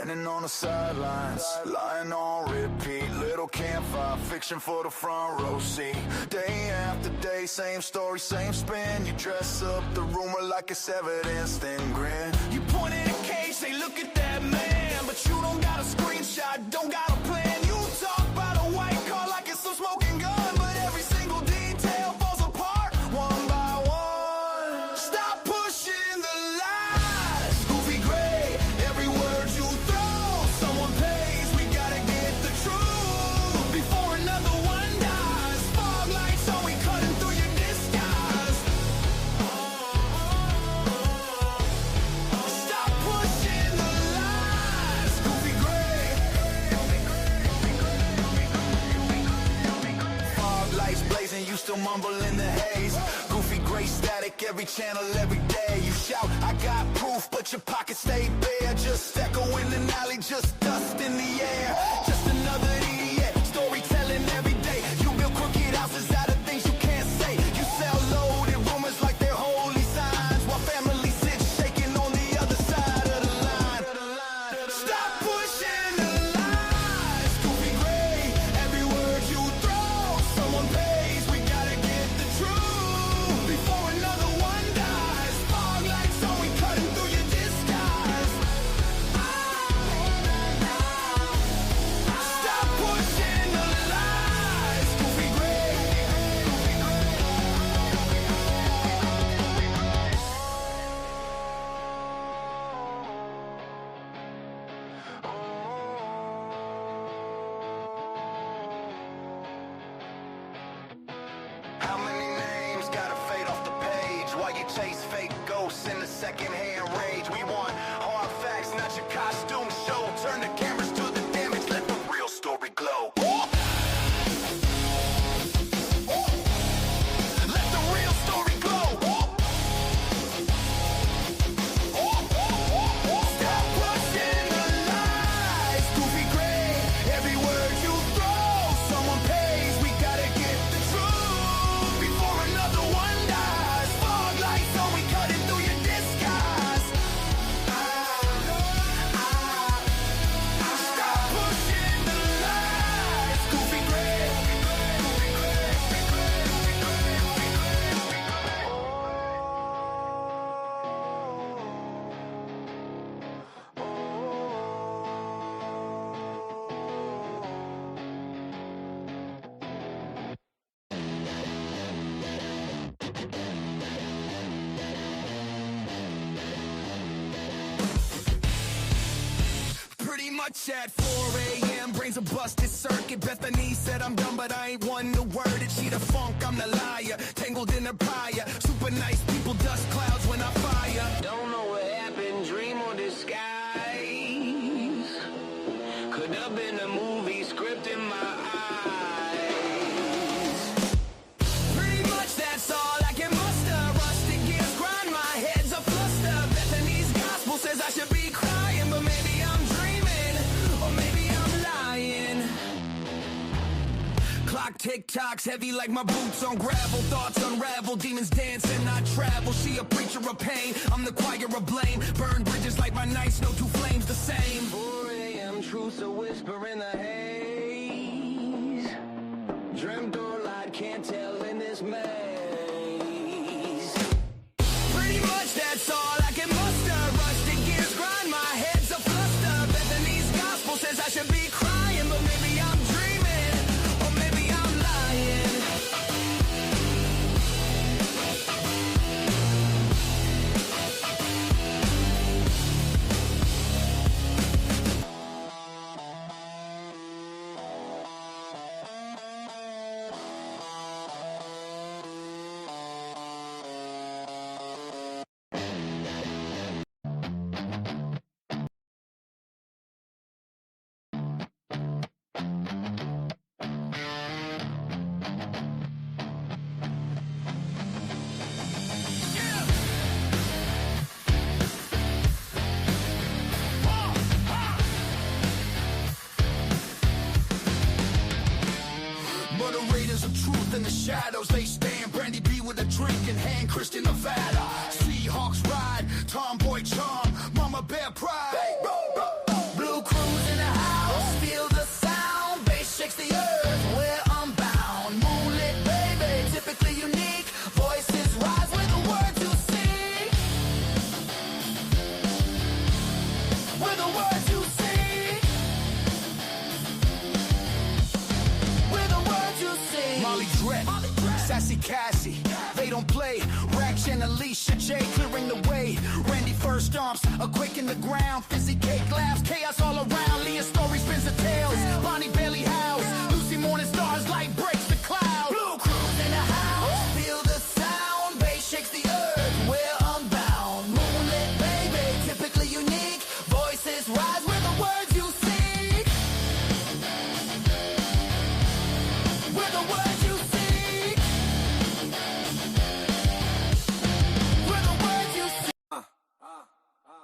standing on the sidelines, lying on repeat, little campfire fiction for the front row seat. Day after day, same story, same spin. You dress up the rumor like it's evidence, then grin. You point at a case, say look at that man, but you don't got a screenshot, don't got a plan. You talk about a white car like it's some smoking gun, but every single detail falls apart one by one. Stop pushing the lies, goofy gray, every word you throw, someone pays, we gotta get the truth before another one dies. Fog lights on, we cutting through your disguise. Stop pushing the lies, goofy gray. Fog lights blazing, you still mumble in the haze. Goofy gray static, every channel, every day. You shout, I got proof, but your pockets stay bare. Just echo in an alley, just dust in the air. Just another idiot, storytelling every day. You build crooked houses out of things you can't say. You sell loaded rumors like they're holy signs, while family sits shaking on the other side of the line. Stop pushing the lies, goofy gray, every word you throw, someone pays, we gotta get the truth before another one dies. Fog lights on, we cutting through your disguise. Stop pushing the lies, goofy gray. How many names gotta fade off the page while you chase fake ghosts in the secondhand rage? We want hard facts, not your costume show. Turn the cameras to the damage, let the real story glow. Let the real story glow. Stop pushing the lies, goofy gray, every word you throw, someone pays, we gotta get the truth before another one dies. Fog lights on, we cutting through your disguise. Stop pushing the lies, goofy gray. Pretty much at 4 a.m. brains a busted circuit. Bethany said I'm dumb, but I ain't one to word it. She the funk, I'm the liar, tangled in a prior. Super nice people, dust clouds when I fire. Don't know what happened, dream or disguise. Could have been a movie script in my eyes. Pretty much that's all I can muster. Rusted gears grind, my head's a fluster. Bethany's gospel says I should be crying, but maybe I'm dreaming, or maybe I'm lying. Clock tick-tocks heavy like my boots on gravel. Thoughts unravel, demons dance and I travel. She a preacher of pain, I'm the choir of blame. Burn bridges like my nights, no two flames the same. 4 a.m. truth's a whisper in the haze. Dreamt or lied, can't tell in this maze. Pretty much that's all I can muster. Rusted gears grind, my head's a fluster. Bethany's gospel says I should be crying, but maybe I'm dreaming, or maybe I'm lying. In the shadows they stand, Brandy B with a drink in hand, Christian Nevada. Seahawks ride, tomboy charm, mama bear pride. Blue Sassy Cassie, they don't play. Rack and Alicia J clearing the way. Randy first stomps, a quick in the ground. Fizzy cake laughs, chaos all around. Leah Story spins the tales. Bonnie Bailey howls. Lucy Morning Stars light breaks the cloud. Blue Cruise in the house. Feel the sound. Bass shakes the earth. We're unbound. Moonlit baby, typically unique. Voices rise with the words you seek. With the words you seek. With the words you seek.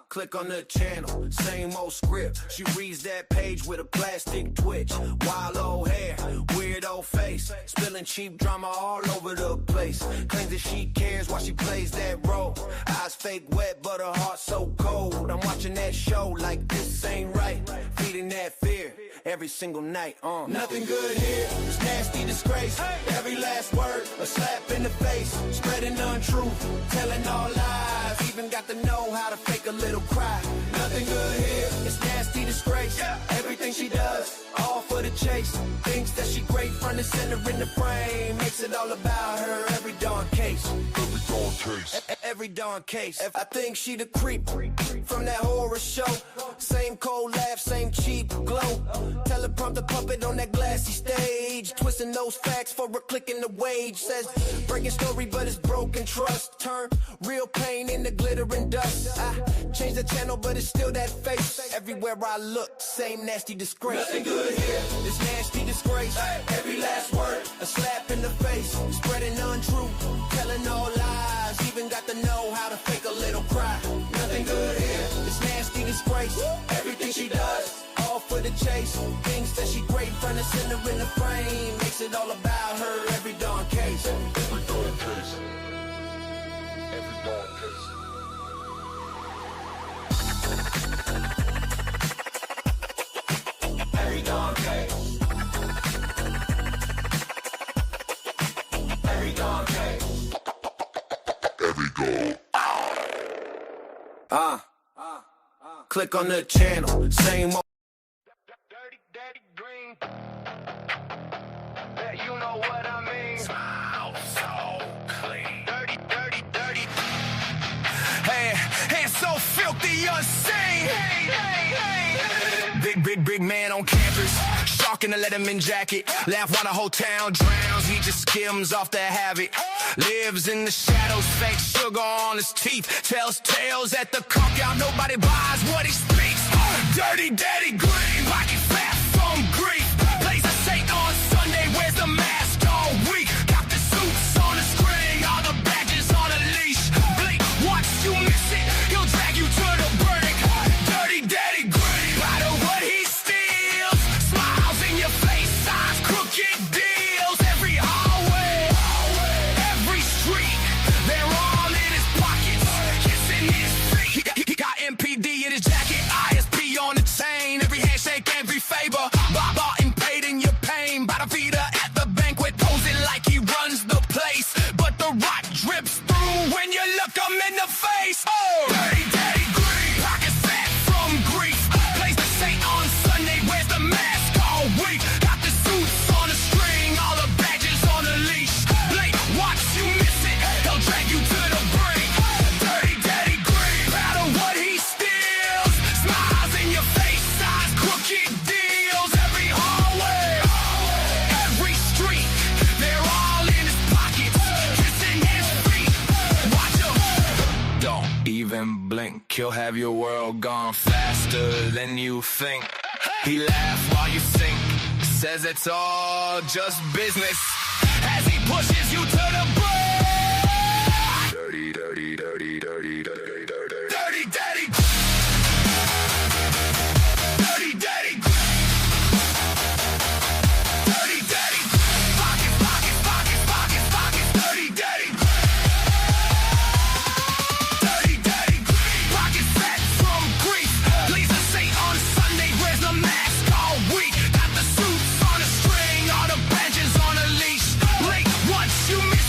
Click on the channel, same old script. She reads that page with a plastic twitch. Wild old hair, weird old face. Spilling cheap drama all over the place. Claims that she cares while she plays that role. Eyes fake wet, but her heart so cold. I'm watching that show like this ain't right. Feeding that fear every single night. Nothing good here, it's nasty disgrace. Every last word, a slap in the face. Spreading untruth, telling all lies. Even got to know how to fake a little cry. Nothing good here, it's nasty disgrace. Everything she does, all for the chase. Thinks that she great, front and center in the frame. Makes it all about her, every darn case. Every darn case. Every darn case. I think she the creep from that horror show. Same cold laugh, same cheap glow. Teleprompter puppet on that glassy stage. Twisting those facts for a click in the wage. Says breaking story, but it's broken trust. Turn real pain into glitter and dust. I change the channel, but it's still that face. Everywhere I look, same nasty disgrace. Nothing good here, this nasty disgrace. Every last word, a slap in the face. Spreading untruth, telling all lies. Even got to know how to fake a little cry. Nothing good here, this nasty disgrace. Everything she does, all for the chase. Thinks that she great, front and center in the frame. Makes it all about her, every darn case. Every darn case. Every darn case. Every darn case. Every darn case. Every go. Click on the channel, same old. Dirty, dirty green. Bet you know what I mean. Smile so clean. Dirty, dirty, dirty. Hands so filthy, unseen. Big man on campus. Shark in the Letterman jacket. Laugh while the whole town drowns. He just skims off the habit. Lives in the shadows, fake sugar on his teeth. Tells tales at the conk-out. Nobody buys what he speaks. Dirty, daddy green. Pocket fat from grief. Plays the Saint on Sunday. Wears the mask all week. Got the suits on the string. All the badges on a leash. Blink, once you miss it, he'll drag you to the brink. Dirty, daddy green. Out of what he steals. Smiles in your face. Signs, crooked deals. Every hallway. Every street. They're all in his pockets. Kissing his feet. He got MPD in his jacket. ISP on the chain. Every handshake, every favor. Bought and paid in your pain. By the Vita at the banquet. Posing like he runs the place. But the rot drips through when you look him in the face. Dirty, daddy green. Pockets fat from grief. Plays the Saint on Sunday. Wears the mask all week. Got the suits on a string. All the badges on a leash. Blake, watch you miss it. He'll drag you to the brink. Dirty, daddy green. Proud of what he steals. Smiles in your face. Signs, crooked deals. Every hallway. Every street. They're all in his pockets. Kissing his feet. Watch him. Don't even blink. He'll have your world gone faster than you think. He laughs while you sink. Says it's all just business. As he pushes you to the brink. Dirty, dirty, dirty, dirty, dirty, dirty, dirty, daddy. Dirty, daddy. Dirty, daddy. Pockets, pockets, pockets, pockets, pockets. Dirty, daddy. Dirty, daddy. Pockets fat from grief. Plays the Saint on Sunday. Wears the mask all week. Got the suits on a string. All the badges on a leash. Late once you miss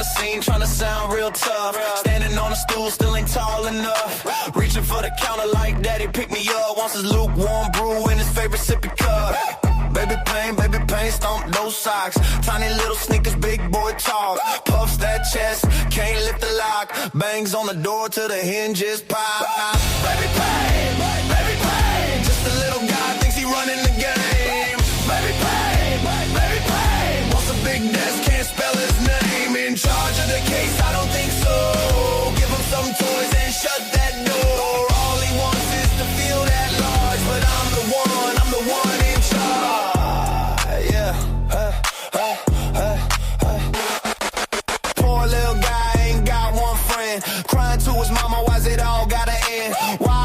the scene, trying to sound real tough. Standing on a stool, still ain't tall enough. Reaching for the counter like daddy, pick me up. Wants his lukewarm brew in his favorite sippy cup. Baby pain, stomp those socks. Tiny little sneakers, big boy talk. Puffs that chest, can't lift the lock. Bangs on the door till the hinges pop. Baby pain, just a little guy thinks he running the game. Baby pain, wants a big desk, can't spell his name. In charge of the case, I don't think so. Give him some toys and shut that door. All he wants is to feel that large, but I'm the one in charge. Poor little guy ain't got one friend. Crying to his mama, why's it all gotta end? Why?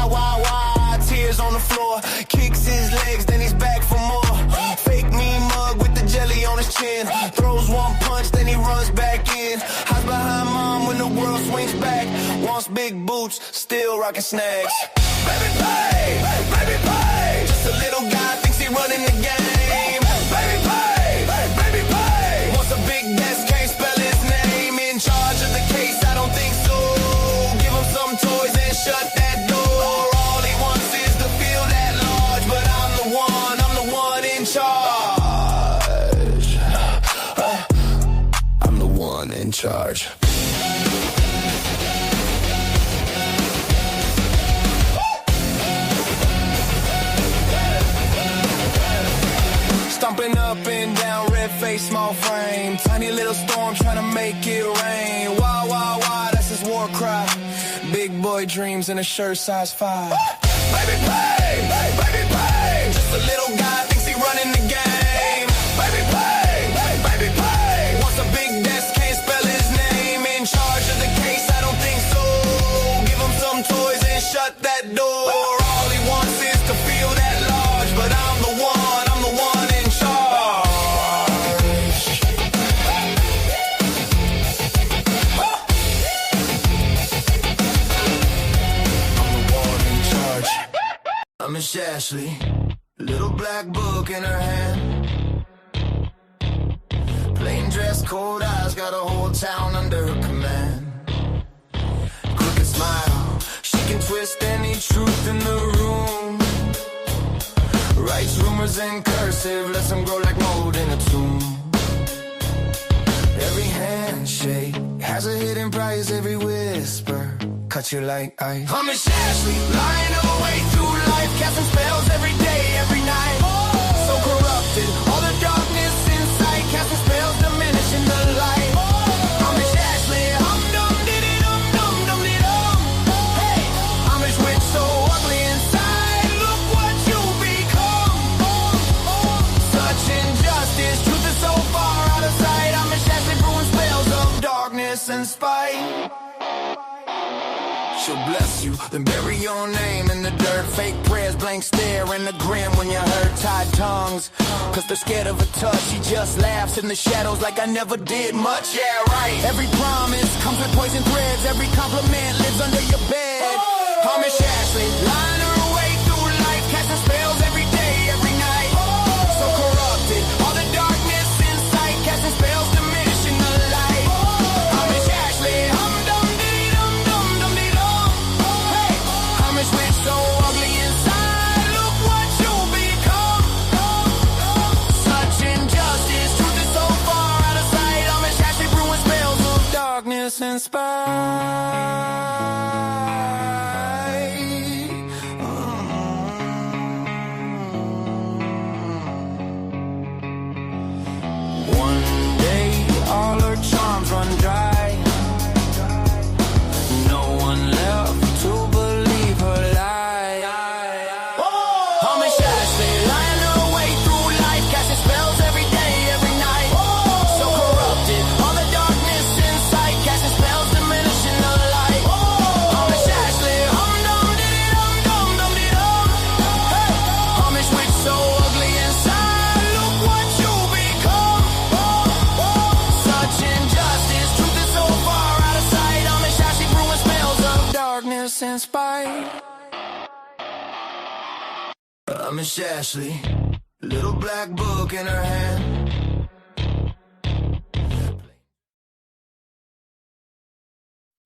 Tears on the floor. Kicks his legs, then he's back for more. Fake mean mug with the jelly on his chin. Throws one punch, then he runs back in. Hides behind mom when the world swings back. Wants big boots, still rocking snags. Baby pay. Just a little guy thinks he running the game. Baby pay. Wants a big desk, can't spell his name. In charge of the case, I don't think so. Give him some toys and shut that door. All he wants is to feel that large, but I'm the one in charge. I'm the one in charge. Stomping up and down, red face, small frame. Tiny little storm trying to make it rain. Wah, that's his war cry. Big boy dreams in a shirt size 5. Baby pay. Just a little guy thinks he running the game. Baby pay. Wants a big desk, can't spell his name. In charge of the case, I don't think so. Give him some toys and shut that door. All he wants is to feel that large, but I'm the one in charge. I'm the one in charge. I'm Miss Ashley, little black book in her hand. Plain dress, cold eyes, got a whole town under her command. Crooked smile, she can twist any truth in the room. Writes rumors in cursive, lets them grow like mold in a tomb. Every handshake has a hidden price, every whisper cut you like ice. I'm Miss Ashley, lying away through life, casting spells every day, every night. So corrupted, all the darkness inside, casting spells diminishing the light. I'm Miss Ashley, I'm dum-dum-dum-dum-dum-dum. Hey, I'm Miss Witch, so ugly inside, look what you become. Such injustice, truth is so far out of sight. I'm Miss Ashley, brewing spells of darkness and spite. She'll bless you, then bury your name in the dirt. Fake prayers, blank stare, and the grin when you hurt. Tied tongues, cause they're scared of a touch. She just laughs in the shadows like I never did much. Yeah, right. Every promise comes with poison threads. Every compliment lives under your bed. I'm Miss Ashley, lying her way through life, casting spells every day, every night. So corrupted, all the darkness inside, casting spells diminishing the light. I'm Miss Ashley, I'm dum-dee-dum-dum-dum-dee-dum. Hey, I'm Miss Witch, so ugly inside, look what you become. Such injustice, truth is so far out of sight. I'm Miss Ashley, brewing spells of darkness and spite. One day, all her charms run dry. No one left to believe her lie. I'm Miss Ashley, lying her way through life, casting spells every day, every night. So corrupted, all the darkness inside, casting spells diminishing the light. I'm Miss Ashley, I'm dum-dee-dum-dum-dum-dee-dum. Hey, I'm Miss Witch, so ugly inside, look what you become. Such injustice, truth is so far out of sight. I'm Miss Ashley, brewing spells of darkness and spite. I'm Miss Ashley, little black book in her hand.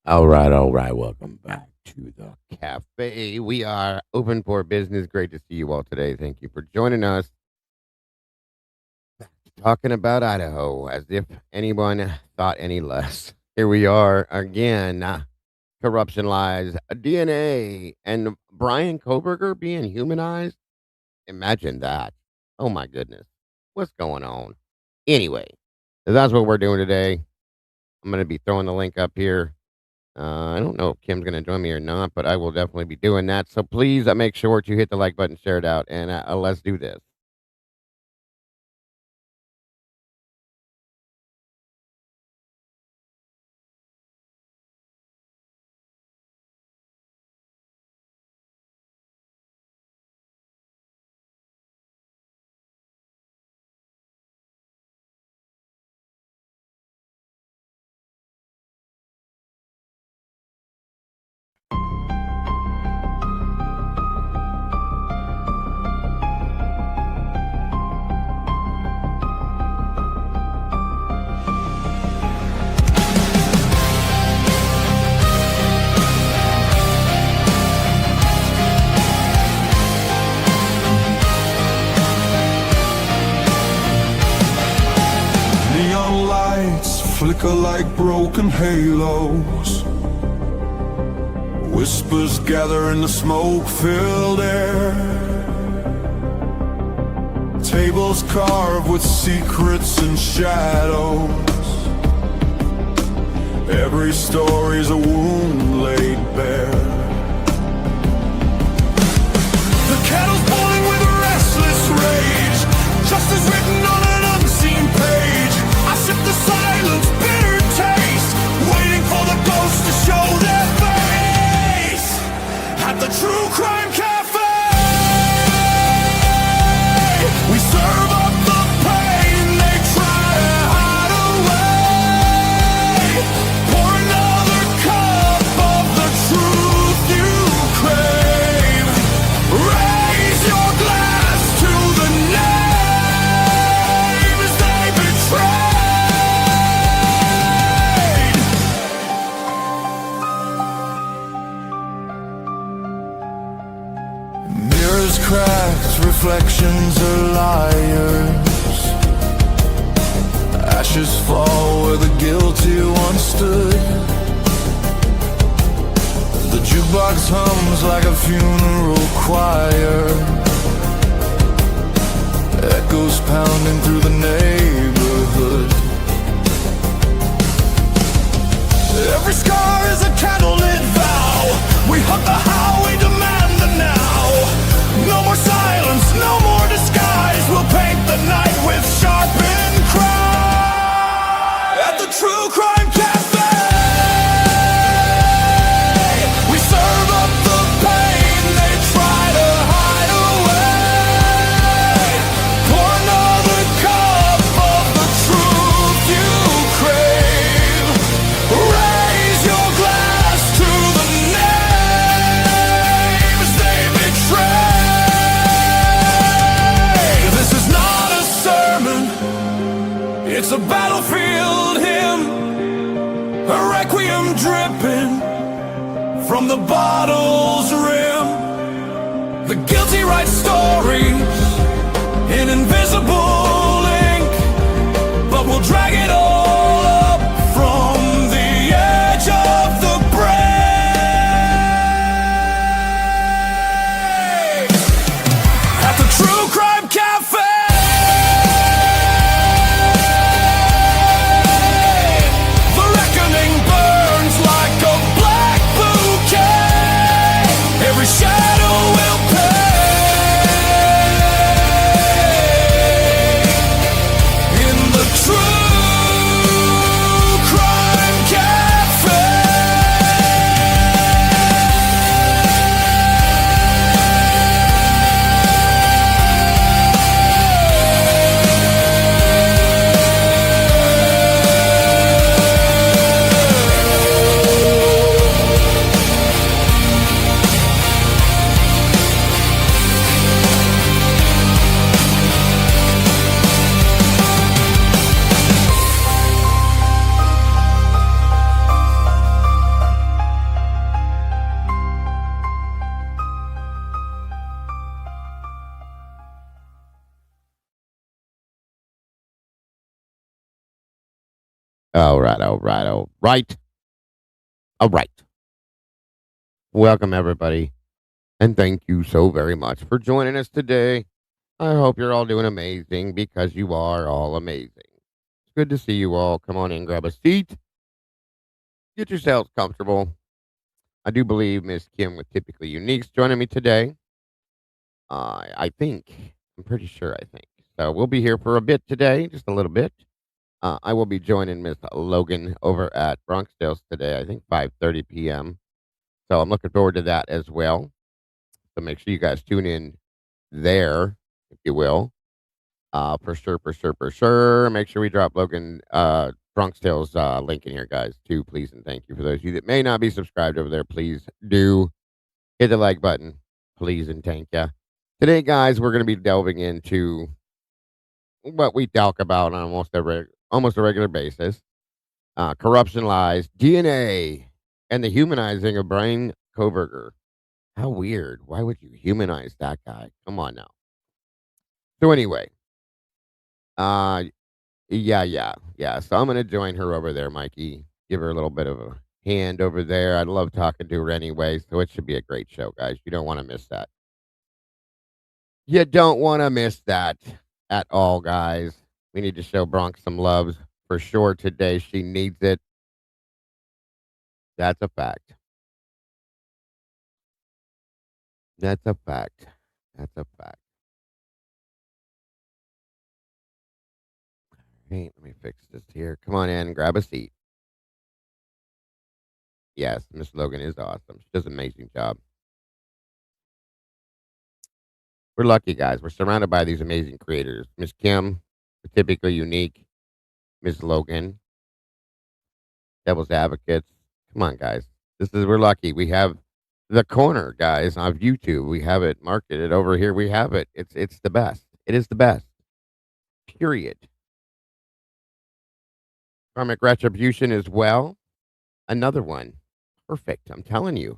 All right. Welcome back to the cafe. We are open for business. Great to see you all today. Thank you for joining us. Talking about Idaho as if anyone thought any less. Here we are again. Corruption lies, DNA, and Bryan Kohberger being humanized. Imagine that. Oh my goodness. What's going on? Anyway, that's what we're doing today. I'm going to be throwing the link up here. I don't know if Kim's going to join me or not, but I will definitely be doing that. So please make sure to hit the like button, share it out, and let's do this. Neon lights flicker like broken halos. Whispers gather in the smoke-filled air. Tables carved with secrets and shadows. Every story's a wound laid bare. The kettle's boiling with a restless rage. Justice written on an unseen page. I sip the silence, bitter taste, waiting for the ghosts to show their face. At the TruCrime Cafe, we serve up the pain they try to hide away. Pour another cup of the truth you crave. Raise your glass to the names they betrayed. Mirrors cracked, reflections are liars. Ashes fall where the guilty once stood. The jukebox hums like a funeral choir. Echoes pounding through the neighborhood. Every scar is a candlelit vow. We hug the how, we demand the now. No more silence, no more disguise. We'll paint the night with sharpened cry. At the TruCrime Cafe, we serve up the pain they try to hide away. Pour another cup of the truth you crave. Raise your glass to the names they betrayed. This is not a sermon, it's a battlefield hymn, a requiem dripping from the bottle's rim. The guilty write stories in invisible ink, but we'll drag it all up from the edge of the break. At the TruCrime Cafe, the reckoning burns like a black bouquet. Every shadow will pay in the truth All right, all right, all right, all right. Welcome, everybody, and thank you so very much for joining us today. I hope you're all doing amazing because you are all amazing. It's good to see you all. Come on in, grab a seat, get yourselves comfortable. I do believe Miss Kim with Typically Unique's joining me today. I think, I'm pretty sure, I think. So we'll be here for a bit today, just a little bit. I will be joining Miss Logan over at Bronxdale's today, I think 5:30 p.m. So I'm looking forward to that as well. So make sure you guys tune in there, if you will. For sure, for sure, for sure. Make sure we drop Logan Bronxdale's link in here, guys, too, please, and thank you. For those of you that may not be subscribed over there, please do hit the like button, please, and thank you. Today, guys, we're going to be delving into what we talk about on almost a regular basis: corruption, lies, DNA, and the humanizing of Bryan Kohberger. How weird! Why would you humanize that guy? Come on now. So anyway, uh, yeah. So I'm gonna join her over there, Mikey. Give her a little bit of a hand over there. I love talking to her anyway, so it should be a great show, guys. You don't want to miss that. You don't want to miss that at all, guys. We need to show Bronx some love for sure today. She needs it. That's a fact. That's a fact. That's a fact. Hey, let me fix this here. Come on in, grab a seat. Yes, Miss Logan is awesome. She does an amazing job. We're lucky, guys. We're surrounded by these amazing creators. Miss Kim, Typically Unique, Miss Logan, Devil's Advocates. Come on, guys. We're lucky. We have the corner, guys, on YouTube. We have it marketed over here. We have it. It's the best. It is the best. Period. Karmic Retribution as well. Another one. Perfect. I'm telling you.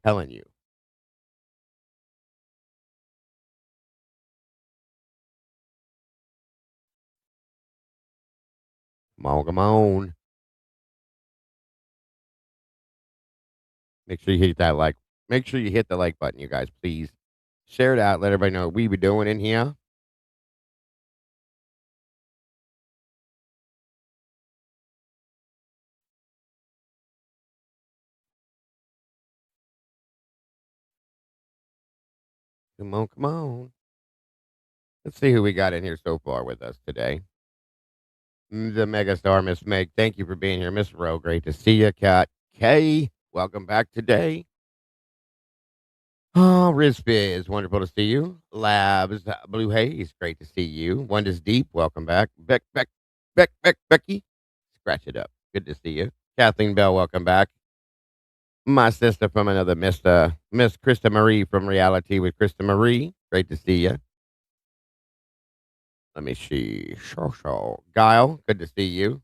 Telling you. Come on, come on. Make sure you hit that like. Make sure you hit the like button, you guys, please. Share it out. Let everybody know what we be doing in here. Come on, come on. Let's see who we got in here so far with us today. The megastar, Miss Meg. Thank you for being here, Miss Rowe. Great to see you, Cat K. Welcome back today. Oh, Rizbiz, wonderful to see you. Labs, Blue Haze, great to see you. One is Deep, welcome back. Becky, scratch it up. Good to see you. Kathleen Bell, welcome back. My sister from another Miss Krista Marie from Reality with Krista Marie. Great to see you. Let me see. Guile, good to see you.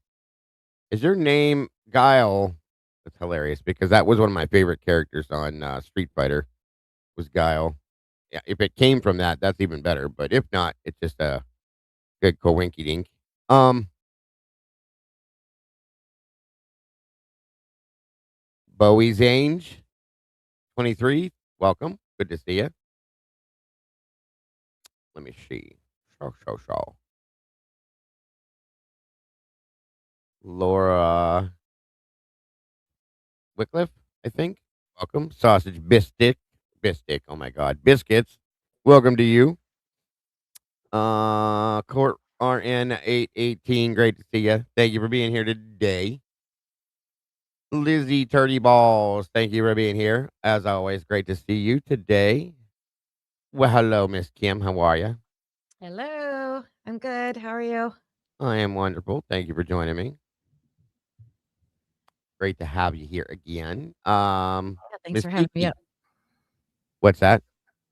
Is your name Guile? That's hilarious because that was one of my favorite characters on Street Fighter. Was Guile. Yeah, if it came from that, that's even better. But if not, it's just a good coinky dink. Bowie's Ange, 23. Welcome. Good to see you. Let me see. Show. Laura Wycliffe, I think. Welcome. Sausage Bistic. Bistic. Oh my God. Biscuits. Welcome to you. Court RN 818. Great to see you. Thank you for being here today. Lizzie Turdy Balls. Thank you for being here. As always, great to see you today. Well, hello, Miss Kim. How are you? Hello. I'm good. How are you? I am wonderful. Thank you for joining me. Great to have you here again. Yeah, thanks Miss for having me Kiki. up. What's that?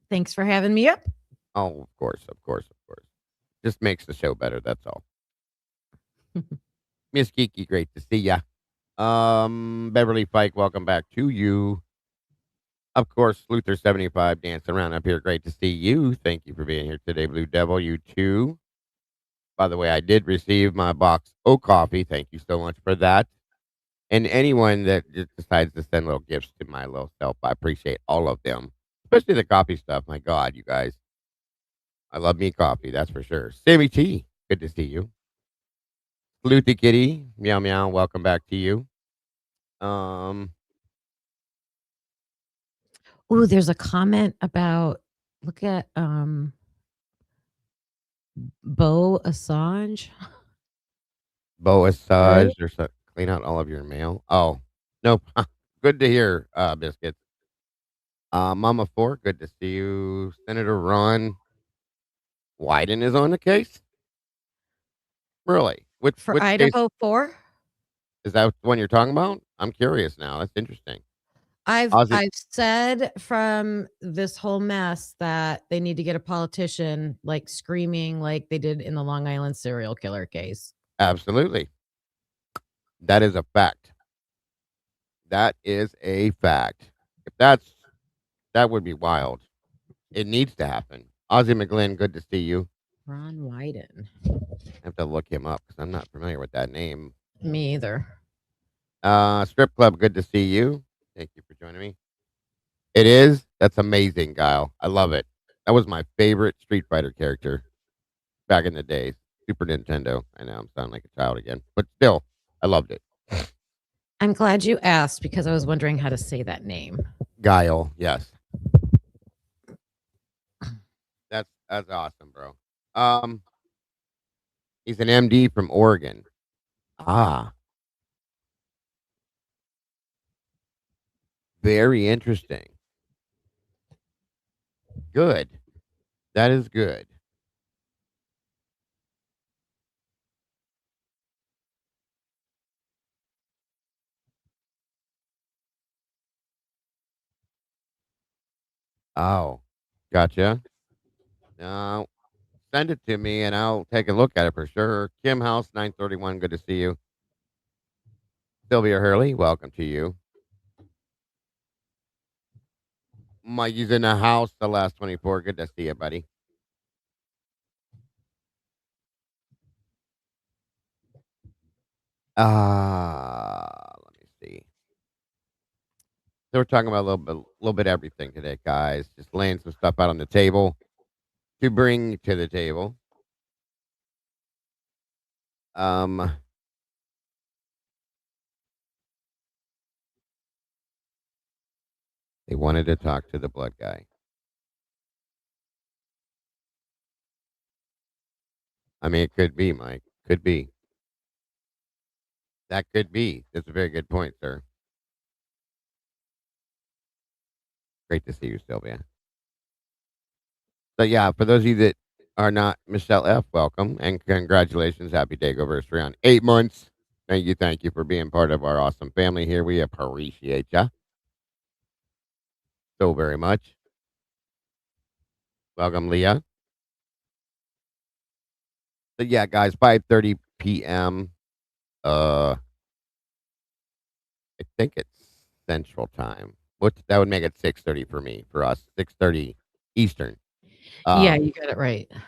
Thanks for having me up. Oh, of course. Just makes the show better. That's all. Miss Kiki, great to see ya. Beverly Fike, welcome back to you. Of course, Luther 75 dancing around up here. Great to see you. Thank you for being here today, Blue Devil. You too. By the way, I did receive my box of coffee. Thank you so much for that. And anyone that just decides to send little gifts to my little self, I appreciate all of them, especially the coffee stuff. My God, you guys, I love me coffee, that's for sure. Sammy T, good to see you. Sleuthy Kitty, meow meow, welcome back to you. Um, Ooh, there's a comment about look at Bo Assange. Bo Right? Assage, or so, clean out all of your mail. Oh, nope. Good to hear, Biscuits. Mama Four, good to see you. Senator Ron Wyden is on the case? Really? For Which case? IDAHO4? Is that the one you're talking about? I'm curious now. That's interesting. I've Ozzy, I've said from this whole mess that they need to get a politician like screaming like they did in the Long Island serial killer case. absolutely. That is a fact. That is a fact. If that would be wild. It needs to happen. Ozzy McGlynn, good to see you. Ron Wyden. I have to look him up because I'm not familiar with that name. Me either. Strip Club, good to see you. Thank you for joining me. It is. That's amazing, Guile. I love it. That was my favorite Street Fighter character back in the days. Super Nintendo. I know I'm sounding like a child again, but still, I loved it. I'm glad you asked because I was wondering how to say that name. Guile, yes. That's awesome, bro. He's an MD from Oregon. Ah, very interesting. Good. That is good. Oh, gotcha. Now send it to me and I'll take a look at it for sure. Kim House 931, good to see you. Sylvia Hurley, welcome to you. Mikey's in the house, the last 24. Good to see you, buddy. Let me see. So we're talking about a little bit everything today, guys. Just laying some stuff out on the table to bring to the table. Um, they wanted to talk to the blood guy. I mean, it could be, Mike. Could be. That could be. That's a very good point, sir. Great to see you, Sylvia. So yeah, for those of you that are not Michelle F, welcome and congratulations. Happy day anniversary on 8 months. Thank you for being part of our awesome family here. We appreciate you so very much. Welcome, Leah. So yeah, guys, 5:30 p.m. I think it's Central Time. What that would make it 6:30 for me, for us, 6:30 Eastern. Yeah, Um, you got it right. okay,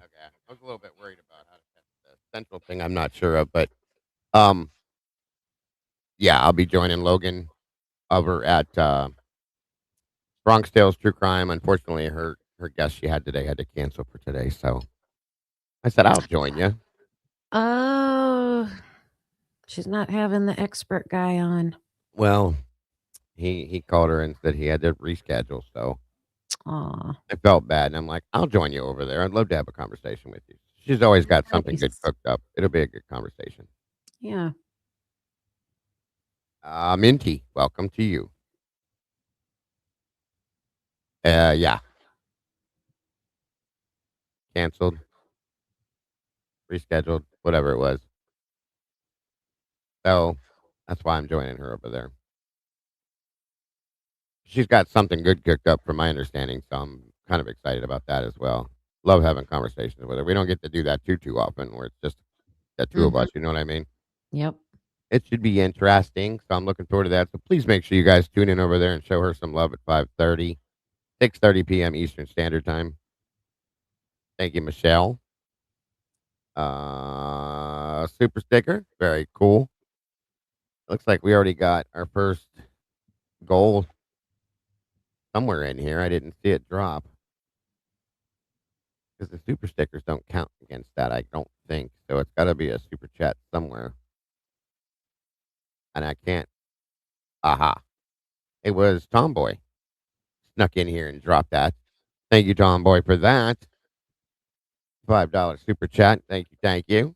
I was a little bit worried about how to set the Central thing. I'm not sure of, but um, yeah, I'll be joining Logan over at Bronx Tales True Crime. Unfortunately, her guest she had today had to cancel for today, so I said I'll join you. Oh, she's not having the expert guy on. Well, he called her and said he had to reschedule, so Aw. I felt bad, and I'm like, I'll join you over there. I'd love to have a conversation with you. She's always got something good Nice. cooked up. It'll be a good conversation. Yeah. Minty, welcome to you. Yeah, canceled, rescheduled, whatever it was. So that's why I'm joining her over there. She's got something good cooked up, from my understanding, so I'm kind of excited about that as well. Love having conversations with her. We don't get to do that too often, where it's just the two of Mhm. us. You know what I mean? Yep. It should be interesting, so I'm looking forward to that. So please make sure you guys tune in over there and show her some love at 5:30, 6:30 p.m. Eastern Standard Time. Thank you, Michelle. Super sticker. Very cool. Looks like we already got our first goal somewhere in here. I didn't see it drop because the super stickers don't count against that. I don't think so. It's got to be a super chat somewhere, and I can't. Aha! It was Tomboy snuck in here and dropped that. Thank you, Tomboy, for that. $5 super chat. Thank you. Thank you.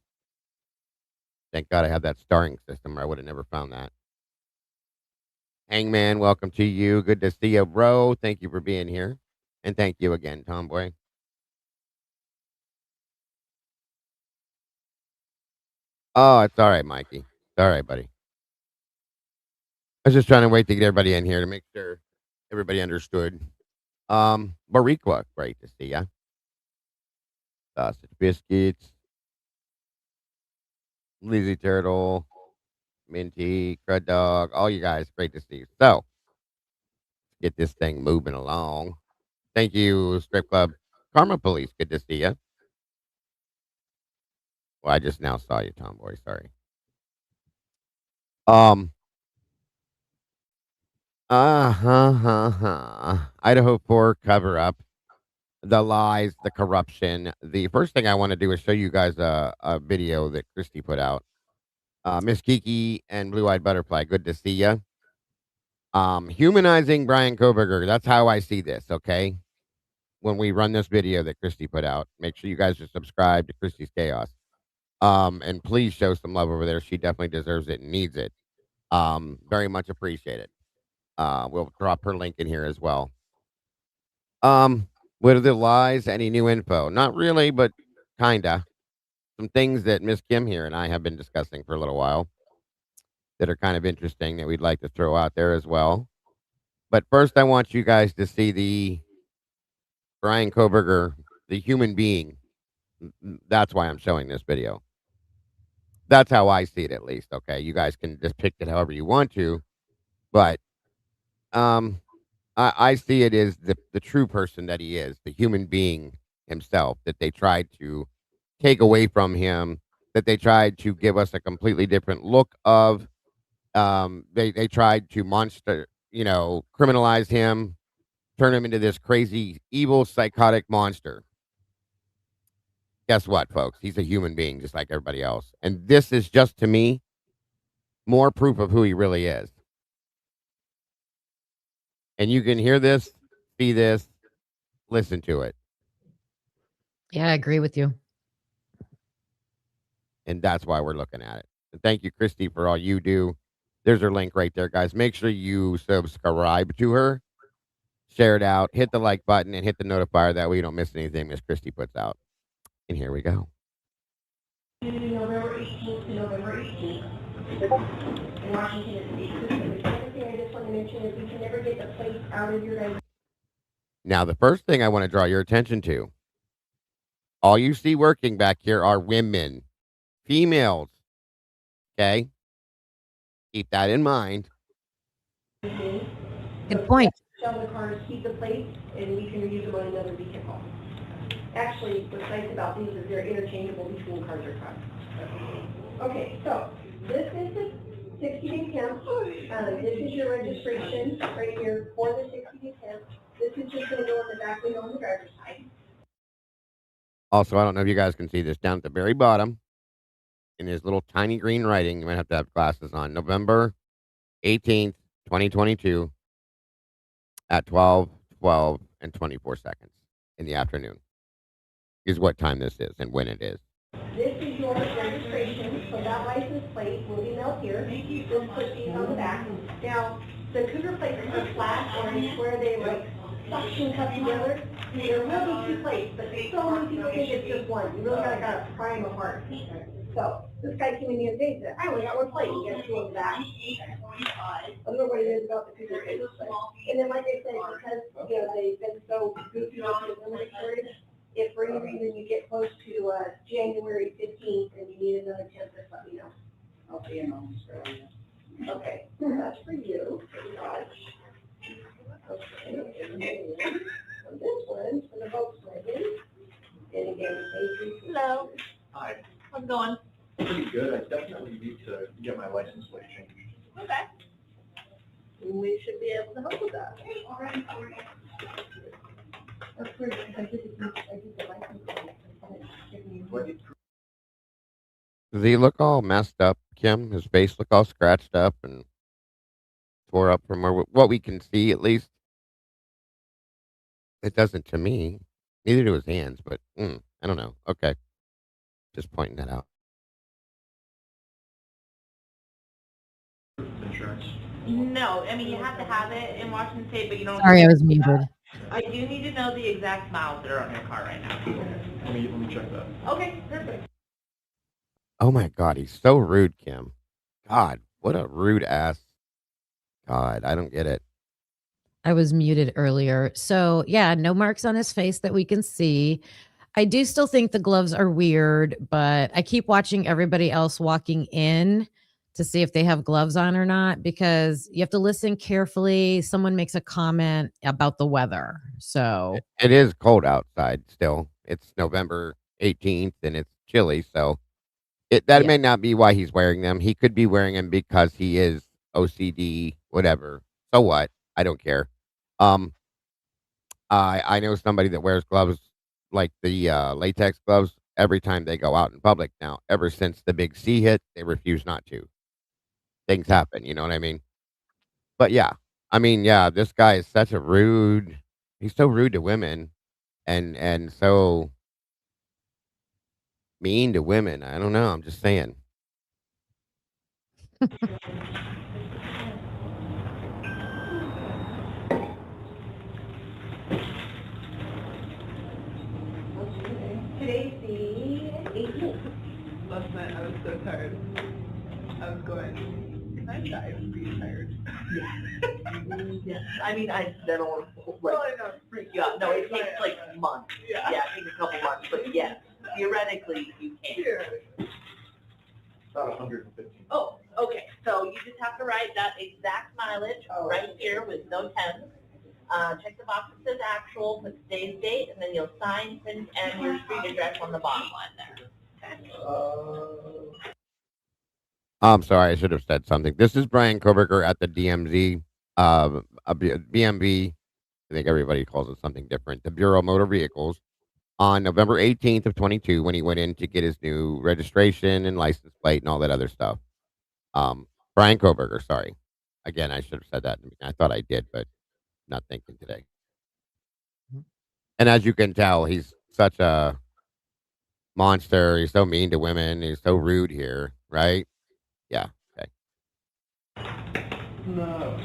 Thank God I have that starring system, or I would have never found that. Hangman, welcome to you. Good to see you, bro. Thank you for being here. And thank you again, Tomboy. Oh, it's all right, Mikey. It's all right, buddy. I was just trying to wait to get everybody in here to make sure everybody understood. Bariqua, great to see ya. Sausage biscuits, Lizzie Turtle, Minty, Crud Dog, all you guys, great to see you. So, get this thing moving along. Thank you, Strip Club Karma Police. Good to see you. Well, I just now saw you, Tomboy. Sorry. Um. IDAHO4 cover up the lies, the corruption. The first thing I want to do is show you guys a video that Christy put out. Miss Kiki and Blue Eyed Butterfly. Good to see you. Humanizing Bryan Kohberger. That's how I see this. Okay. When we run this video that Christy put out, make sure you guys are subscribed to Christy's Chaos. And please show some love over there. She definitely deserves it and needs it. Very much appreciate it. We'll drop her link in here as well. What are the lies? Any new info? Not really, but kinda. Some things that Miss Kim here and I have been discussing for a little while that are kind of interesting that we'd like to throw out there as well. But first, I want you guys to see the Bryan Kohberger, the human being. That's why I'm showing this video. That's how I see it, at least. Okay, you guys can depict it however you want to, but I see it as the true person that he is, the human being himself that they tried to take away from him, that they tried to give us a completely different look of. They tried to criminalize him, turn him into this crazy, evil, psychotic monster. Guess what, folks? He's a human being just like everybody else. And this is just, to me, more proof of who he really is. And you can hear this, see this, listen to it. Yeah, I agree with you. And that's why we're looking at it. And thank you, Christy, for all you do. There's her link right there, guys. Make sure you subscribe to her, share it out, hit the like button, and hit the notifier. That way you don't miss anything Miss Christy puts out. And here we go. November 18th to November 18th in Washington, D.C. The second thing I just want to mention is we can never get the plates out of your guys'. Now, the first thing I want to draw your attention to, all you see working back here are women, females. Okay? Keep that in mind. Good point. Shell the cars, keep the plates, and we can reuse them on another vehicle. Actually, what's nice about these is they're interchangeable between cars or trucks. Okay, so this is the 60-day temp. This is your registration right here for the 60-day temp. This is just going to go on the back window on the driver's side. Also, I don't know if you guys can see this down at the very bottom in his little tiny green writing. You might have to have glasses on. November 18th, 2022 at 12:12 and 24 seconds in the afternoon is what time this is and when it is. This is your registration, so that license plate will be mailed here. Just put these on the back. Now, the Cougar plates are flat orange where they like suction cup together. There will be two plates, but so many people think it's just one. You really gotta pry them apart. So this guy came in the other day and said, I only got one plate. You get two on the back. I don't know what it is about the Cougar plates. And then like I said, because they've been so goofy with the limited storage, if for any reason you get close to January 15th and you need another temp, just let me know. I'll be in on Australia. Okay, that's for you. Okay, and this one's for the Volkswagen. And again, Adrian. Hello. Hi. How's it going? Pretty good. I definitely need to get my license plate changed. Okay. We should be able to help with that. That's weird, because I did the license plate, and it's giving me- Do I need Does he look all messed up, Kim? His face look all scratched up and tore up from what we can see, at least. It doesn't to me. Neither do his hands, but I don't know. Okay. Just pointing that out. insurance? No, I mean, you have to have it in Washington State, but you don't. Sorry, I was muted. I do need to know the exact miles that are on your car right now. Let me check that. Okay, perfect. Oh my God, he's so rude, Kim. God, what a rude ass. God, I don't get it. I was muted earlier. So, yeah, no marks on his face that we can see. I do still think the gloves are weird, but I keep watching everybody else walking in to see if they have gloves on or not, because you have to listen carefully. Someone makes a comment about the weather. So, It is cold outside still. It's November 18th and it's chilly, so that Yeah. may not be why he's wearing them. He could be wearing them because he is OCD, whatever. So what? I don't care. I know somebody that wears gloves like the latex gloves every time they go out in public now. Ever since the big C hit, they refuse not to. Things happen, you know what I mean? But yeah, I mean, yeah, this guy is such a rude. He's so rude to women, and so mean to women. I don't know. I'm just saying. Today's the 18th. Last night I was so tired. I was going, can I die? I was pretty tired. Yeah. I mean, I don't want to freak you out. No, it takes like months. Yeah, it takes a couple months, but yes, theoretically you can. About 115. Oh, okay. So you just have to write that exact mileage right here with no tens. Check the box that says actual, put today's date, and then you'll sign and your street address on the bottom line there. I'm sorry. I should have said something. This is Bryan Kohberger at the DMZ, BMV. I think everybody calls it something different. The Bureau of Motor Vehicles on November 18th of 22 when he went in to get his new registration and license plate and all that other stuff. Bryan Kohberger, sorry. Again, I should have said that. I thought I did, but not thinking today. And as you can tell, he's such a monster. He's so mean to women. He's so rude here, right? Yeah. Okay. No.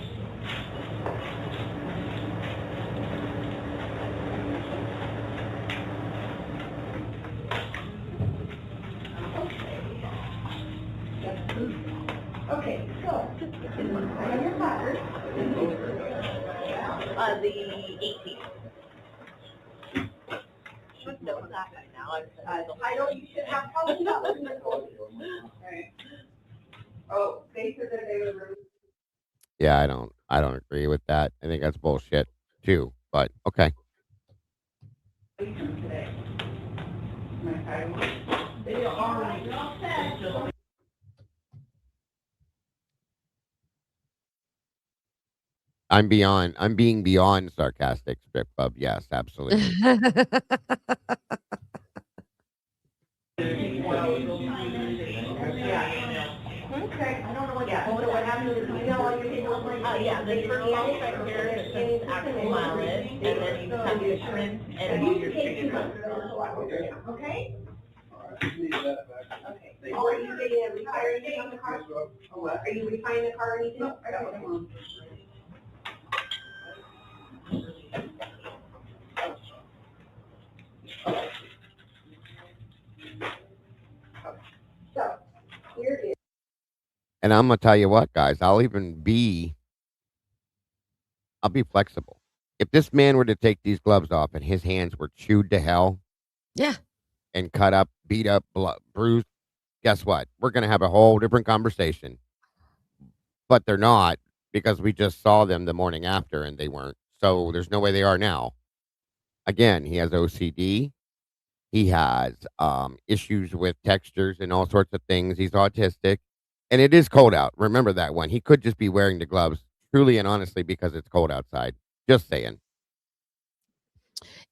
Okay, so, on your platter, The 18th. Should know that by now. I don't, you should have probably not listened to Right. Oh, they said that they would remove. Yeah, I don't agree with that. I think that's bullshit too. But okay. Today. My title. They are all set. I'm being beyond sarcastic, strip club. Yes, absolutely. Okay, I don't know what happened to the email, all you people Yeah, the first box right here that says actual mileage, and then you have your print and do your street address. Okay? Okay. Oh, are you getting a retire anything on the car? Are you retiring the car or anything? No, I don't. So, here it is. And I'm gonna tell you what, guys. I'll be flexible. If this man were to take these gloves off and his hands were chewed to hell, Yeah. and cut up, beat up, bruised, guess what? We're gonna have a whole different conversation. But they're not because we just saw them the morning after and they weren't. So there's no way they are now. Again, he has OCD. He has issues with textures and all sorts of things. He's autistic, and it is cold out. Remember that one. He could just be wearing the gloves truly and honestly because it's cold outside. Just saying.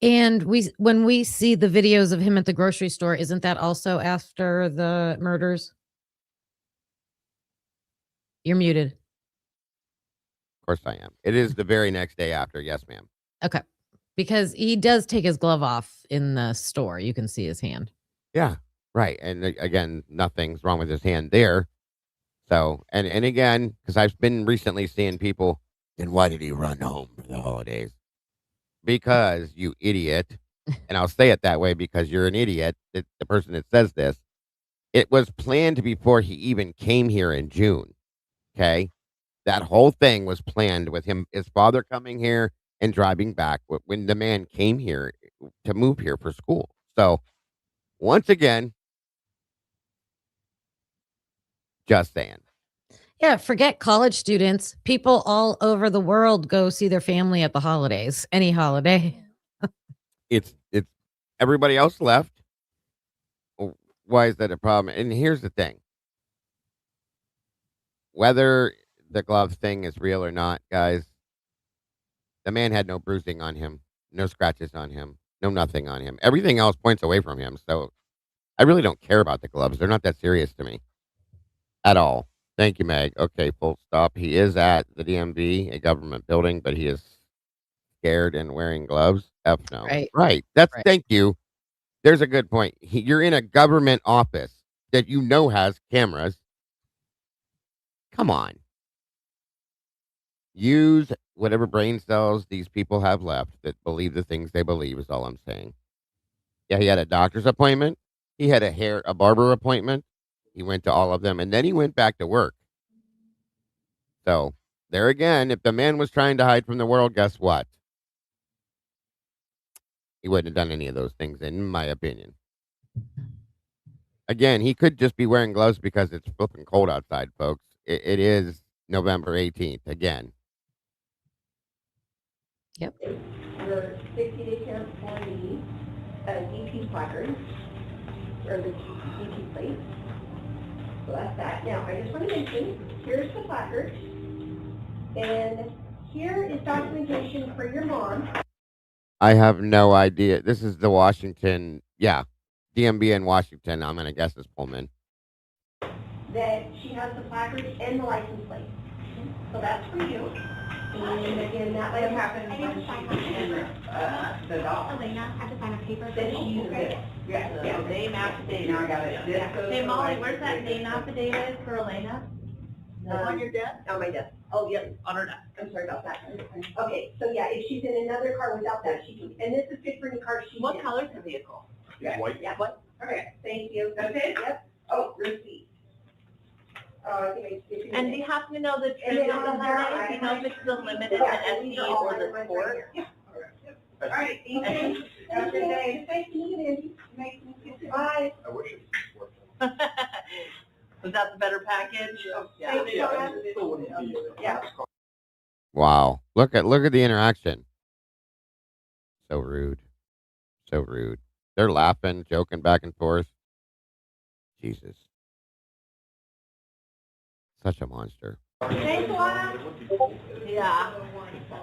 And when we see the videos of him at the grocery store, isn't that also after the murders? You're muted. Of course I am. It is the very next day after. Yes, ma'am. Okay. Because he does take his glove off in the store. You can see his hand. Yeah, right. And again, nothing's wrong with his hand there. So, and again, because I've been recently seeing people, then why did he run home for the holidays? Because you idiot. And I'll say it that way because you're an idiot. The person that says this, it was planned before he even came here in June. Okay. That whole thing was planned with his father coming here and driving back when the man came here to move here for school. So once again, just saying. Yeah, forget college students. People all over the world go see their family at the holidays, any holiday. It's everybody else left. Why is that a problem? And here's the thing. Whether the glove thing is real or not, guys, the man had no bruising on him, no scratches on him, no nothing on him. Everything else points away from him. So I really don't care about the gloves. They're not that serious to me at all. Thank you, Meg. Okay, full stop. He is at the DMV, a government building, but he is scared and wearing gloves. F no. Right. That's Right. Thank you. There's a good point. You're in a government office that you know has cameras. Come on. Use whatever brain cells these people have left that believe the things they believe is all I'm saying. Yeah, he had a doctor's appointment. He had a barber appointment. He went to all of them, and then he went back to work. So, there again, if the man was trying to hide from the world, guess what? He wouldn't have done any of those things, in my opinion. Again, he could just be wearing gloves because it's flipping cold outside, folks. It is November 18th, again. Yep. Your 60-day count for the DP placard, or the DP plate. So that's that. Now, I just want to mention, here's the placard, and here is documentation for your mom. I have no idea. This is the Washington, DMV in Washington. I'm going to guess it's Pullman. That she has the placard and the license plate. So that's for you. And again, that would have happened when she the dog. Elena, I have to sign a paper. That she uses it. Yeah, so name affidavit. Now I got it. This goes Hey to Molly, license where's that plate. name affidavit for Elena? On your desk? On my desk. Oh, yep, on her desk. I'm sorry about that. Okay, so yeah, if she's in another car without that, she can, and this is good for any car she's in. What color's the vehicle? Yeah, White. yeah, what? Okay, thank you. That's it? Yep. Oh, receipt. I think it's. And do you happen to know the And trim then of the on there, Hyundai? Do you know if it's the limited, Yeah, the these SE, are all or my the ones right Sport? here. All right, thank you. Have a good day. Nice to meet you, Andy. Nice to meet you. Bye. I wish it worked. Was that the better package? Yeah. Thank you. It still wouldn't be. Yeah. Wow. Look at the interaction. So rude. So rude. They're laughing, joking back and forth. Jesus. Such a monster. Thanks a lot. Yeah.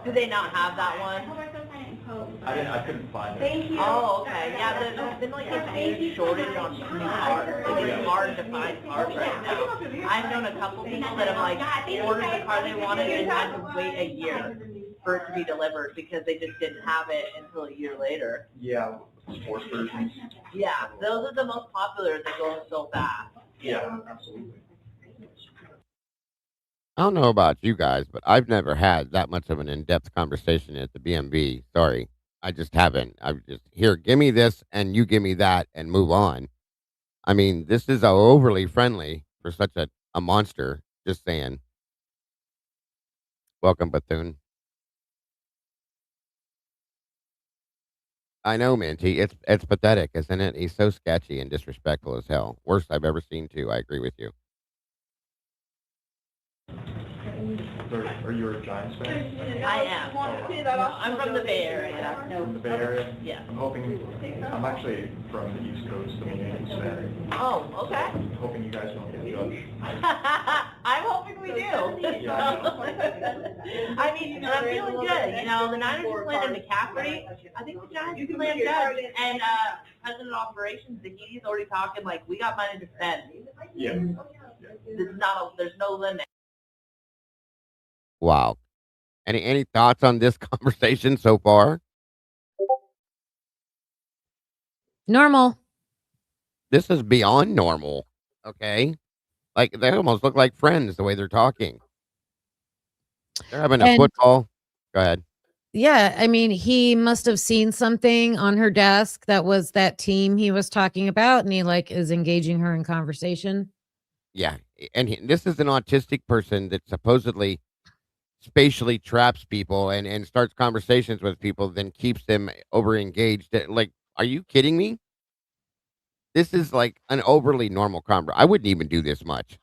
Do they not have that one? How do I go sign it in post? I couldn't find it. Thank you. Oh, okay. Yeah, there's been like a huge shortage on new cars. It's hard to find cars right now. I've known a couple people that have like ordered the car they wanted and had to wait a year for it to be delivered because they just didn't have it until a year later. Yeah, sports versions. Yeah, those are the most popular. They go so fast. Yeah, absolutely. I don't know about you guys, but I've never had that much of an in-depth conversation at the BMV. Sorry. I just haven't. I'm just, here, give me this and you give me that and move on. I mean, this is overly friendly for such a monster. Just saying. Welcome, Bethune. I know, Minty. It's pathetic, isn't it? He's so sketchy and disrespectful as hell. Worst I've ever seen, too. I agree with you. Are you a Giants fan? I am. I'm from the Bay Area. From the Bay Area? Yeah. I'm actually from the East Coast. I'm a Yankees fan. Oh, okay. I'm hoping you guys don't get judged. I'm hoping we do. I mean, I'm feeling good. You know, the Niners just landed McCaffrey. I think the Giants can land Judge. And President of Operations, he's already talking like, we got money to spend. Yeah. There's no limit. Wow. Any thoughts on this conversation so far? Normal. This is beyond normal. Okay. Like they almost look like friends the way they're talking. They're having a And- football. Go ahead. Yeah, I mean, he must have seen something on her desk that was that team he was talking about, and he like is engaging her in conversation. Yeah. And this is an autistic person that supposedly spatially traps people and starts conversations with people, then keeps them over engaged. Like, are you kidding me? This is like an overly normal conversation. I wouldn't even do this much.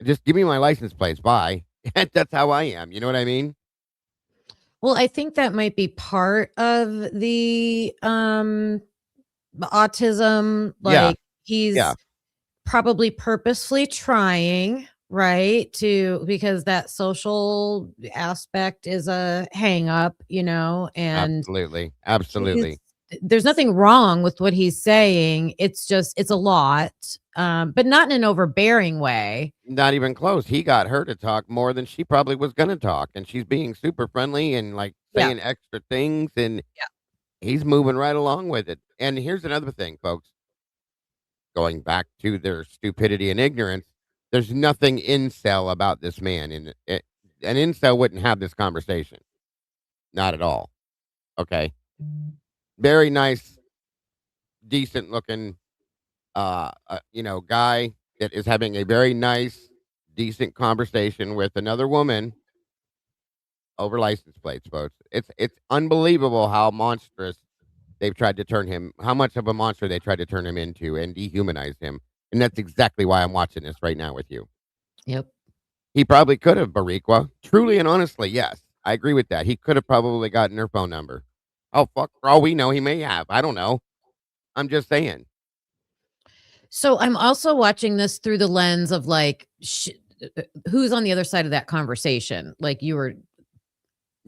Just give me my license plates. Bye. That's how I am. You know what I mean? Well, I think that might be part of the autism. Yeah. Like he's Yeah. probably purposefully trying, right? Because that social aspect is a hang up, you know, and Absolutely. there's nothing wrong with what he's saying. It's a lot, but not in an overbearing way. Not even close. He got her to talk more than she probably was going to talk. And she's being super friendly and like saying extra things. And he's moving right along with it. And here's another thing, folks. Going back to their stupidity and ignorance, there's nothing incel about this man. And an incel wouldn't have this conversation. Not at all. Okay. Very nice, decent looking, guy that is having a very nice, decent conversation with another woman over license plates, folks. It's unbelievable how monstrous they've tried to turn him, how much of a monster they tried to turn him into and dehumanize him. And that's exactly why I'm watching this right now with you. Yep. He probably could have, Bariqua. Truly and honestly, yes. I agree with that. He could have probably gotten her phone number. Oh, fuck. For all we know, he may have. I don't know. I'm just saying. So I'm also watching this through the lens of like, who's on the other side of that conversation? Like you were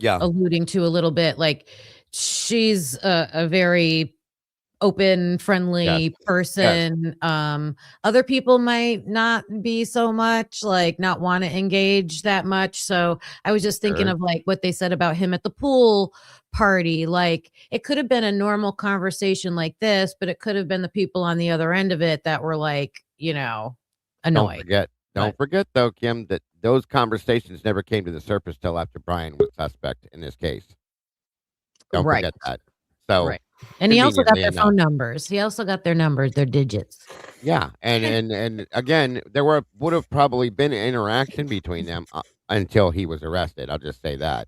alluding to a little bit, like she's a very open, friendly person. Other people might not be so much, like not want to engage that much. So I was just thinking of like what they said about him at the pool party. Like it could have been a normal conversation like this, but it could have been the people on the other end of it that were like, annoyed. Don't forget though, Kim, that those conversations never came to the surface till after Brian was suspect in this case. Don't forget that. So, and he also got their phone numbers. He also got their numbers, their digits. Yeah, and again, there would have probably been an interaction between them until he was arrested. I'll just say that.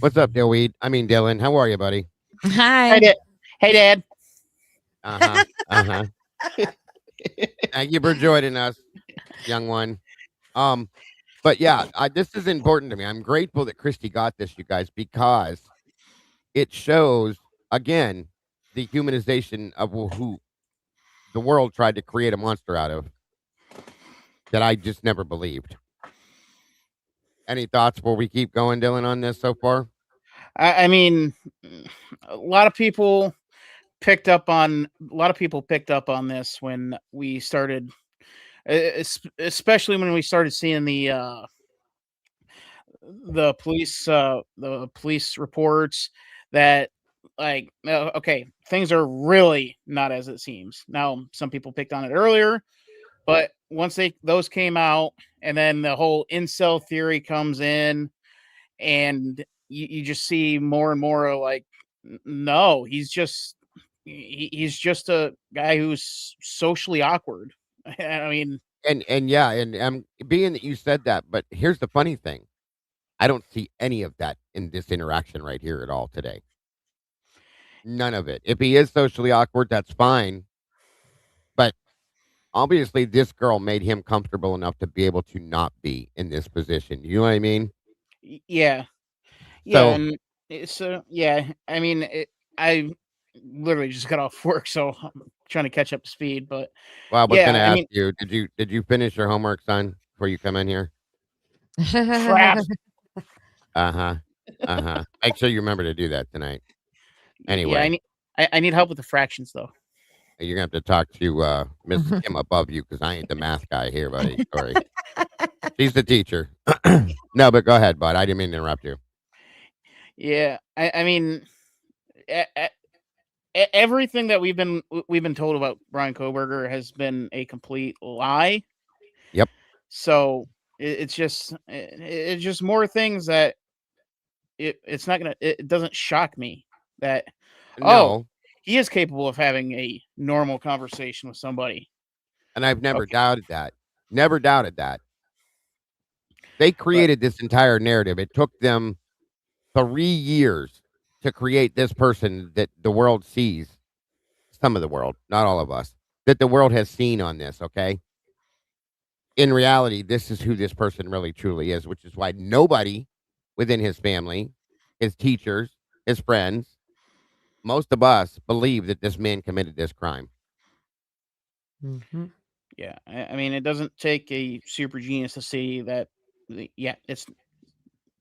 What's up, Dylan? How are you, buddy? Hi. Hey, Dad. Thank you for joining us, young one. But yeah, this is important to me. I'm grateful that Christy got this, you guys, because it shows again the humanization of who the world tried to create a monster out of that I just never believed. Any thoughts before we keep going, Dylan, on this so far? I mean, a lot of people picked up on this when we started, especially when we started seeing the police reports that like, okay, things are really not as it seems. Now, some people picked on it earlier, but once those came out, and then the whole incel theory comes in, and you just see more and more like, no, he's just a guy who's socially awkward. I mean, and being that you said that, but here's the funny thing. I don't see any of that in this interaction right here at all today. None of it. If he is socially awkward, that's fine. But obviously this girl made him comfortable enough to be able to not be in this position. You know what I mean? Yeah. Yeah, So, and yeah, I mean, I literally just got off work, so I'm trying to catch up to speed, but well, I was going yeah, to I ask mean, you, did you finish your homework, son, before you come in here? crap. Uh huh. Uh huh. Make sure you remember to do that tonight. Yeah, Anyway, I need help with the fractions though. you're gonna have to talk to Mrs. Kim above you because I ain't the math guy here, buddy. Sorry, she's the teacher. No, but go ahead, bud. I didn't mean to interrupt you. Yeah, I mean, e- e- everything that we've been told about Brian Kohberger has been a complete lie. Yep. So it's just more things that it's not gonna it doesn't shock me that oh, No, he is capable of having a normal conversation with somebody. and I've never Okay, doubted that. Never doubted that. They but created this entire narrative. It took them 3 years to create this person that the world sees. Some of the world, not all of us, that the world has seen on this. Okay. In reality, this is who this person really truly is, which is why nobody within his family, his teachers, his friends, most of us believe that this man committed this crime. Mhm. yeah, I mean, it doesn't take a super genius to see that. Yeah, it's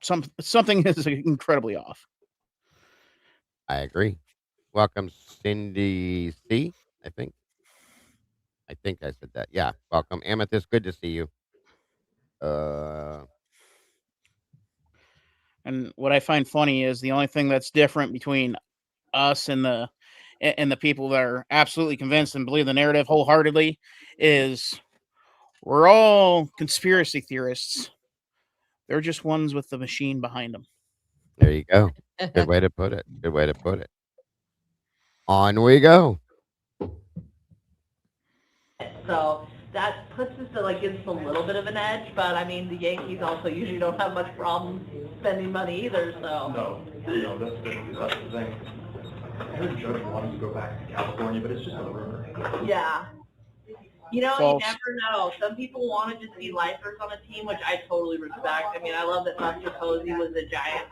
something is incredibly off. I agree. Welcome, Cindy C. I think. I think I said that. Yeah. Welcome, Amethyst. Good to see you. Uh, And what I find funny is the only thing that's different between us and the people that are absolutely convinced and believe the narrative wholeheartedly is we're all conspiracy theorists. They're just ones with the machine behind them. there you go. Good way to put it. Good way to put it. On we go. So that puts us to like gives us a little bit of an edge, but I mean the Yankees also usually don't have much problem spending money either. So No, that's the thing. I heard Judge wanted to go back to California, but it's just a rumor. yeah, you know, False. you never know. Some people want to just be lifers on a team, which I totally respect. I mean, I love that Buster Posey was a Giant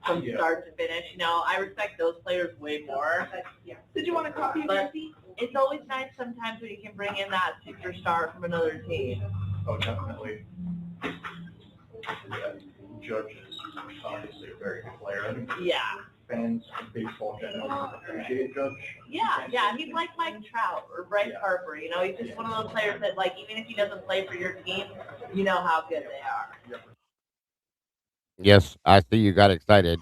from start to finish. You know, I respect those players way more. Did you want a copy of But your seat? it's always nice sometimes when you can bring in that superstar from another team. Oh, definitely. Yeah, Judge is obviously a very good player. I think Yeah. fans of baseball generally appreciate Judge. Yeah, he's like Mike Trout or Bryce Harper. You know, he's just one of those players that, like, even if he doesn't play for your team, you know how good they are. Yes, I see you got excited.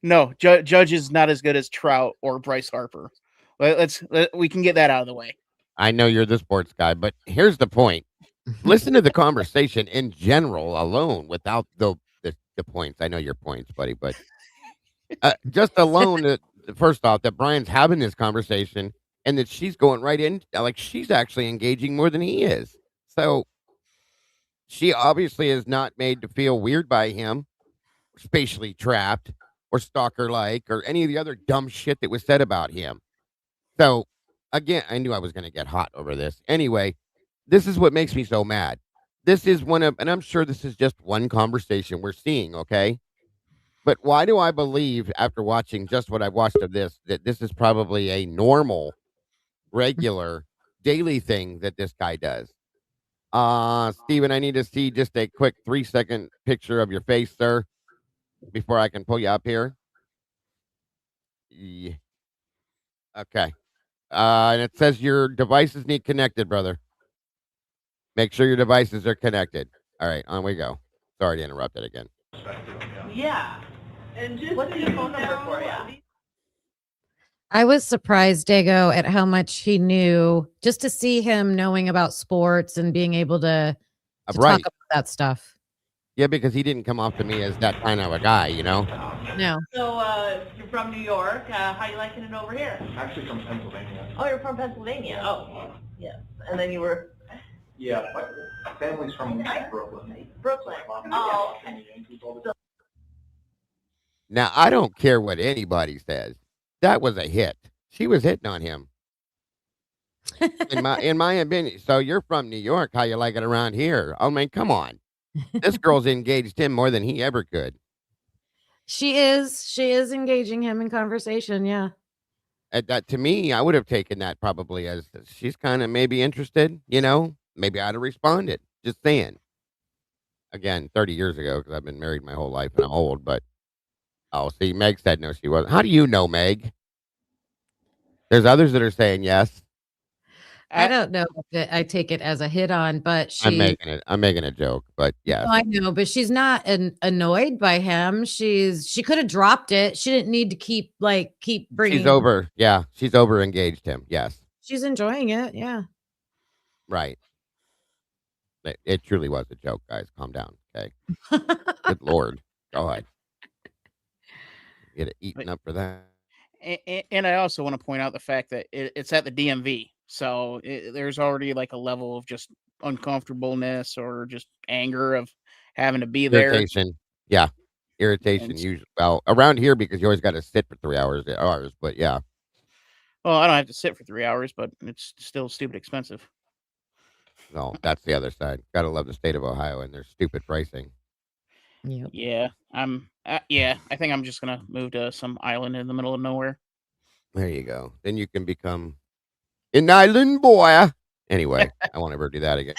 No, Judge is not as good as Trout or Bryce Harper. We can get that out of the way. I know you're the sports guy, but here's the point. Listen to the conversation in general alone without the points. I know your points, buddy, but just alone, first off, that Brian's having this conversation and that she's going right in, like she's actually engaging more than he is. So she obviously is not made to feel weird by him, spatially trapped, or stalker like, or any of the other dumb shit that was said about him. So again, I knew I was going to get hot over this. Anyway, this is what makes me so mad. This is one of, and I'm sure this is just one conversation we're seeing, okay? But why do I believe, after watching just what I've watched of this, that this is probably a normal, regular, daily thing that this guy does? Steven, I need to see just a quick 3-second picture of your face, sir, before I can pull you up here. Yeah. Okay. And it says your devices need connected, brother. Make sure your devices are connected. All right, on we go. Sorry to interrupt it again. Yeah. And just what's your phone number for you? I was surprised, Dago, at how much he knew, just to see him knowing about sports and being able to Right. talk about that stuff. Yeah, because he didn't come off to me as that kind of a guy, you know? No. So you're from New York. How you liking it over here? Actually from Pennsylvania. Oh, you're from Pennsylvania. Oh, yes. And then you were Yeah, my family's from Brooklyn. Brooklyn. My mom Oh, watching the Yankees all the time. Now, I don't care what anybody says. That was a hit. She was hitting on him. In my opinion. So you're from New York. How you like it around here? I mean, come on. This girl's engaged him more than he ever could. She is engaging him in conversation. Yeah. That to me, I would have taken that probably as she's kind of maybe interested. Maybe I'd have responded. Just saying. Again, 30 years ago, because I've been married my whole life and I'm old. But oh, see, Meg said no, she wasn't. How do you know, Meg? There's others that are saying yes. I don't know if I take it as a hit on, but I'm making a joke, but yes. No, I know, but she's not annoyed by him. She could have dropped it. She didn't need to keep bringing. She's over. Yeah, she's over engaged him. Yes, she's enjoying it. Yeah. right. It truly was a joke, guys. Calm down, okay? Good Lord, go ahead. Get it eaten up for that. And I also want to point out the fact that it's at the DMV, so there's already like a level of just uncomfortableness or just anger of having to be there. Irritation, yeah, irritation. Usually, well, around here because you always got to sit for 3 hours at ours, but yeah. Well, I don't have to sit for 3 hours, but it's still stupid expensive. No, that's the other side. Gotta love the state of Ohio and their stupid pricing. Yep. Yeah, I think I'm just gonna move to some island in the middle of nowhere. There you go. Then you can become an island boy. Anyway, I won't ever do that again.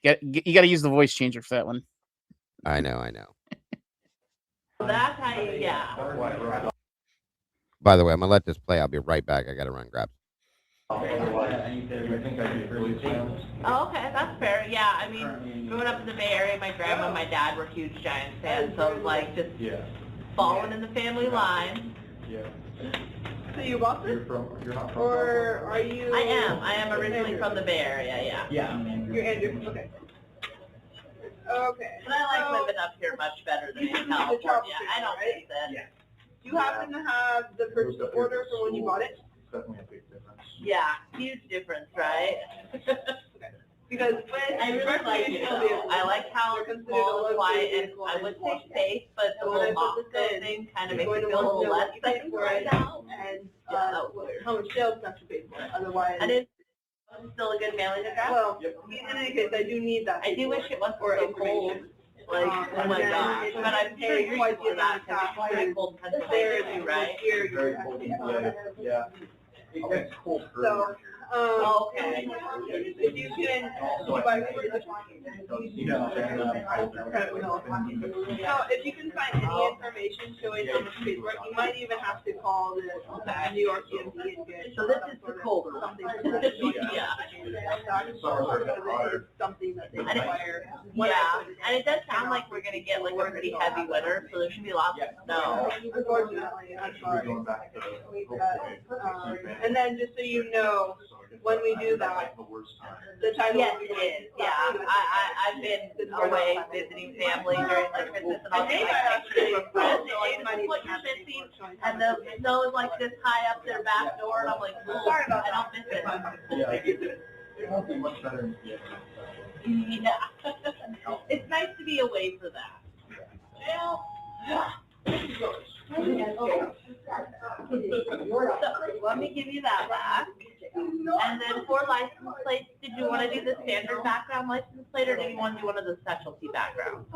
You got to use the voice changer for that one. I know. That's how you, yeah. By the way, I'm gonna let this play. I'll be right back. I gotta run grab. Oh, okay, that's fair. Yeah, I mean, growing up in the Bay Area, my grandma and my dad were huge Giants fans, so it was like just falling in the family line. Yeah. So you Boston? You're not from or are you? I am originally from the Bay Area, yeah. Yeah. You're Andrew, okay. Okay. But I like living up here much better than in California. I don't think that. Yeah. Do you happen to have the purchase order for when you bought it? Definitely a big difference. Yeah, huge difference, right? Because I really like it. I like how it's small and quiet, and I would say safe, but the little Moscow thing kind of makes it feel a little less safe right now. And how much sales stuff you paid for it. Otherwise, and it's still a good mailing address. Well, in any case, I do need that. I do wish it was more cold. Like, oh my gosh. But I'm sure you're used to that because it's pretty cold in Pennsylvania, right? It's very cold. Yeah. It gets cold earlier. Okay. If you can, buy if you can find any information showing how much paperwork, you might even have to call the New York DMV and get. So this is the colder something. Yeah. Something that they require. Yeah, and it does sound like we're gonna get like a pretty heavy winter, so there should be lots of snow. Unfortunately, I'm sorry. And then just so you know, when we do that, the title. Yes, it is. Yeah, I've been away visiting family during like Christmas and all that. What you're missing, and the snow is like this high up their back door, and I'm like, sorry about that. I don't miss it. It won't be much better in the Yeah, it's nice to be away for that. So, let me give you that back. And then for license plates, did you want to do the standard background license plate, or did you want to do one of the specialty backgrounds?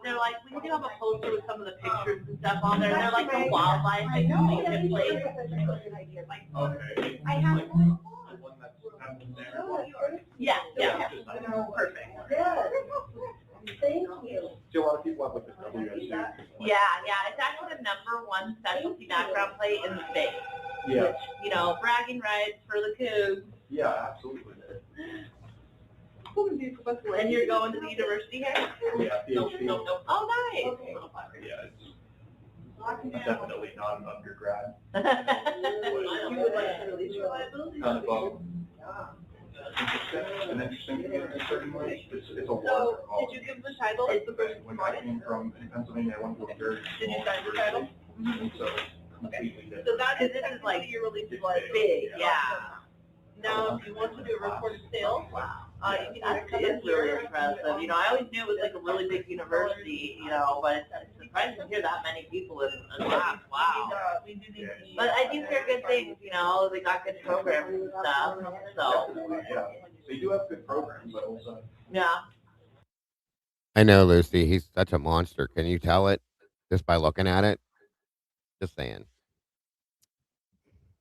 They're like, we do have a poster with some of the pictures and stuff on there. They're like a wildlife exhibition plate. Okay. I have one. Yeah. Perfect. Thank you. See, a lot of people have like this WSU. Yeah, it's actually the #1 specialty background plate in the state. Yeah. Which, bragging rights for the Cougs. Yeah, absolutely. And you're going to the university here? Yeah, PhD. No. Oh, nice. Okay. Yeah, it's definitely not an undergrad. You would like to release your liability? An interesting thing in certain ways. It's a So, did you give the title as the person when I came from Pennsylvania, I went to a very Did you sign the title? so completely different. So that is like your release was big, yeah. Now, if you want to do a recorded sale, you can that is really impressive. I always knew it was like a really big university, but it's surprised to hear that many people in laugh. Wow. But I think they're good things, you know. They got good programs and stuff. So. Yeah, they do have good programs, but also. Yeah. I know, Lucy. He's such a monster. Can you tell it just by looking at it? Just saying.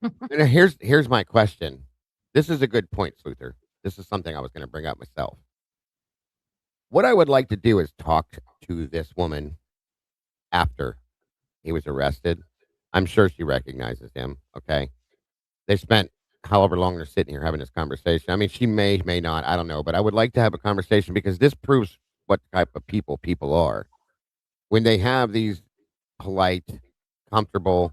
And here's my question. This is a good point, Sluther. This is something I was going to bring up myself. What I would like to do is talk to this woman after he was arrested. I'm sure she recognizes him. Okay. They spent however long they're sitting here having this conversation. I mean, she may not. I don't know. But I would like to have a conversation because this proves what type of people are. When they have these polite, comfortable,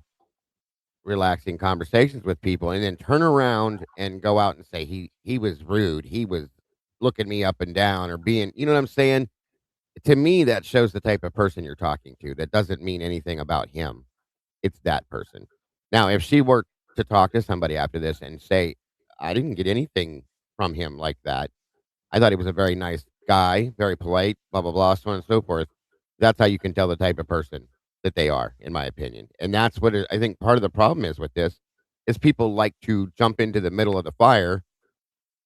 relaxing conversations with people and then turn around and go out and say he was rude. He was looking me up and down or being, you know what I'm saying? To me, that shows the type of person you're talking to. That doesn't mean anything about him. It's that person. Now, if she were to talk to somebody after this and say, I didn't get anything from him like that. I thought he was a very nice guy, very polite, blah, blah, blah, so on and so forth. That's how you can tell the type of person that they are, in my opinion. And that's what I think part of the problem is with this is people like to jump into the middle of the fire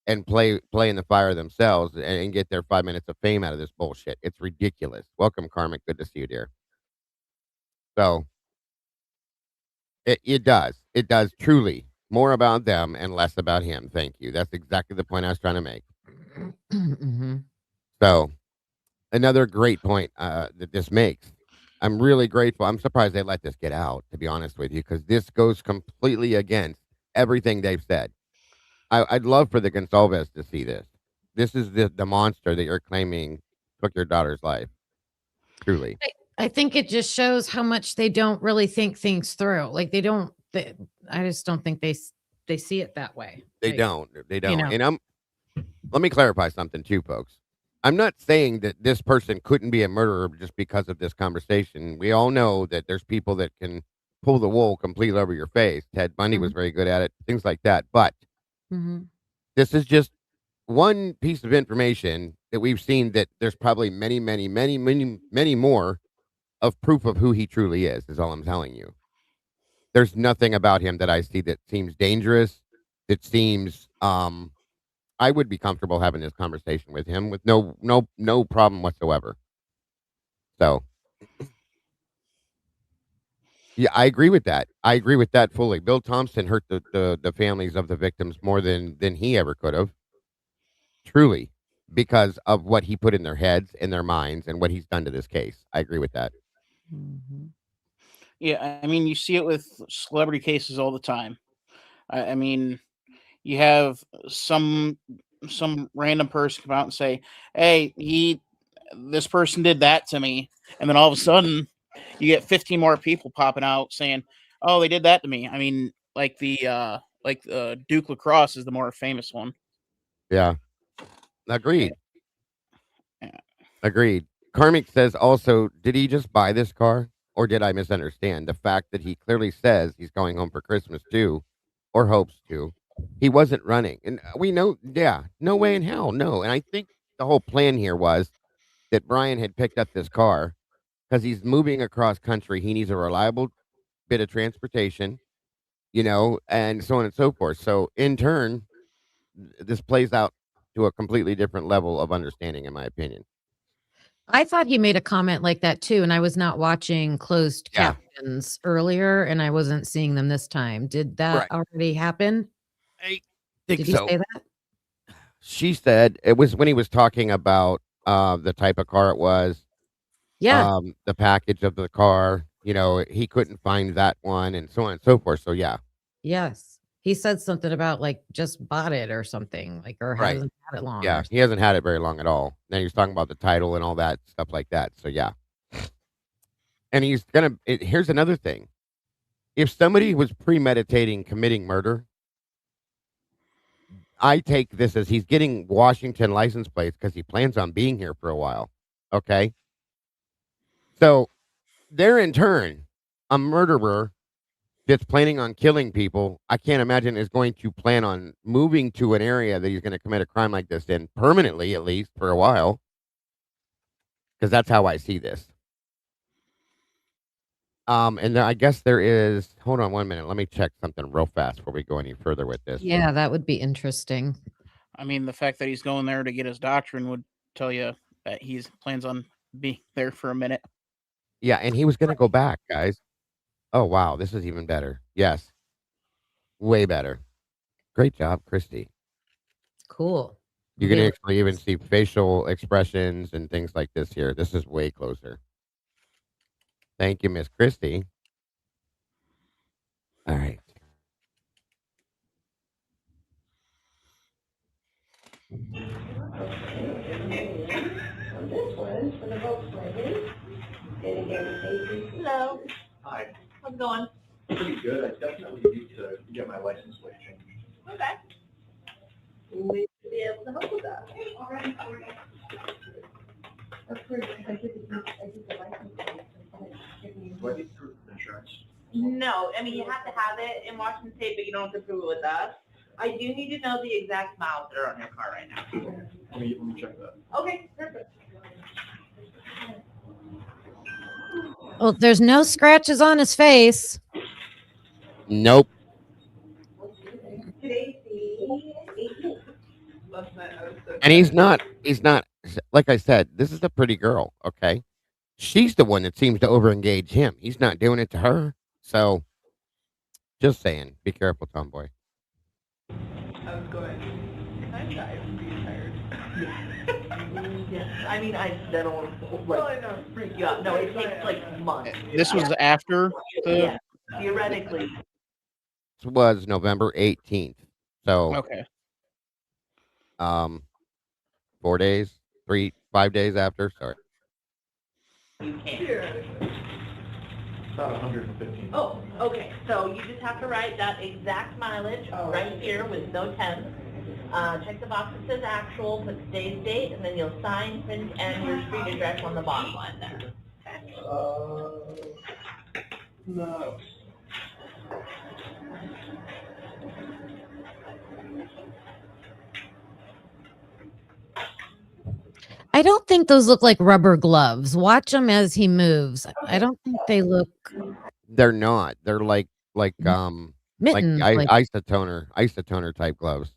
and play in the fire themselves and get their 5 minutes of fame out of this bullshit. It's ridiculous. Welcome, Karmic. Good to see you, dear. So it does. It does truly more about them and less about him. Thank you. That's exactly the point I was trying to make. Mm-hmm. So another great point that this makes. I'm really grateful. I'm surprised they let this get out, to be honest with you, because this goes completely against everything they've said. I'd love for the Gonsalves to see this. This is the monster that you're claiming took your daughter's life. Truly. I think it just shows how much they don't really think things through. Like I just don't think they see it that way. They Like, don't. They don't. you know. And let me clarify something too, folks. I'm not saying that this person couldn't be a murderer just because of this conversation. We all know that there's people that can pull the wool completely over your face. Ted Bundy was very good at it, things like that. But this is just one piece of information that we've seen that there's probably many, many, many, many, many more of proof of who he truly is all I'm telling you. There's nothing about him that I see that seems dangerous, that seems I would be comfortable having this conversation with him with no problem whatsoever. So, yeah, I agree with that. I agree with that fully. Bill Thompson hurt the families of the victims more than he ever could have. Truly, because of what he put in their heads, in their minds, and what he's done to this case. I agree with that. Yeah, I mean, you see it with celebrity cases all the time. I mean, you have some random person come out and say, "Hey, this person did that to me," and then all of a sudden, you get 15 more people popping out saying, "Oh, they did that to me." I mean, like Duke Lacrosse is the more famous one. Yeah, agreed. Yeah. Agreed. Karmic says also, did he just buy this car, or did I misunderstand the fact that he clearly says he's going home for Christmas too, or hopes to? He wasn't running, and we know, yeah, no way in hell, no. And I think the whole plan here was that Brian had picked up this car because he's moving across country. He needs a reliable bit of transportation, and so on and so forth. So in turn, this plays out to a completely different level of understanding, in my opinion. I thought he made a comment like that too, and I was not watching closed Yeah. captions earlier, and I wasn't seeing them this time. Did that already happen? I think Did he so. say that? She said it was when he was talking about the type of car it was. Yeah. The package of the car, he couldn't find that one and so on and so forth. So yeah. Yes. He said something about like just bought it or something, like or Right. hasn't had it long. Yeah. Or He hasn't had it very long at all. Then he was talking about the title and all that stuff like that. So yeah. And he's here's another thing. If somebody was premeditating committing murder, I take this as he's getting Washington license plates because he plans on being here for a while. Okay. So there in turn, a murderer that's planning on killing people, I can't imagine is going to plan on moving to an area that he's going to commit a crime like this in permanently, at least for a while. Because that's how I see this. And I guess there is. Hold on 1 minute. Let me check something real fast before we go any further with this. Yeah, that would be interesting. I mean, the fact that he's going there to get his doctrine would tell you that he's plans on being there for a minute. Yeah, and he was going to go back, guys. Oh wow, this is even better. Yes, way better. Great job, Christy. Cool. You can Very actually even see facial expressions and things like this here. This is way closer. Thank you, Miss Christy. All right. On this one, for the Volkswagen, and again, safety. Hello, Hi. how's it going? Pretty good. I definitely need to get my license plate changed. Okay. We should be able to help with that. Of course, I did the license plate. Do I need proof of insurance? No, I mean, you have to have it in Washington State, but you don't have to prove it with us. I do need to know the exact miles that are on your car right now. Let me check that. Okay, perfect. Well, there's no scratches on his face. Nope. Today's the 18th. Last night I was so And he's not. Like I said, this is a pretty girl. Okay, she's the one that seems to overengage him. He's not doing it to her. So, just saying, be careful, tomboy. I was going, can I drive? I'm pretty tired. Yes, I mean, I don't want to, like, freak you out. No, it takes like months. This was after the. Yeah, theoretically. This was November 18th. So, Okay. 4 days, 5 days after. Sorry. You can't. About 115. Oh, okay, so you just have to write that exact mileage right here with no temps. Check the box that says actual, put today's date, and then you'll sign, print, and your street address on the bottom line there. No. I don't think those look like rubber gloves. Watch him as he moves. I don't think they look They're not. They're like mittens. isotoner type gloves.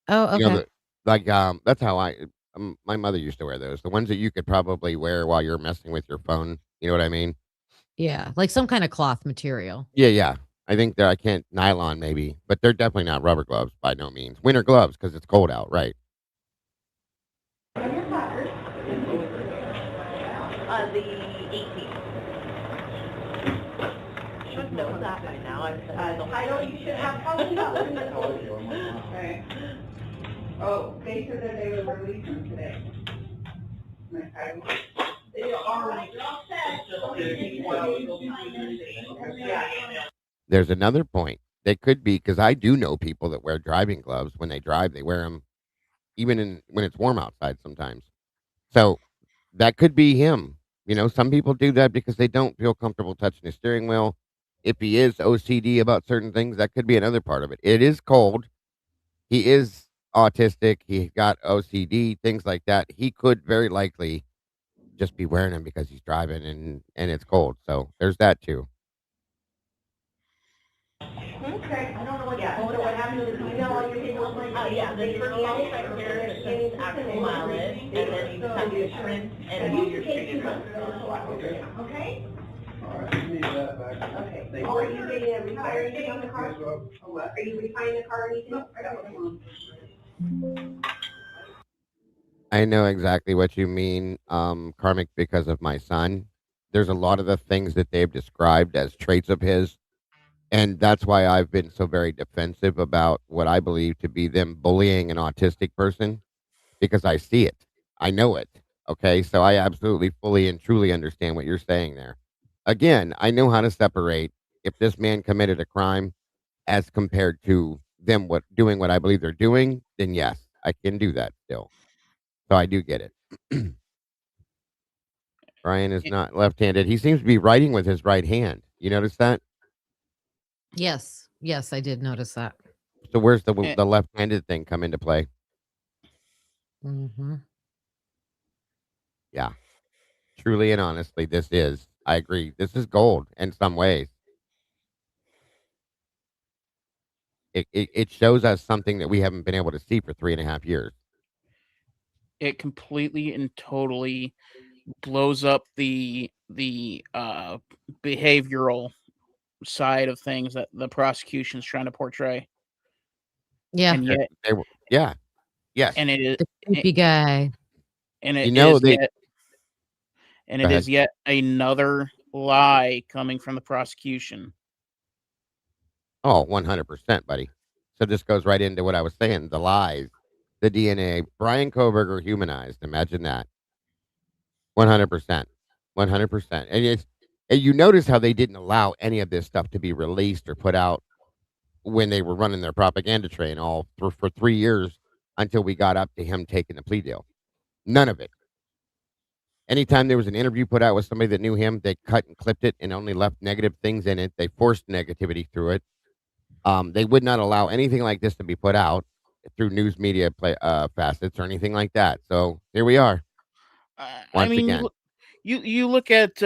Oh, You know, okay. that's how my mother used to wear those. The ones that you could probably wear while you're messing with your phone. You know what I mean? Yeah, like some kind of cloth material. Yeah. I think I can't nylon maybe, but they're definitely not rubber gloves by no means. Winter gloves because it's cold out, right? On your placard. The 18th. Should know that by now. I've said Title, you should have probably about. Right. Oh, they said that they were releasing today. Okay. They are There's another point. They could be because I do know people that wear driving gloves when they drive. They wear them even when it's warm outside sometimes. So that could be him. You know, some people do that because they don't feel comfortable touching the steering wheel. If he is OCD about certain things, that could be another part of it. It is cold. He is autistic. He got OCD, things like that. He could very likely just be wearing them because he's driving and it's cold. So there's that too. Okay, I don't know what, so what happens is you know all your paperwork like. yeah, the first box right here is just actual mileage, and then you just have to print and do your street address. Okay? All right, need that back. Okay. Oh, are you getting a refiring on the car? Are you refining the car or anything? I know exactly what you mean, Karmic, because of my son. There's a lot of the things that they've described as traits of his. And that's why I've been so very defensive about what I believe to be them bullying an autistic person because I see it. I know it. Okay. So I absolutely fully and truly understand what you're saying there. Again, I know how to separate if this man committed a crime as compared to them doing what I believe they're doing, then yes, I can do that still. So I do get it. Brian is not left-handed. He seems to be writing with his right hand. You notice that? Yes, I did notice that. So where's the left-handed thing come into play? Mm-hmm. Yeah. Truly and honestly, this is I agree. This is gold in some ways. It shows us something that we haven't been able to see for 3.5 years. It completely and totally blows up the behavioral side of things that the prosecution's trying to portray. Yeah. And yet, Yes. and it is The creepy guy. and it You know, is they yet, and Go it ahead. is yet another lie coming from the prosecution. Oh, 100%, buddy. So this goes right into what I was saying, the lies, the DNA. Bryan Kohberger humanized. Imagine that. 100%. 100%. And you notice how they didn't allow any of this stuff to be released or put out when they were running their propaganda train all for 3 years until we got up to him taking the plea deal. None of it. Anytime there was an interview put out with somebody that knew him, they cut and clipped it and only left negative things in it. They forced negativity through it. They would not allow anything like this to be put out through news media facets or anything like that. So here we are I once mean, again. you look at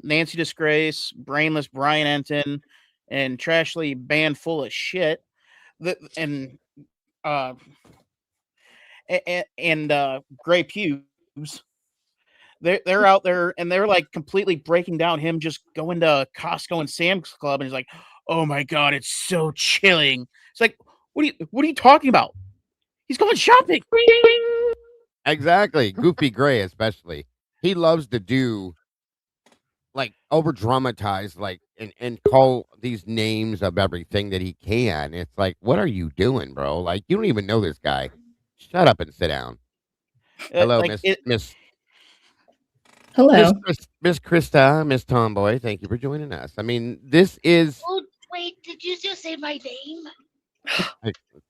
Nancy Disgrace, brainless Brian Enton, and Trashley band full of shit. And Gray Pubes. They're out there and they're like completely breaking down him just going to Costco and Sam's Club, and he's like, "Oh my god, it's so chilling." It's like, what are you talking about? He's going shopping. Exactly. Goofy Gray, especially. He loves to do like over dramatize, like, and call these names of everything that he can. It's like, what are you doing, bro? Like, you don't even know this guy. Shut up and sit down. Hello, Like it, Miss Hello. Miss Krista, Miss Tomboy. Thank you for joining us. I mean, this is Oh, wait, did you just say my name?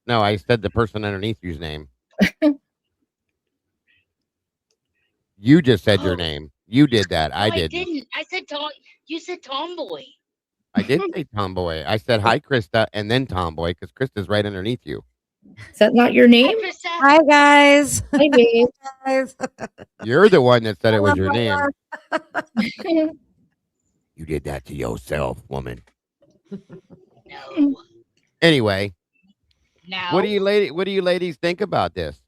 no, I said the person underneath you's name. You just said your name. You did that. No, I I didn't. didn't. I said Tom. You said Tomboy. I did say Tomboy. I said hi, Krista, and then Tomboy, because Krista's right underneath you. Is that not your name? Hi, guys. Hi, babe. Guys. You're the one that said it was your name. No. You did that to yourself, woman. No. Anyway, No. what do you ladies think about this?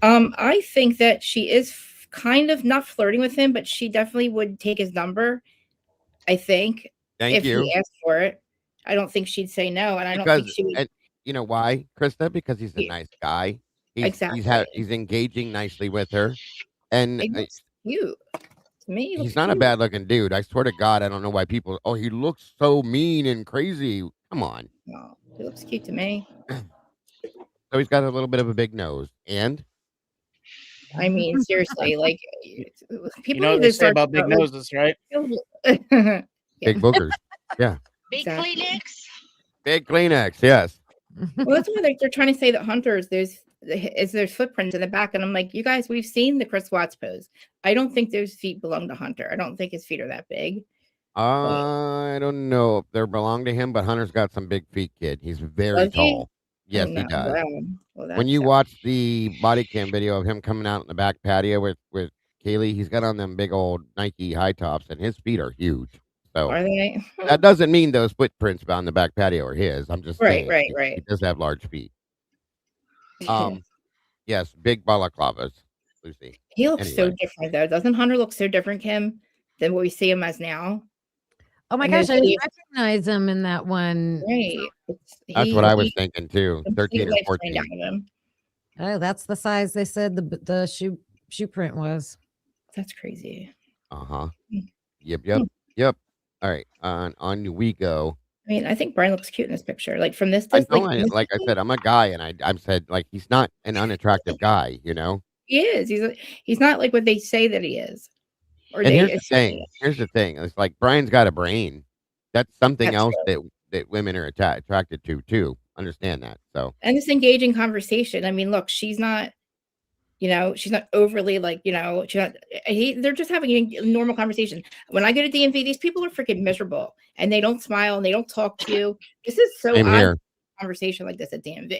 I think that she is kind of not flirting with him, but she definitely would take his number. I think Thank if you. he asked for it, I don't think she'd say no, and I don't think she would. And you know why, Krista? Because he's a Yeah. nice guy. Exactly. He's engaging nicely with her, and He looks cute. To me, he he's looks not a cute. bad looking dude. I swear to God, I don't know why people. Oh, he looks so mean and crazy. Come on. No, he looks cute to me. So he's got a little bit of a big nose, and I mean, seriously, like people You know what need they to say start about big like, noses, right? big boogers. Yeah, Big Exactly. Kleenex. big Kleenex. Yes. Well, that's why they're trying to say that hunters there's footprints in the back, and I'm like, you guys, we've seen the Chris Watts pose. I don't think those feet belong to Hunter. I don't think his feet are that big. I don't know if they belong to him, but Hunter's got some big feet, kid. He's very Does he? tall. Yes, he No, does. well, When you that's- watch the body cam video of him coming out in the back patio with Kaylee, he's got on them big old Nike high tops, and his feet are huge. So are they? that doesn't mean those footprints on the back patio are his. I'm just saying, Right. he does have large feet. Yes, big balaclavas, Lucy. He looks so Anyway. different though. Doesn't Hunter look so different, Kim, than what we see him as now? Oh my And gosh, then I didn't he- recognize him in that one. Right. That's what I was thinking too. completely 13 or life's 14. drained out of him. Oh, that's the size they said the shoe print was. That's crazy. Uh-huh. Mm. Yep. All right. On we go. I mean, I think Brian looks cute in this picture. Like from this, I like, know, like I said, I'm a guy, and I said, like, he's not an unattractive guy, you know? he is. He's not like what they say that he is. Or And they here's the assume he thing. is. Here's the thing. It's like Brian's got a brain. That's something That's else that women are attracted to too. Understand that. So And this engaging conversation. I mean, look, she's not, she's not overly like, she's not, they're just having a normal conversation. When I go to DMV, these people are freaking miserable and they don't smile and they don't talk to you. This is so same odd, here. conversation like this at DMV.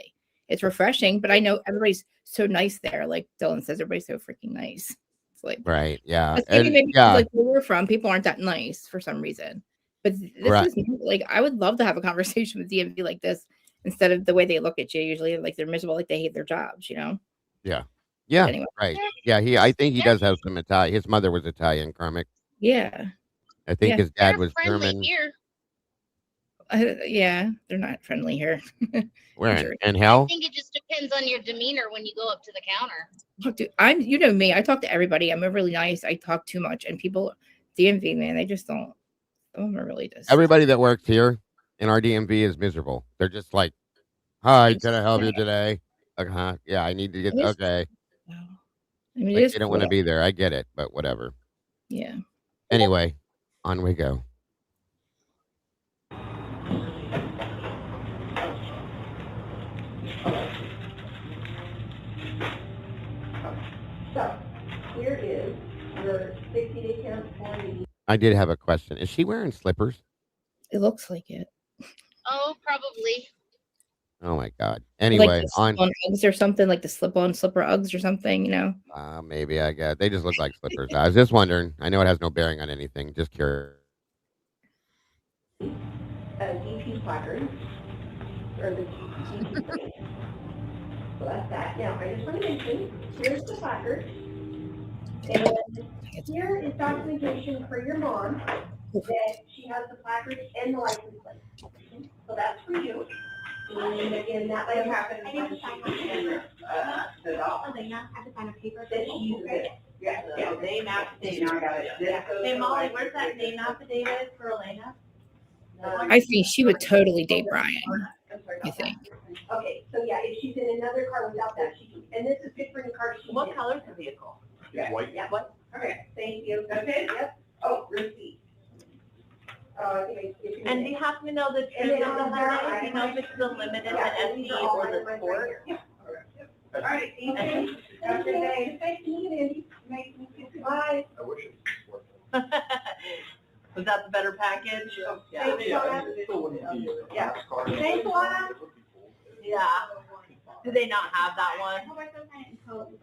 It's refreshing, but I know everybody's so nice there. Like Dylan says, everybody's so freaking nice. It's Like, Right. Yeah. maybe And maybe yeah. like where we're from, people aren't that nice for some reason. But this Right. is like, I would love to have a conversation with DMV like this instead of the way they look at you. Usually, like they're miserable, like they hate their jobs. You know. Yeah. But Yeah. anyway, Right. Yeah. I think he does have some Italian. His mother was Italian, Carmick. yeah, I think Yeah. his dad They're was friendly German. here. yeah, they're not friendly here. Where Sure. in I hell? think it just depends on your demeanor when you go up to the counter. Look, dude, you know me. I talk to everybody. I'm really nice. I talk too much, and people, DMV man, they just don't. Some of them are really just. Everybody that works here in our DMV is miserable. They're just like, "Hi, can I help you today?" Like, yeah, I need to get okay. I mean, it Like is they don't want to cool. be there. I get it, but whatever. Yeah. Anyway, on we go. So, here is your 60-day count for the I did have a question. Is she wearing slippers? It looks like it. Oh, probably. Oh my god. Like Anyway, the on slip-on Uggs or something, like the slip-on slipper Uggs or something, you know? maybe I guess they just look like slippers. I was just wondering. I know it has no bearing on anything. Just curious. DP placard, or the DP plate. So that's that. Now, I just want to mention, here's the placard. And here is documentation for your mom that she has the placard and the license plate. So that's for you. And again, that might happen. I need to sign one. Oh, they not have to sign a paper. That she uses it. Yeah, name affidavit. Hey, Molly, where's that name affidavit for Elena? I think she would totally date Brian. I think. Okay, so yeah, if she's in another car without that, she can, and this is good for any car she's in. What color's the vehicle? It's white. Yeah, what? Okay, thank you. Okay, yep. Oh, receipt. And do you happen to know the trim on that? Do you know if it's the limited, the SE, or the sport? All right, thank you. Have a good day. Thank you, Andy. Bye. I wish it worked. Was that the better package? Yeah. Yeah, it still wouldn't be a Yeah. class car. Thanks, Lana. Yeah. Do they not have that one?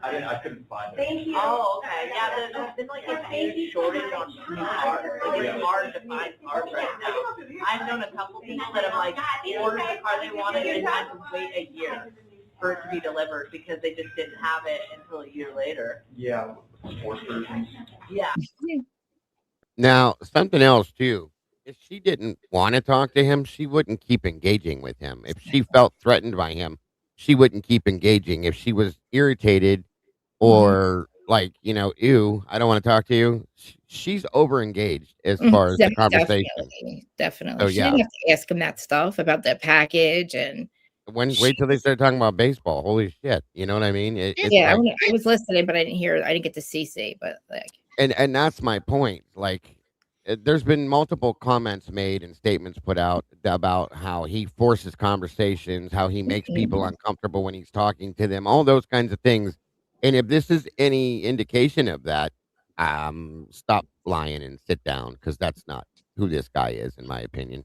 I couldn't find it. Thank you. Oh, okay. Yeah, there's been like a huge shortage on new cars. It's hard to find cars right now. I've known a couple people that have like ordered the car they wanted and had to wait a year for it to be delivered because they just didn't have it until a year later. Yeah, sports versions. Yeah. Now, something else too. If she didn't want to talk to him, she wouldn't keep engaging with him. If she felt threatened by him, she wouldn't keep engaging. If she was irritated or like, ew, I don't want to talk to you, she's over engaged as far as the conversation. Definitely. So, She yeah. didn't have to ask him that stuff about the package and Wait till they start talking about baseball. Holy shit. You know what I mean? It's yeah, like, I was listening, but I didn't hear. I didn't get to CC, but like, and that's my point. Like, there's been multiple comments made and statements put out about how he forces conversations, how he makes people uncomfortable when he's talking to them, all those kinds of things. And if this is any indication of that, stop lying and sit down, because that's not who this guy is, in my opinion.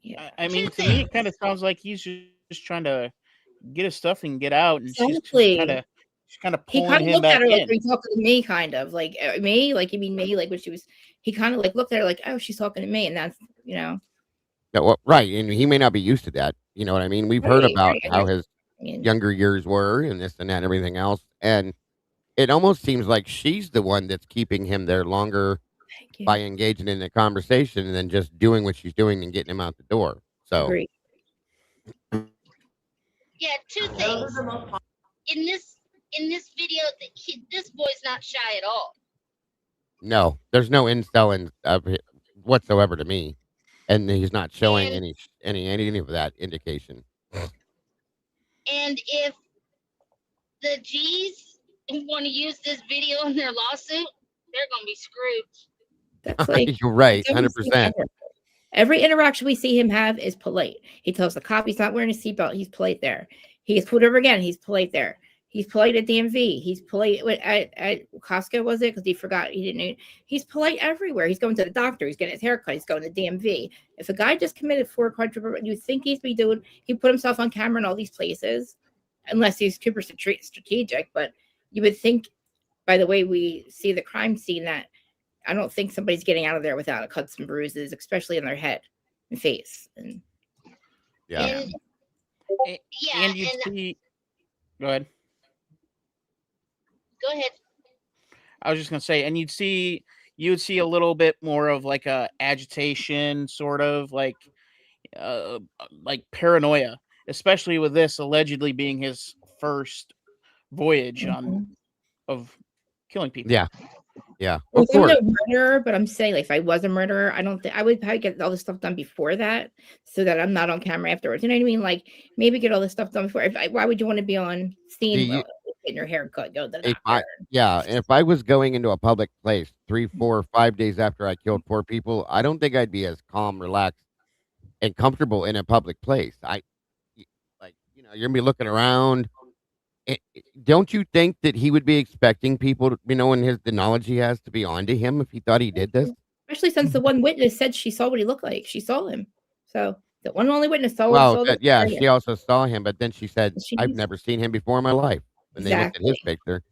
yeah. I mean, to me, it kind of sounds like he's just trying to get his stuff and get out, and she's Exactly. kind of He pulling kind of him looked at back her like in. when talking to me, kind of like me, like you mean me, like when she was. He kind of like looked at her like, oh, she's talking to me, and that's Yeah, well, right, and he may not be used to that. You know what I mean? We've heard Right, about right. how his I mean, younger years were, and this and that, and everything else, and it almost seems like she's the one that's keeping him there longer thank you. by engaging in the conversation than just doing what she's doing and getting him out the door. So, Agree. Yeah, two things. In this video, this boy's not shy at all. no, there's no incel whatsoever to me, and he's not showing And- any of that indication. And if the G's want to use this video in their lawsuit, they're going to be screwed. That's like You're right, that's every 100%. Every interaction we see him have is polite. He tells the cop he's not wearing a seatbelt. He's polite there. He's pulled over again. He's polite there. He's polite at DMV. He's polite at Costco, was it? Because he forgot. He didn't. He's polite everywhere. He's going to the doctor. He's getting his haircut. He's going to DMV. If a guy just committed 4 quadruple, you think he's be doing? He put himself on camera in all these places, unless he's super strategic. But you would think by the way we see the crime scene, that I don't think somebody's getting out of there without a cuts and bruises, especially in their head and face. And Yeah. And, yeah, And you'd see. Go ahead. Go ahead. I was just gonna say, and you would see a little bit more of like a agitation, sort of like paranoia, especially with this allegedly being his first voyage of killing people. Yeah. Yeah. well, Of I'm course. no murderer, but I'm saying, like, if I was a murderer, I don't think I would probably get all this stuff done before that, so that I'm not on camera afterwards. You know what I mean? Like, maybe get all this stuff done before. Why would you want to be on scene? You, Getting your hair cut, go to the if doctor. if I was going into a public place 3, 4, 5 days after I killed 4 people, I don't think I'd be as calm, relaxed, and comfortable in a public place. You're gonna be looking around. Don't you think that he would be expecting people to, and the knowledge he has, to be onto him if he thought he did this? Especially since the one witness said she saw what he looked like. She saw him. So the one only witness saw She also saw him, but then she said, I've never seen him before in my life. And they looked at his picture.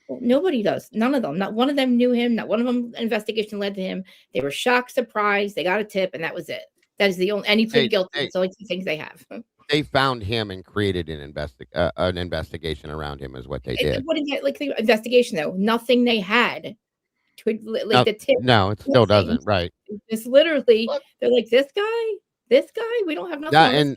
Well, nobody does. None of them. Not one of them knew him. Not one of them investigation led to him. They were shocked, surprised. They got a tip, and that was it. That is the only. And he pleaded guilty. It's the only 2 things they have. They found him and created an investigation around him, is what they did. It wouldn't get like the investigation though. Nothing they had to like the tip. No, it still doesn't. Right. It's literally they're like, this guy. We don't have nothing. And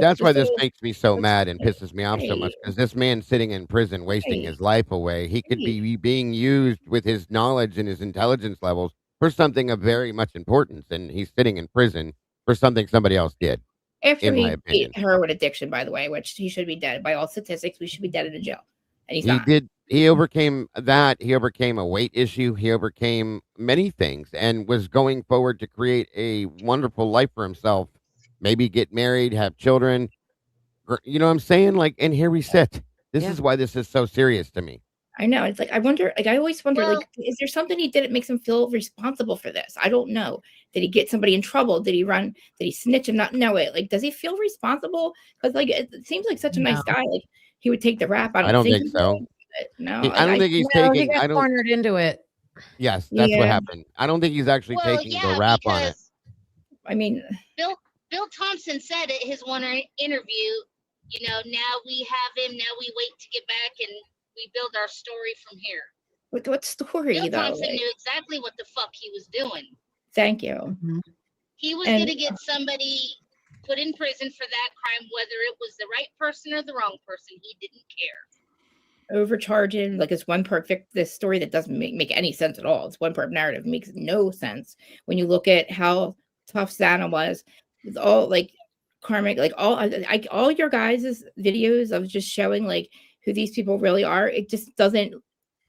that's why this makes me so mad and pisses me off so much, because this man sitting in prison wasting his life away. He could be being used with his knowledge and his intelligence levels for something of very much importance, and he's sitting in prison for something somebody else did. After he beat heroin addiction, by the way, which he should be dead. By all statistics, we should be dead in a jail. And he's not. He overcame that. He overcame a weight issue. He overcame many things and was going forward to create a wonderful life for himself. Maybe get married, have children. You know what I'm saying? Like, and here we sit. This is why this is so serious to me. I know. It's like, I wonder, like, I always wonder, like, is there something he did that makes him feel responsible for this? I don't know. Did he get somebody in trouble? Did he run? Did he snitch and not know it? Like, does he feel responsible? Because, like, it seems like such a nice guy. Like, he would take the rap. I don't think so. No, I don't think he's taking. He got cornered into it. Yes, that's what happened. I don't think he's actually taking the rap on it. I mean, Bill Thompson said at his one interview, now we have him. Now we wait to get back and we build our story from here. What story? Bill Thompson knew exactly what the fuck he was doing. Thank you. He was going to get somebody put in prison for that crime, whether it was the right person or the wrong person. He didn't care. Overcharging, like, it's one part this story that doesn't make any sense at all. It's one part narrative. It makes no sense when you look at how tough Santa was with all, like, karmic, like, all your guys' videos of just showing, like, who these people really are. It just doesn't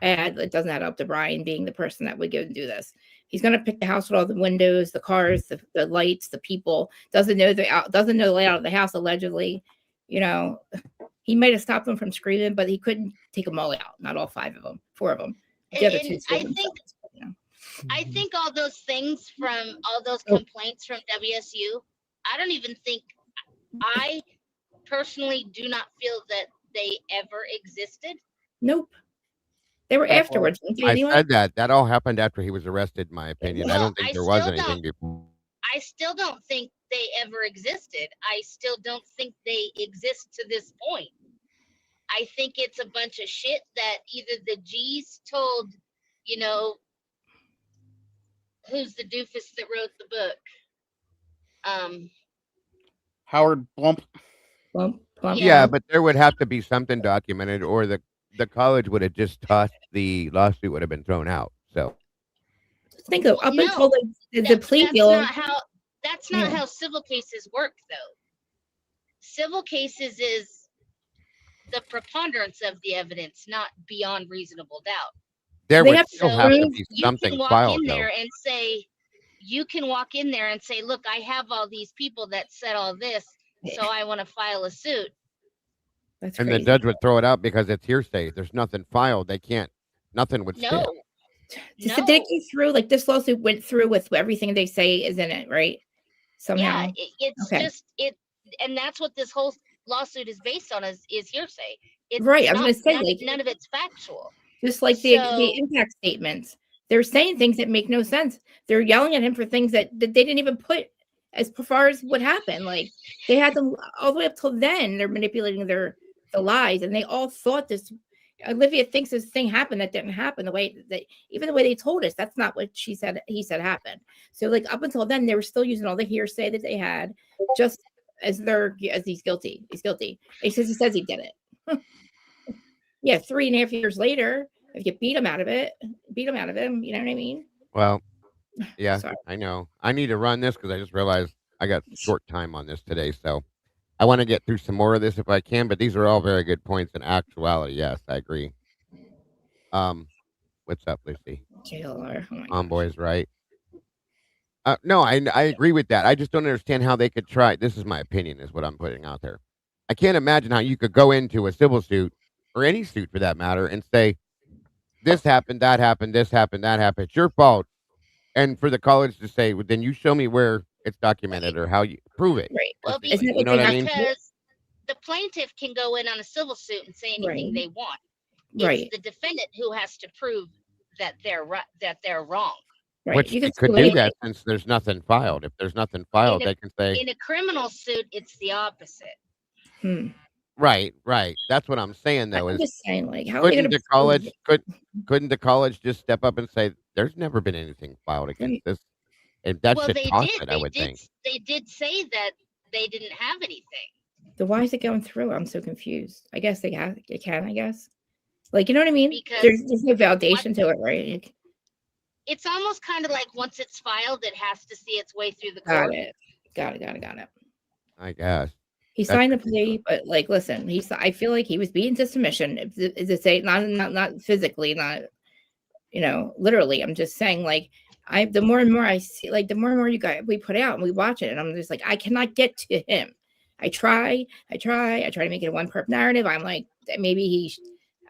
add up to Bryan being the person that would go and do this. He's going to pick the house with all the windows, the cars, the lights, the people. Doesn't know the layout of the house, allegedly. He might have stopped them from screaming, but he couldn't take them all out. Not all 5 of them, 4 of them. The other 2 I think all those things from all those complaints from WSU, I personally do not feel that they ever existed. Nope. They were afterwards. I said that. That all happened after he was arrested, in my opinion. I don't think there was anything before. I still don't think they ever existed. I still don't think they exist to this point. I think it's a bunch of shit that either the G's told, who's the doofus that wrote the book? Howard Blump. Yeah, but there would have to be something documented, or the college would have just tossed the lawsuit, would have been thrown out. So think of up until the plea deal. That's not how civil cases work, though. Civil cases is the preponderance of the evidence, not beyond reasonable doubt. There would still have to be something filed, though. You can walk in there and say, look, I have all these people that said all this, so I want to file a suit. That's and crazy. The judge would throw it out because it's hearsay. There's nothing filed. They can't. Nothing would stand. So did it go through? Like, this lawsuit went through with everything they say is in it, right? Somehow. Yeah, it's just it, and that's what this whole lawsuit is based on is hearsay. It's right. I was going to say, none of it's factual. Just like the impact statements. They're saying things that make no sense. They're yelling at him for things that they didn't even put as far as what happened. Like they had them all the way up till then. They're manipulating the lies, and they all thought this. Olivia thinks this thing happened that didn't happen. The way that even the way they told us, that's not what she said. He said happened. So like up until then, they were still using all the hearsay that they had, just as he's guilty. He's guilty. He says he did it. Yeah, 3.5 years later, if you beat him out of him, you know what I mean? Well, yeah, Sorry. I know. I need to run this because I just realized I got short time on this today. So I want to get through some more of this if I can, but these are all very good points in actuality. Yes, I agree. What's up, Lucy? JLR. Oh my Homeboy's right. No, I agree with that. I just don't understand how they could try. This is my opinion, is what I'm putting out there. I can't imagine how you could go into a civil suit or any suit for that matter and say, this happened, that happened, this happened, that happened. It's your fault. And for the college to say, well, then you show me where it's documented or how you prove it. Right. Well, You know what I mean? Because the plaintiff can go in on a civil suit and say anything they want. Right. It's the defendant who has to prove that they're right, that they're wrong. Right. Which they could do that since there's nothing filed. If there's nothing filed, they can say. In a criminal suit, it's the opposite. Right. That's what I'm saying, though. I'm Is just saying, like, how couldn't the college just step up and say, "There's never been anything filed against this," and that should toss it. I would think they did say that they didn't have anything. So why is it going through? I'm so confused. I guess it can. I guess, like, you know what I mean? Because there's no validation to it, right? It's almost kind of like once it's filed, it has to see its way through the court. Got it. I guess. He signed the plea, but like, listen, I feel like he was beaten to submission. Is to say not physically, not literally. I'm just saying, like, the more and more I see, like, the more and more we put out and we watch it, and I'm just like, I cannot get to him. I try to make it a one perp narrative. I'm like, maybe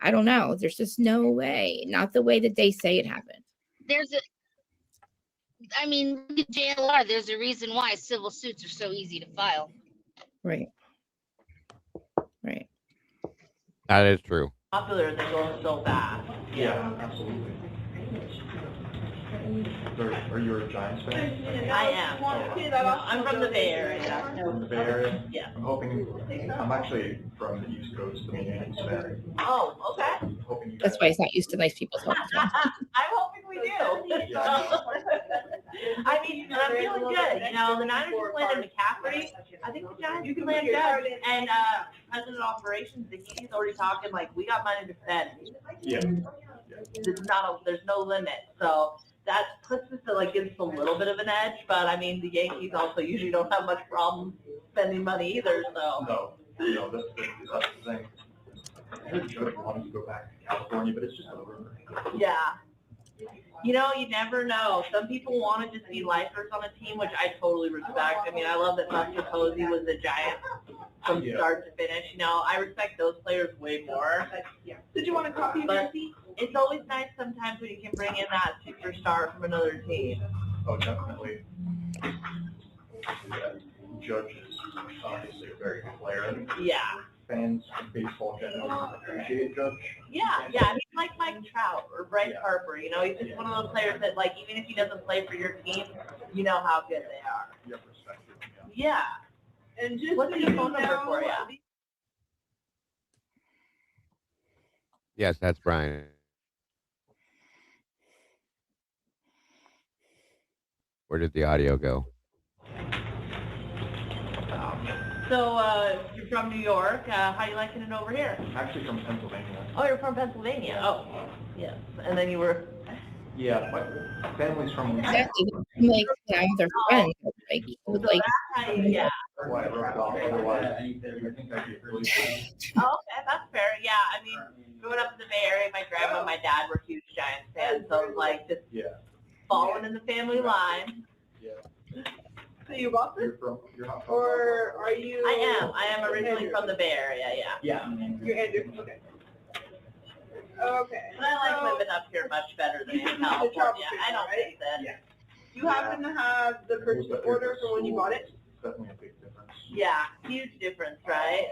I don't know. There's just no way, not the way that they say it happened. I mean, look at JLR. There's a reason why civil suits are so easy to file. Right. That is true. Popular, they go so fast. Yeah, absolutely. Are you a Giants fan? I am. I'm from the Bay Area. From the Bay Area? Yeah. I'm actually from the East Coast, the Yankees fan. Oh, okay. That's why he's not used to nice people talking to him. I'm hoping we do. I mean, I'm feeling good. The Niners just landed McCaffrey. I think the Giants can land good. And President of Operations, he's already talking like, we got money to spend. Yeah. There's no limit. So that puts us to, like, gives us a little bit of an edge. But I mean, the Yankees also usually don't have much problem spending money either. So no, that's the thing. I heard Judge wanted to go back to California, but it's just a rumor. Yeah. You never know. Some people want to just be lifers on a team, which I totally respect. I mean, I love that Buster Posey was a Giant from start to finish. I respect those players way more. Did you want to copy? But it's always nice sometimes when you can bring in that superstar from another team. Oh, definitely. Judge is obviously a very good player. Yeah. Fans of baseball generally appreciate Judge. Yeah. He's like Mike Trout or Bryce Harper. He's just one of those players that, like, even if he doesn't play for your team, you know how good they are. You have respect for him. Yeah. And just what's your phone number for you? Yes, that's Brian. Where did the audio go? So you're from New York. How are you liking it over here? I'm actually from Pennsylvania. Oh, you're from Pennsylvania. Oh, yes. And then you were. Yeah, my family's from. Exactly. Like, they're friends. Like, yeah. Why I wrote it off, otherwise you think I'd be really Oh, okay, that's fair. Yeah, I mean, growing up in the Bay Area, my grandma and my dad were huge Giants fans, so like just falling in the family line. Yeah. So you Boston? You're not from or are you? I am originally from the Bay Area. Yeah. You're Andrew. Okay. Okay. But I like living up here much better than in California. I don't think that. Yeah. You happen to have the purchase order for when you bought it? Definitely a big difference. Yeah, huge difference, right?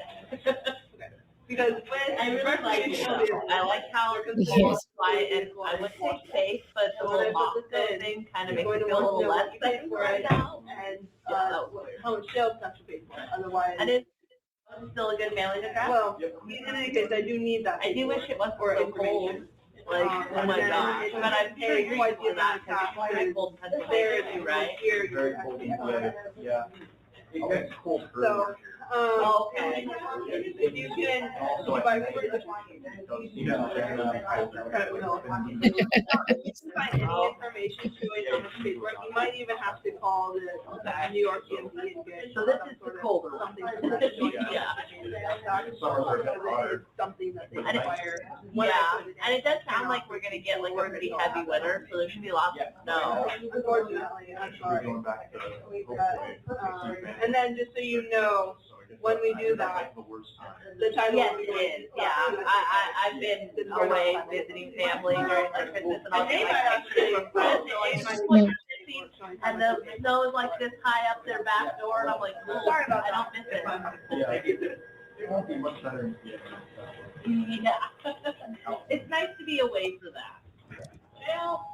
Because when I really like it. I like how and I would say safe, but the whole Moscow thing kind of makes me feel a little less safe right now. And how much sales tax you pay for it, otherwise. And it's still a good mailing address. Well, in any case, I do need that. I do wish it wasn't so cold. Like, oh my gosh. But I'm sure you're used to that because it's very cold in Pennsylvania too, right? Very cold. Yeah. It gets cold So, early. Okay. if you can, buy for the find any information to it on the paper. You might even have to call the New York DMV and get. So this is the colder one. Something. Yeah. Something that they And it- require. Yeah, and it does sound like we're gonna get like a pretty heavy winter, so there should be lots of snow. Unfortunately, I'm sorry. Going back to And then just so you know, when we do that, the title. Yes, it is. Yeah, I've been away visiting family during like Christmas, and I'll get like pictures from friends. And the snow is like this high up their back door, and I'm like, oh, sorry about that. I don't miss it. It won't be much better. Yeah. It's nice to be away for that. Well,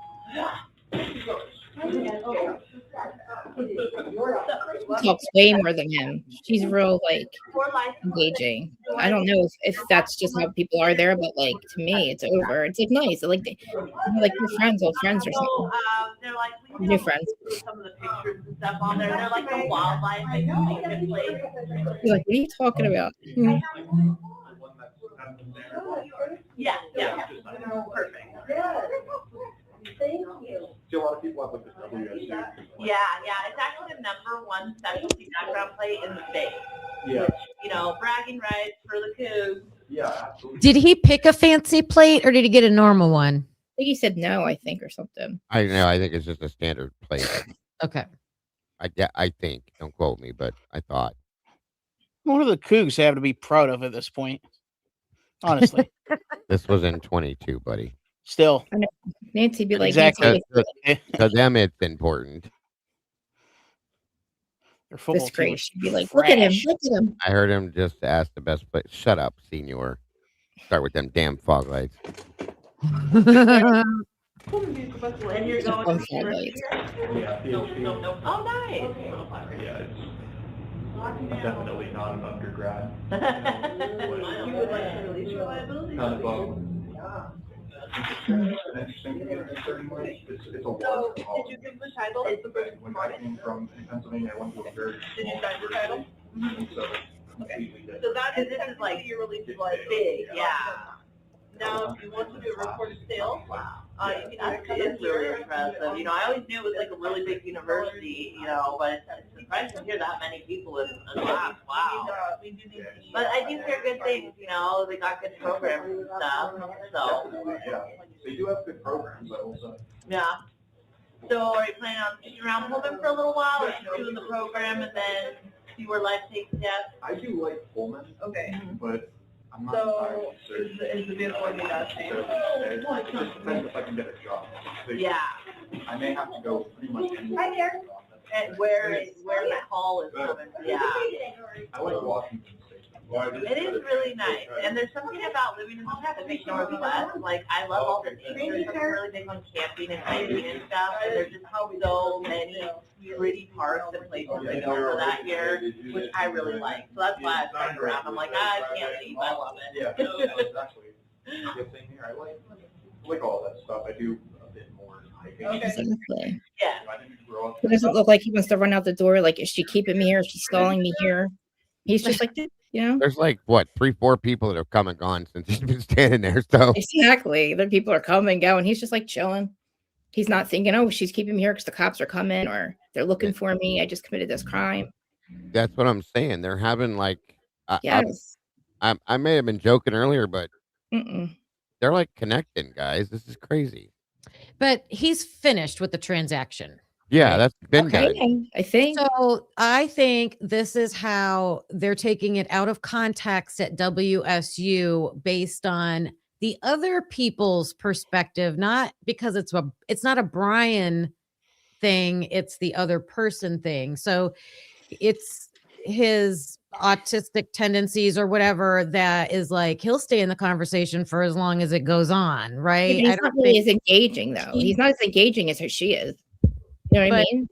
She talks way more than him. She's real like engaging. I don't know if that's just how people are there, but like to me, it's over. It's like nice. Like like your friends, old friends or something. They're like New friends. some of the pictures and stuff on there. They're like the wildlife and unique place. You're like, what are you talking about? Hmm. Yeah, perfect. Thank you. See, a lot of people have like this WSU. Yeah, it's actually the #1 specialty background plate in the state. Yeah. You know, bragging rights for the Cougs. Yeah, absolutely. Did he pick a fancy plate or did he get a normal one? I think he said no, I think, or something. I know. I think it's just a standard plate. Okay. I think. Don't quote me, but I thought. What do the Cougs have to be proud of at this point? Honestly, This was in 22, buddy. still. Nancy be like, Exactly. Nancy, To them, it's important. Their football this team great. is She'd be like, look at him, trash. look at him. I heard him just ask the best place. Shut up, senior. Start with them damn fog lights. And you're Just going one to side university? Yeah, PhD. Oh, nice. Yeah, it's definitely not an undergrad. You would like to release your liability? Kind of an interesting community certainly. It's a lot. So, did you give the title? It's the person When who I brought it. came from Pennsylvania, I went to a very Did you sign the title? so Okay. completely different. So that is This is like your release big, was yeah. Now, if you want to do a recorded sale, you can That is really impressive. You know, I always knew it was like a really big university, you know, but it's surprising to hear that many people in a class. Wow. we do need. But I do hear good things, you know, they got good programs and stuff, so, Yeah, they do have good programs, I will say. yeah. So are you planning on sticking around Pullman for a little while, or just doing the program and then see where life takes you? I do like Pullman, Okay, but I'm not so entirely certain. is the vehicle you got So same? it just depends if I can get a job. Yeah, I may have to go pretty much anywhere. Hi there. and where the call is coming, yeah. I like Washington State. It is really nice, and there's something about living in the Pacific Northwest, like, I love all the nature, there's something really big on camping and hiking and stuff, and there's just so many pretty parks and places to go for that year, which I really like, so that's why I stuck around, I'm like, I can't leave, I love Yeah, it. no, exactly. Yeah, same here. I like all that stuff. I do a bit more hiking. Okay. Exactly. Yeah, I didn't grow up. It doesn't look like he wants to run out the door. Like, is she keeping me here? Is she stalling me here? He's just like, you know? There's like, what, 3-4 people that have come and gone since he's been standing there. So Exactly. The people are coming, going. He's just like chilling. He's not thinking, oh, she's keeping me here because the cops are coming or they're looking for me. I just committed this crime. that's what I'm saying. They're having like, Yes. I may have been joking earlier, but Mm-mm. they're like connecting, guys. This is crazy. But he's finished with the transaction. Yeah, that's been good. Okay, I think. So I think this is how they're taking it out of context at WSU based on the other people's perspective, not because it's not a Brian thing, it's the other person thing. So his autistic tendencies or whatever, that is like he'll stay in the conversation for as long as it goes on, Yeah, right? but he's not really as engaging though. He's not as engaging as she is. You know what I mean?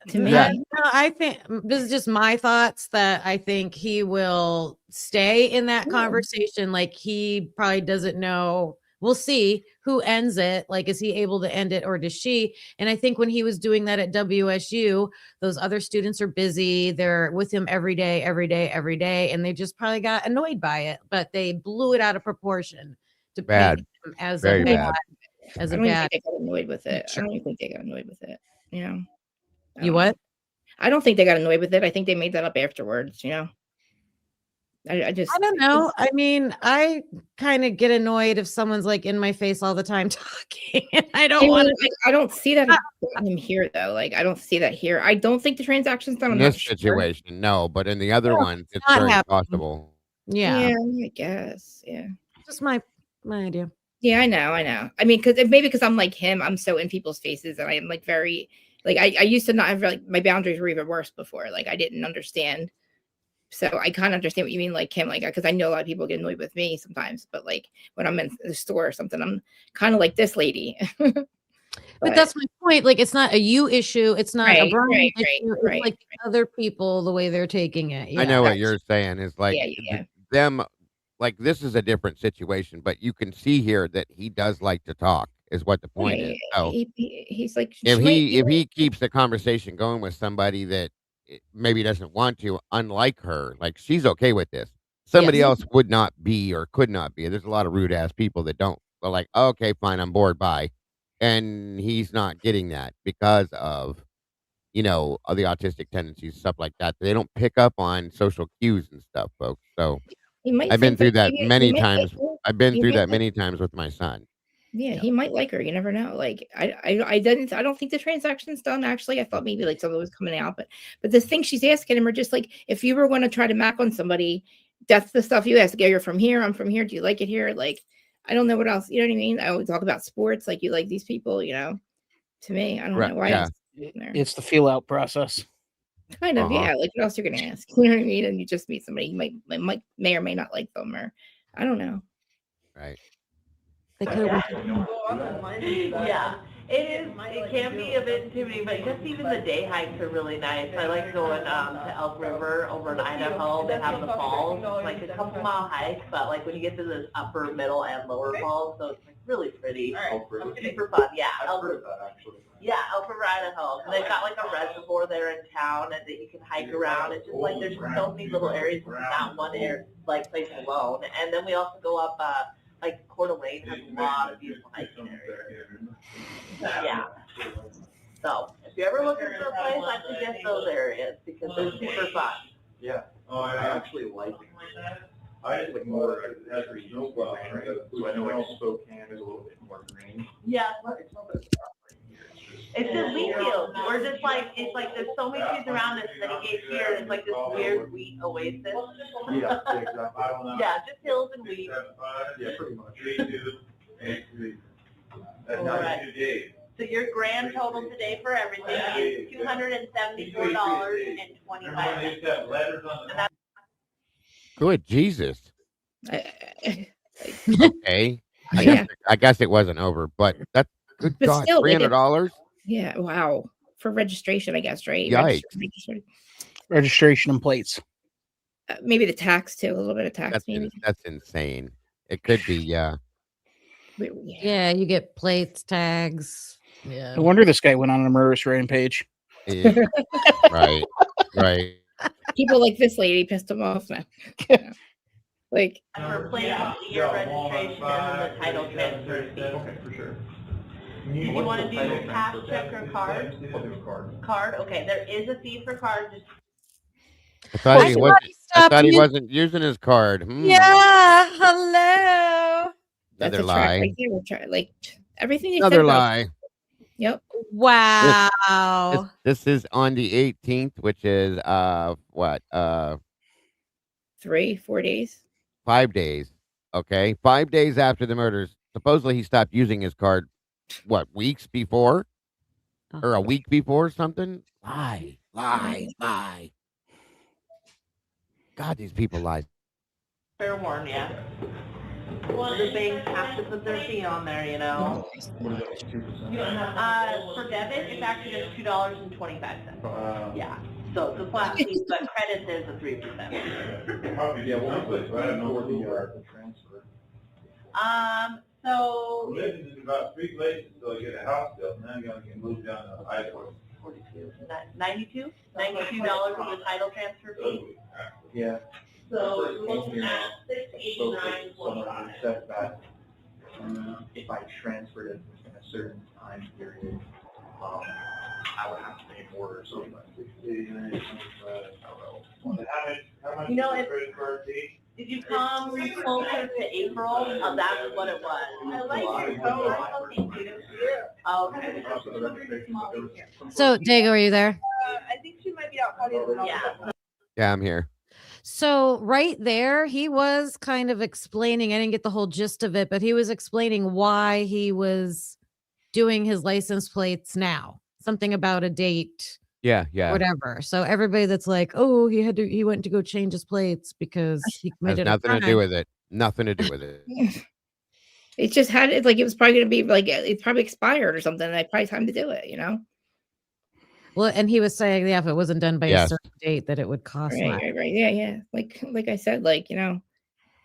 To me, No, I think this is just my thoughts, that I think he will stay in that conversation. Like, he probably doesn't know. We'll see who ends it. Like, is he able to end it, or does she? And I think when he was doing that at WSU, those other students are busy. They're with him every day, every day, every day. And they just probably got annoyed by it, but they blew it out of proportion to Bad. paint him as Very a bad. as I a don't even bad. think they got annoyed with it. I don't even think they got annoyed with it. You know? You what? I don't think they got annoyed with it. I think they made that up afterwards, you know? I don't know. I mean, I kind of get annoyed if someone's like in my face all the time talking. I don't want to. I don't see that in him here though. Like, I don't see that here. I don't think the transaction's done. In I'm this not sure. situation, no, but in the other No, one, it's it's not very happening. possible. Yeah. Yeah, I guess. Yeah. Just my idea. Yeah, I know. I mean, because I'm like him, I'm so in people's faces, and I am like very like I used to not have like my boundaries were even worse before. Like I didn't understand. So I kind of understand what you mean, like him, like because I know a lot of people get annoyed with me sometimes, but like when I'm in the store or something, I'm kind of like this lady. But that's my point. Like, it's not a you issue. It's not a Brian issue. It's like other people, the way they're taking it. Yeah. I know what you're saying is like Yeah. them, like this is a different situation, but you can see here that he does like to talk, is what the point is. So he's like, if he keeps the conversation going with somebody that maybe doesn't want to, unlike her, like she's okay with this. Somebody else would not be or could not be. There's a lot of rude ass people that don't. They're like, oh, okay, fine, I'm bored, bye. And he's not getting that because of, the autistic tendencies, stuff like that. They don't pick up on social cues and stuff, folks. So I've been through that many times. I've been through that many times with my son. Yeah, he might like her. You never know. Like I don't think the transaction's done. Actually, I thought maybe like something was coming out, but the things she's asking him are just like, if you were going to try to mac on somebody, that's the stuff you ask. Go, you're from here. I'm from here. Do you like it here? Like, I don't know what else. You know what I mean? I always talk about sports. Like, you like these people. You know, to me, I don't know why. Yeah. It's the feel out process. Kind of, yeah. Like, what else you're gonna ask? You know what I mean? And you just meet somebody, you may or may not like them, or I don't know. Right. Yeah, it is. It can be a bit intimidating, but just even the day hikes are really nice. I like going to Elk River over in Idaho. They have the falls. It's like a couple mile hike, but like when you get to the upper, middle, and lower falls, so it's like really pretty. Super fun. Yeah. I've heard of that actually. Yeah, Elk River, Idaho. And they've got like a reservoir there in town, and that you can hike around. It's just like there's so many little areas in that one area, like place alone. And then we also go up. Like Coeur d'Alene has a lot of beautiful hiking areas. Yeah. So if you're ever looking for a place, I suggest those areas because they're super fun. Yeah. I actually like more country so I know Spokane is a little bit more green. Yeah. It's not that It's just wheat fields. We're just like, it's like there's so many trees around us, and then you get here, and it's like this weird wheat oasis. Yeah, exactly. I don't know. Yeah, just hills and wheat. Yeah, pretty much. All right. So your grand total today for everything is $274.25. Good Jesus. Okay. I guess it wasn't over, but that's good. But God, still, like, $300. Yeah, wow. For registration, I guess, right? Yikes. Registration and plates. Maybe the tax too, a little bit of tax. That's insane. It could be, yeah. Yeah, you get plates, tags. Yeah. No wonder this guy went on a murderous rampage. Yeah. Right. People like this lady pissed him off now. Yeah. Like, for plates, your registration and then the title transfer fee. Okay, for sure. Do you want to do cash, check, or card? I'll do a card. Card, okay. There is a fee for card. Just I thought he wasn't using his card. Yeah, hello. Another lie. Right there. Like everything. Another lie. Yep. Wow. This is on the 18th, which is what? 3-4 days. 5 days. Okay, 5 days after the murders. Supposedly he stopped using his card. What, weeks before, or a week before, something? Lie. God, these people lie. Fair warn, yeah. Well, the banks have to put their fee on there, you know. What is that, 2%? For debit, it's actually just $2.25. Yeah, so it's a flat fee, but credit is a 3%. Yeah, well, I don't know where the transfer. So. Living in about 3 places till I get a house built, and then I can move down to Idaho. 42, $92 with the title transfer fee. Yeah. So you're looking at 689.25. Setback. If I transferred it in a certain time period, I would have to pay more or something. How much You know, is the if- credit card fee? Did you come closer to April? That's what it was. I like your coat. Okay. So, Dago, are you there? I think she might be out partying. Yeah. Yeah, I'm here. So right there, he was kind of explaining, I didn't get the whole gist of it, but he was explaining why he was doing his license plates now. Something about a date, Yeah, yeah. whatever. So everybody that's like, oh, he went to go change his plates because he Has committed a nothing to crime. do with it. Nothing to do with it. It just had it like it was probably going to be like it's probably expired or something. And I probably time to do it, you know. Well, and he was saying, yeah, if it wasn't done by a Yes. certain date, that it would cost less. Right. Yeah. Like I said, like, you know,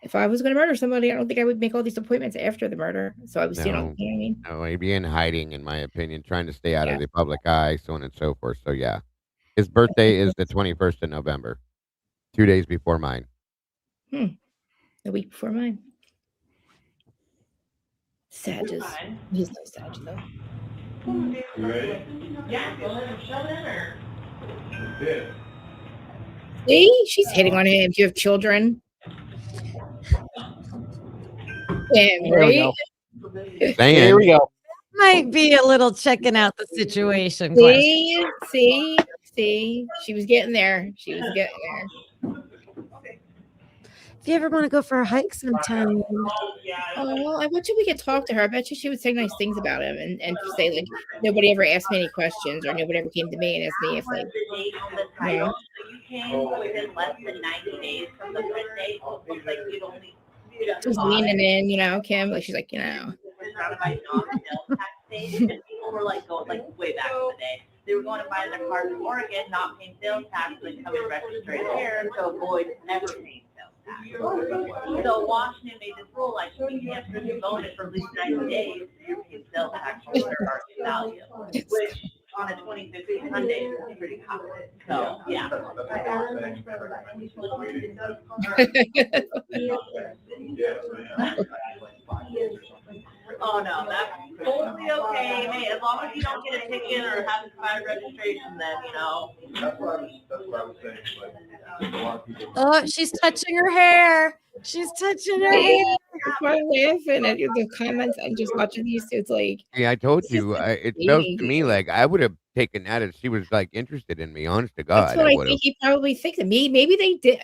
if I was going to murder somebody, I don't think I would make all these appointments after the murder. So I was, you know what I mean? No, he'd be in hiding, in my opinion, trying to stay out Yeah. of the public eye, so on and so forth. So yeah, his birthday is the 21st of November, 2 days before mine. A week before mine. Sag. He's no Sag though. You ready? Yeah, go ahead and shove it in there. Yeah. See, she's hitting on him. Do you have children? Damn, There we right? go. Saying, There we go. Might be a little checking out the situation. question. See, she was getting there. If you ever want to go for a hike sometime, Oh, I bet you we could talk to her. I bet you she would say nice things about him and say like nobody ever asked me any questions or nobody ever came to me and asked me if like The date on the title, so you came within less than 90 days from the print date. Looks like you'd only just leaning in, you know, Kim. Like she's like, you know. People were like going like way back in the day. They were going to buy their cars in Oregon, not paying sales tax, and then coming registered here to avoid ever paying sales tax. So Washington made this rule like you can't print your bonus for at least 90 days. You're paying sales tax for your market value, which on a 2015 Hyundai is pretty common. So yeah. Oh no, that's totally okay. Hey, as long as you don't get a ticket or have expired registration, then you know. That's what I was saying. Like, a lot of people. oh, she's touching her hair. She's touching her hair. That's why I'm laughing at the comments and just watching these two. It's like yeah, I told you, it feels to me like I would have taken that if she was like interested in me. Honest to God, that's what I would've. think he probably thinks of me. Maybe they did.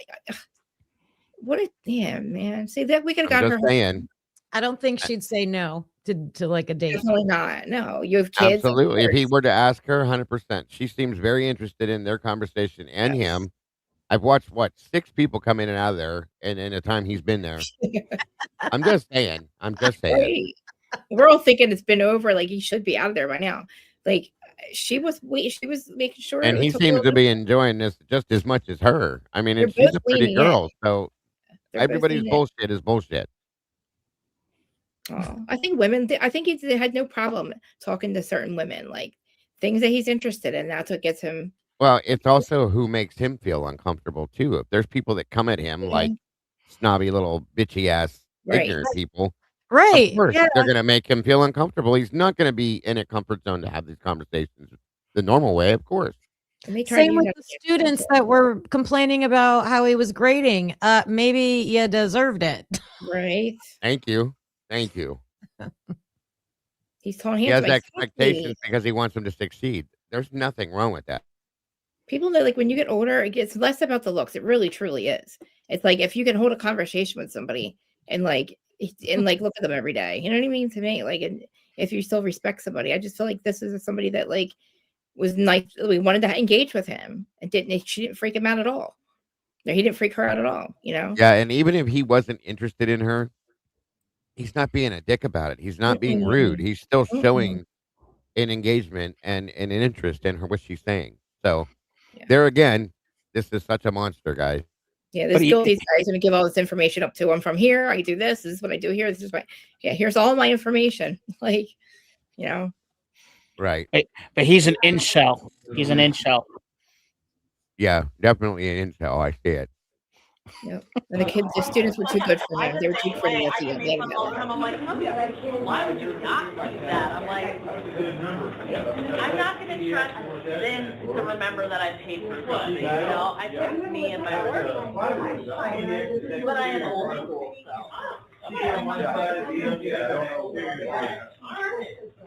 What a damn man. See that we could have I'm gotten her. just saying. I don't think she'd say no to like a date. Definitely not. No, you have kids. Absolutely. If he were to ask her, 100%. She seems very interested in their conversation and him. I've watched 6 people come in and out of there, and in the time he's been there. I'm just saying. Right. We're all thinking it's been over. Like he should be out of there by now. Like she was making sure. And he seems to be enjoying this just as much as her. I mean, and she's a pretty girl, so everybody's bullshit is bullshit. Oh, I think women. I think he had no problem talking to certain women, like things that he's interested in. That's what gets him. Well, it's also who makes him feel uncomfortable too. If there's people that come at him like snobby little bitchy ass ignorant people, right? Of course, they're gonna make him feel uncomfortable. He's not gonna be in a comfort zone to have these conversations the normal way, of course. Same with the students that were complaining about how he was grading. Maybe you deserved it. Right. Thank you. He's telling he has expectations because he wants them to succeed. There's nothing wrong with that. People know, like when you get older, it gets less about the looks. It really, truly is. It's like if you can hold a conversation with somebody and look at them every day. You know what I mean? To me, like, and if you still respect somebody, I just feel like this is somebody that was nice. We wanted to engage with him and she didn't freak him out at all. No, he didn't freak her out at all, you know? Yeah, and even if he wasn't interested in her, he's not being a dick about it. He's not being rude. Mm-mm. He's still Mm-mm. showing an engagement and an interest in her, what she's saying. So Yeah. there again, this is such a monster, guys. Yeah, But this guilty guy's gonna give all this information up to him from here. I do this. This is what I do here. This is my here's all my information. Like, you know. Right. But he's an incel. He's an incel. Yeah, definitely an intel. I see it. Yep. And the students were too good for him. They were too pretty. That's I make fun all the time. I'm like, why would you not like that? I'm like, I'm not going to trust them to remember that I paid for something. You know, I trust me and my work. But I am old school, so.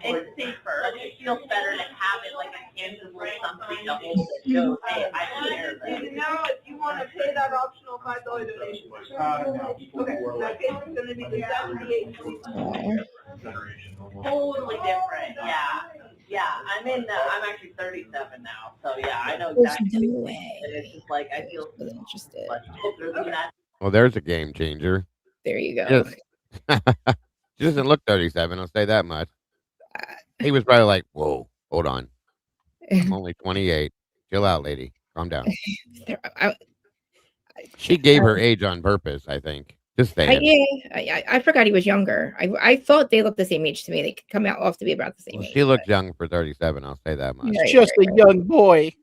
It's safer. It feels better to have it like a tangible something to hold it. Shows, hey, I care. Now, if you want to pay that optional $5 donation. Okay, that case is going to be the 78. Totally different. Yeah. I'm actually 37 now, so yeah, I know exactly. There's no way. And it's just like I feel really interested. much older than that. Well, there's a game changer. There you go. Yes. She doesn't look 37. I'll say that much. He was probably like, "Whoa, hold on. I'm only 28. Chill out, lady. Calm down." She gave her age on purpose, I think. Just saying. I forgot he was younger. I thought they looked the same age to me. They could come out off to be about the same age. She looked young for 37. I'll say that much. He's just a young boy.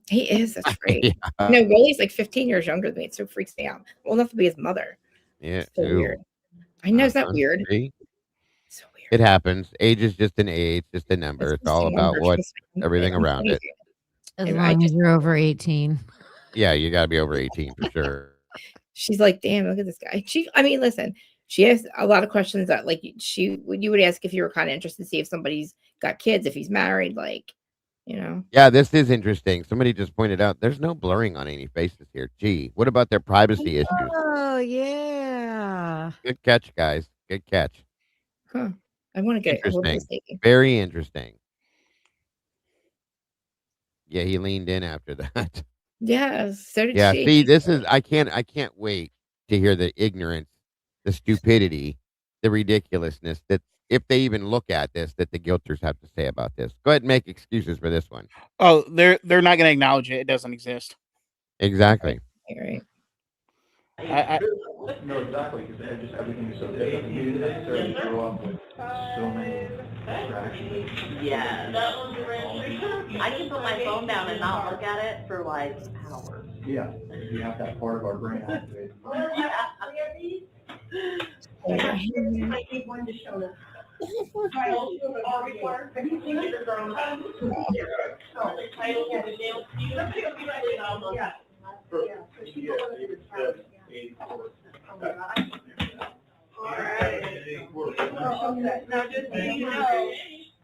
He is. That's right. Yeah. No, Willie's like 15 years younger than me. It so freaks me out. Well enough to be his mother. Yeah. So weird. I know, it's not weird. So weird. It happens. Age is just an age, just a number. It's all about what everything around it. As long as you're over 18. Yeah, you got to be over 18 for sure. She's like, damn, look at this guy. Listen, she has a lot of questions that like you would ask if you were kind of interested to see if somebody's got kids, if he's married, like, you know. Yeah, this is interesting. Somebody just pointed out there's no blurring on any faces here. Gee, what about their privacy issues? Oh, yeah. Good catch, guys. Good catch. Huh. I want to get interesting. Very interesting. Yeah, he leaned in after that. Yes, so did yeah, she. see, this is I can't wait to hear the ignorance, the stupidity, the ridiculousness that if they even look at this, that the guilters have to say about this. Go ahead and make excuses for this one. Oh, they're not going to acknowledge it. It doesn't exist. Exactly. Right. I No, exactly, because just everything is so different. You didn't necessarily grow up with so many distractions. Yeah. I can put my phone down and not look at it for like hours. Yeah, you have that part of our brain activated. I need one to show us. Now, just so you know,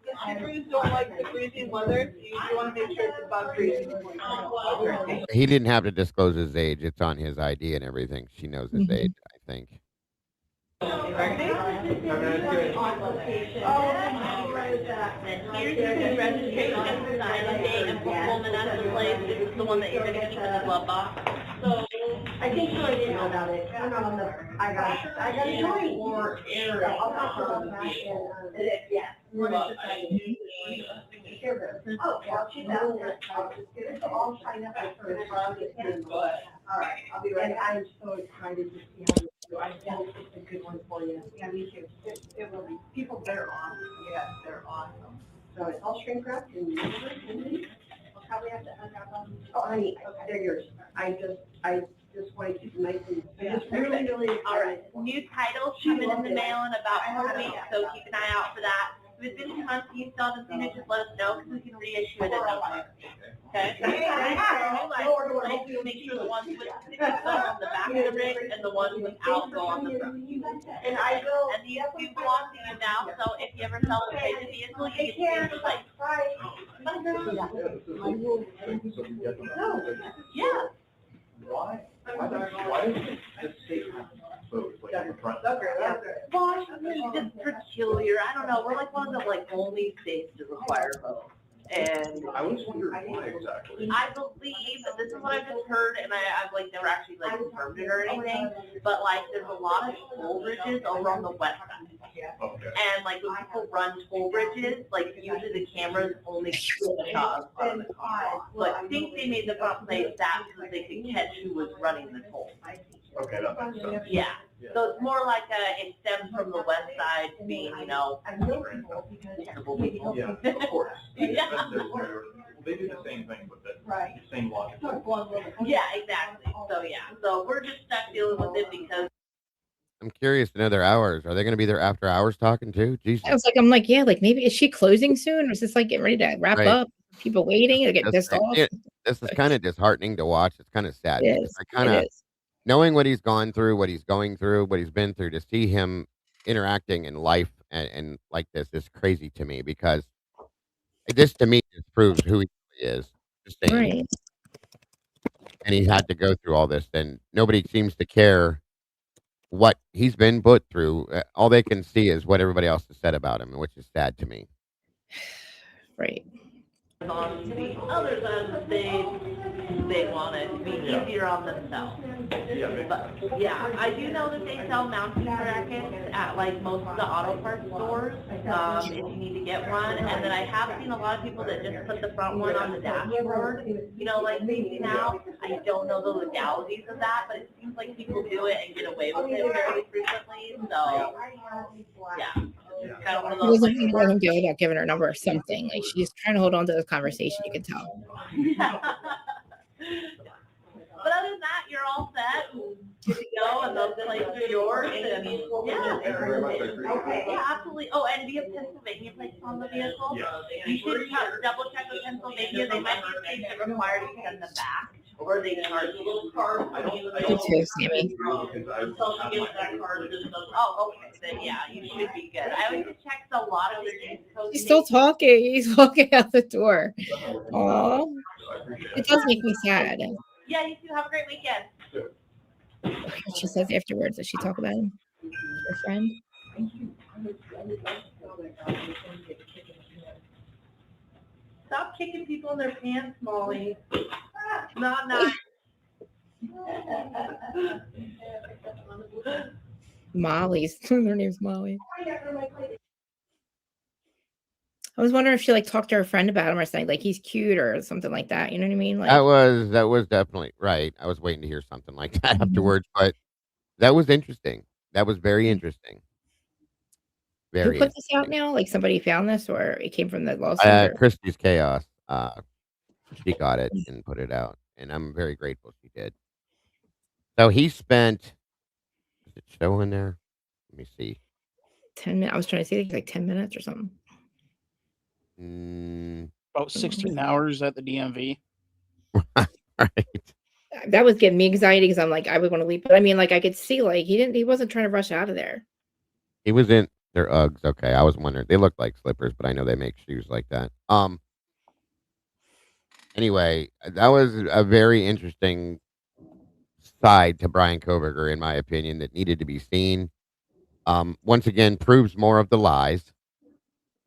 the shrews don't like the freezing weather, so you want to make sure it's above freezing. He didn't have to disclose his age. It's on his ID and everything. She knows his age, I think. Here's your registration, sign a date, and put woman at the place. This is the one that you're going to get in the glove box. So, I think so. I didn't know about it. I'm not on the. I got a joint. Or area. I'll talk about that. Yeah. Oh, well, she's out there. I'll just get it all signed up for her. I'll get him. All right, I'll be right. And I'm so excited to see how you do. I think it's a good one for you. Yeah, me too. It will be. People, they're awesome. Yes, they're awesome. So it's all shrink wrapped and I'll probably have to unwrap them. Oh, honey, they're yours. I just want to keep them nice and just really all right. New titles coming in the mail in about 4 weeks, so keep an eye out for that. If it's been 2 months and you still haven't seen it, just let us know because we can reissue it at no time. Okay? Make sure the ones with stickers go on the back of the rig and the ones without go on the front. And I will. And these do belong to you now, so if you ever sell or trade the vehicle, you get to change the plate. Yeah. Why does the state have votes like in the front? Washington's just peculiar. I don't know. We're like one of the only states to require votes. And I was wondering why exactly. I believe, this is what I've just heard, and I've like never actually like confirmed it or anything, but like there's a lot of toll bridges over on the west side. Okay. And like when people run toll bridges, like usually the cameras only switch off on the car. So I think they made the front plate that so they could catch who was running the toll. Okay, that makes sense. Yeah. So it's more like it stems from the west side being, terrible people. Yeah, of course. Yeah. They do the same thing with the Right. same logic. Yeah, exactly. So yeah, so we're just stuck dealing with it because. I'm curious to know their hours. Are they going to be there after hours talking too? Jesus. I'm like, yeah, like maybe is she closing soon, or is this like getting ready to wrap Right. up? People waiting to get pissed off. This is kind of disheartening to watch. It's kind of sad. It is. I kind of knowing what he's gone through, what he's going through, what he's been through, to see him interacting in life and like this is crazy to me, because this to me just proves who he really is. Just saying. Right. And he had to go through all this, and nobody seems to care what he's been put through. All they can see is what everybody else has said about him, which is sad to me. Right. On the other side of the state, they want it to be easier on themselves. But yeah, I do know that they sell mounting brackets at like most of the auto parts stores, if you need to get one. And then I have seen a lot of people that just put the front one on the dashboard, like safety now. I don't know the legalities of that, but it seems like people do it and get away with it fairly frequently. So yeah. Kind of one of those, He wasn't good without giving her number or something. Like she's trying to hold on to the conversation. You can tell. But other than that, you're all set and good to go, and those plates are yours. And yeah, absolutely. Oh, and do you have Pennsylvania plates on the vehicle? You should double check with Pennsylvania. They might be states that require you to send them back, or they charge you. You too, Sammy. Oh, okay. Then yeah, you should be good. I always check a lot of their East Coast. He's still talking. He's walking out the door. Aw. It does make me sad. Yeah, you too. Have a great weekend. She says afterwards, does she talk about him? Her friend? Stop kicking people in their pants, Molly. Not nice. Molly's. Her name's Molly. I was wondering if she talked to her friend about him or something, like he's cute or something like that. You know what I mean? Like That was definitely right. I was waiting to hear something like that afterwards, but that was interesting. That was very interesting. Who put this out now? Like somebody found this, or it came from the lawsuit? Christie's Chaos. She got it and put it out, and I'm very grateful she did. So he spent. Is it showing there? Let me see. 10 minutes. I was trying to say like 10 minutes or something. About 16 hours at the DMV. Right. That was getting me anxiety because I'm like, I would want to leave. But I mean, like I could see he wasn't trying to rush out of there. He was in their Uggs. Okay. I was wondering. They look like slippers, but I know they make shoes like that. Anyway, that was a very interesting side to Bryan Kohberger, in my opinion, that needed to be seen. Once again, proves more of the lies.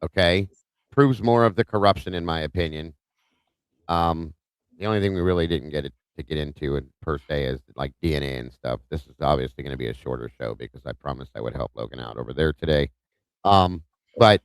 Okay. Proves more of the corruption, in my opinion. The only thing we really didn't get to get into per se is like DNA and stuff. This is obviously going to be a shorter show because I promised I would help Logan out over there today. But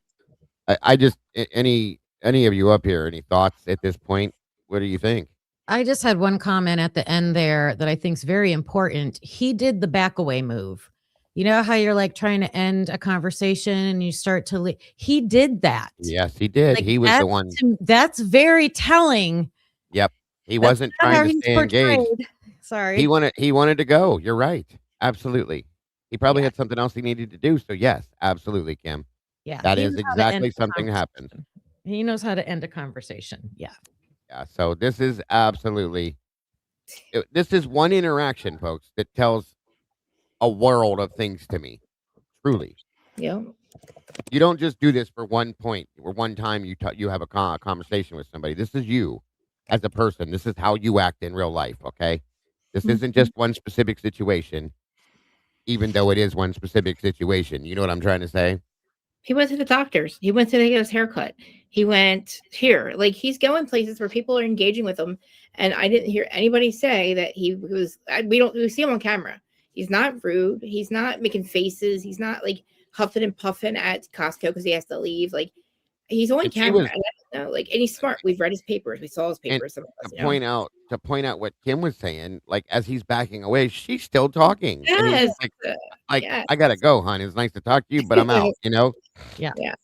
I just any of you up here, any thoughts at this point? What do you think? I just had one comment at the end there that I think is very important. He did the back away move. You know how you're like trying to end a conversation and you start to leave? He did that. Yes, he did. He was the one. That's very telling. Yep. He wasn't trying to stay engaged. Sorry. He wanted to go. You're right. Absolutely. He probably had something else he needed to do. So yes, absolutely, Kim. Yeah. That is exactly something that happens. He knows how to end a conversation. Yeah. Yeah. So this is absolutely, this is one interaction, folks, that tells a world of things to me. Truly. Yeah. You don't just do this for one point or one time you have a conversation with somebody. This is you as a person. This is how you act in real life. Okay. This isn't just one specific situation, even though it is one specific situation. You know what I'm trying to say? He went to the doctors. He went to get his haircut. He went here. Like, he's going places where people are engaging with him. And I didn't hear anybody say that he was. We see him on camera. He's not rude. He's not making faces. He's not like huffing and puffing at Costco because he has to leave. Like, he's on And she camera. was, And I don't know, like, and he's smart. We've read his papers. We saw his and papers. Some of us, to point out what Kim was saying, like as he's backing away, she's still talking, and he's Yes. like, Yes. I gotta go, hon. It's nice to talk to you, but I'm out. Yeah. Yeah.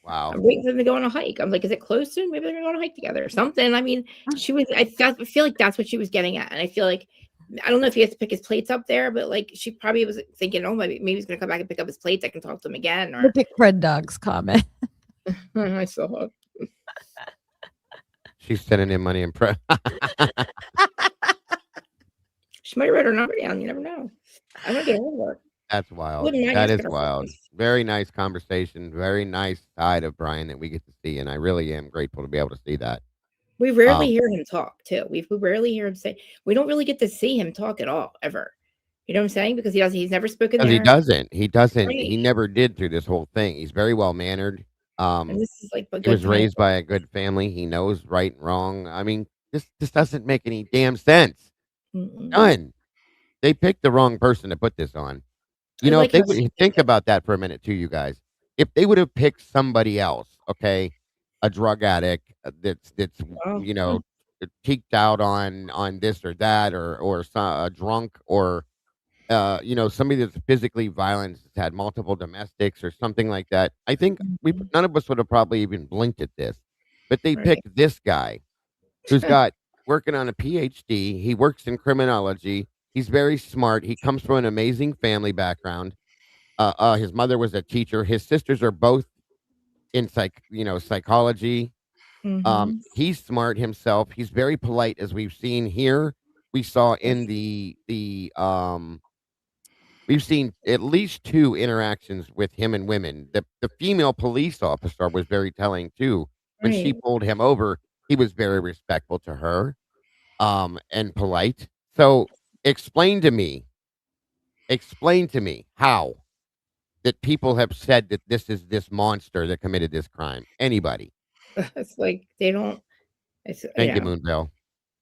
Wow. I'm waiting for them to go on a hike. I'm like, is it close soon? Maybe they're gonna go on a hike together or something. I mean, I feel like that's what she was getting at. And I feel like, I don't know if he has to pick his plates up there, but like she probably was thinking, oh, maybe he's gonna come back and pick up his plates. I can talk to him again. Or The Big Red Dog's comment. I saw her. She's sending him money in press. She might have read her number down. You never know. I'm gonna get a hold of her. That's wild. Wouldn't mind That is asking her wild. questions. Very nice conversation. Very nice side of Brian that we get to see, and I really am grateful to be able to see that. We rarely hear him talk too. We rarely hear him say. We don't really get to see him talk at all ever. You know what I'm saying? Because he's never spoken Because there. he doesn't. Right. He never did through this whole thing. He's very well mannered. And this is like a He good was time. raised by a good family. He knows right and wrong. I mean, this doesn't make any damn sense. Mm-mm. None. They picked the wrong person to put this on. I like If they how would think about that for a minute too, you guys. If they would have picked somebody else, okay, a drug addict that's Oh. teaked out on this or that, or a drunk, or somebody that's physically violent, has had multiple domestics or something like that, I think none of us would have probably even blinked at this. But they Right. picked this guy who's got working on a PhD. He works in criminology. He's very smart. He comes from an amazing family background. His mother was a teacher. His sisters are both in psychology. Mhm. He's smart himself. He's very polite, as we've seen here. We saw in we've seen at least 2 interactions with him and women. The female police officer was very telling too. When she Right. pulled him over, he was very respectful to her, and polite. So explain to me how that people have said that this is this monster that committed this crime. Anybody. It's like they don't. It's Thank you, Moonville.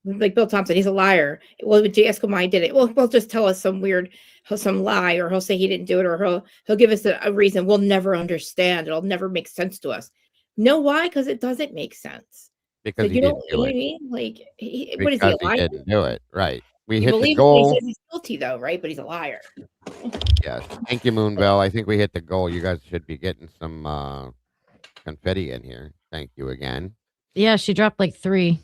like Bill Thompson, he's a liar. Well, J. Escamilla did it. Well, he'll just tell us some lie, or he'll say he didn't do it, or he'll give us a reason we'll never understand. It'll never make sense to us. No, why? Because it doesn't make sense. Because Like, he didn't you know do what I it. mean? Like, what is he, Because a he liar? didn't do it. Right. We He hit the believes when he goal. says he's guilty, though, right? But he's a liar. Yes. Thank you, Moonville. I think we hit the goal. You guys should be getting some confetti in here. Thank you again. Yeah, she dropped like 3.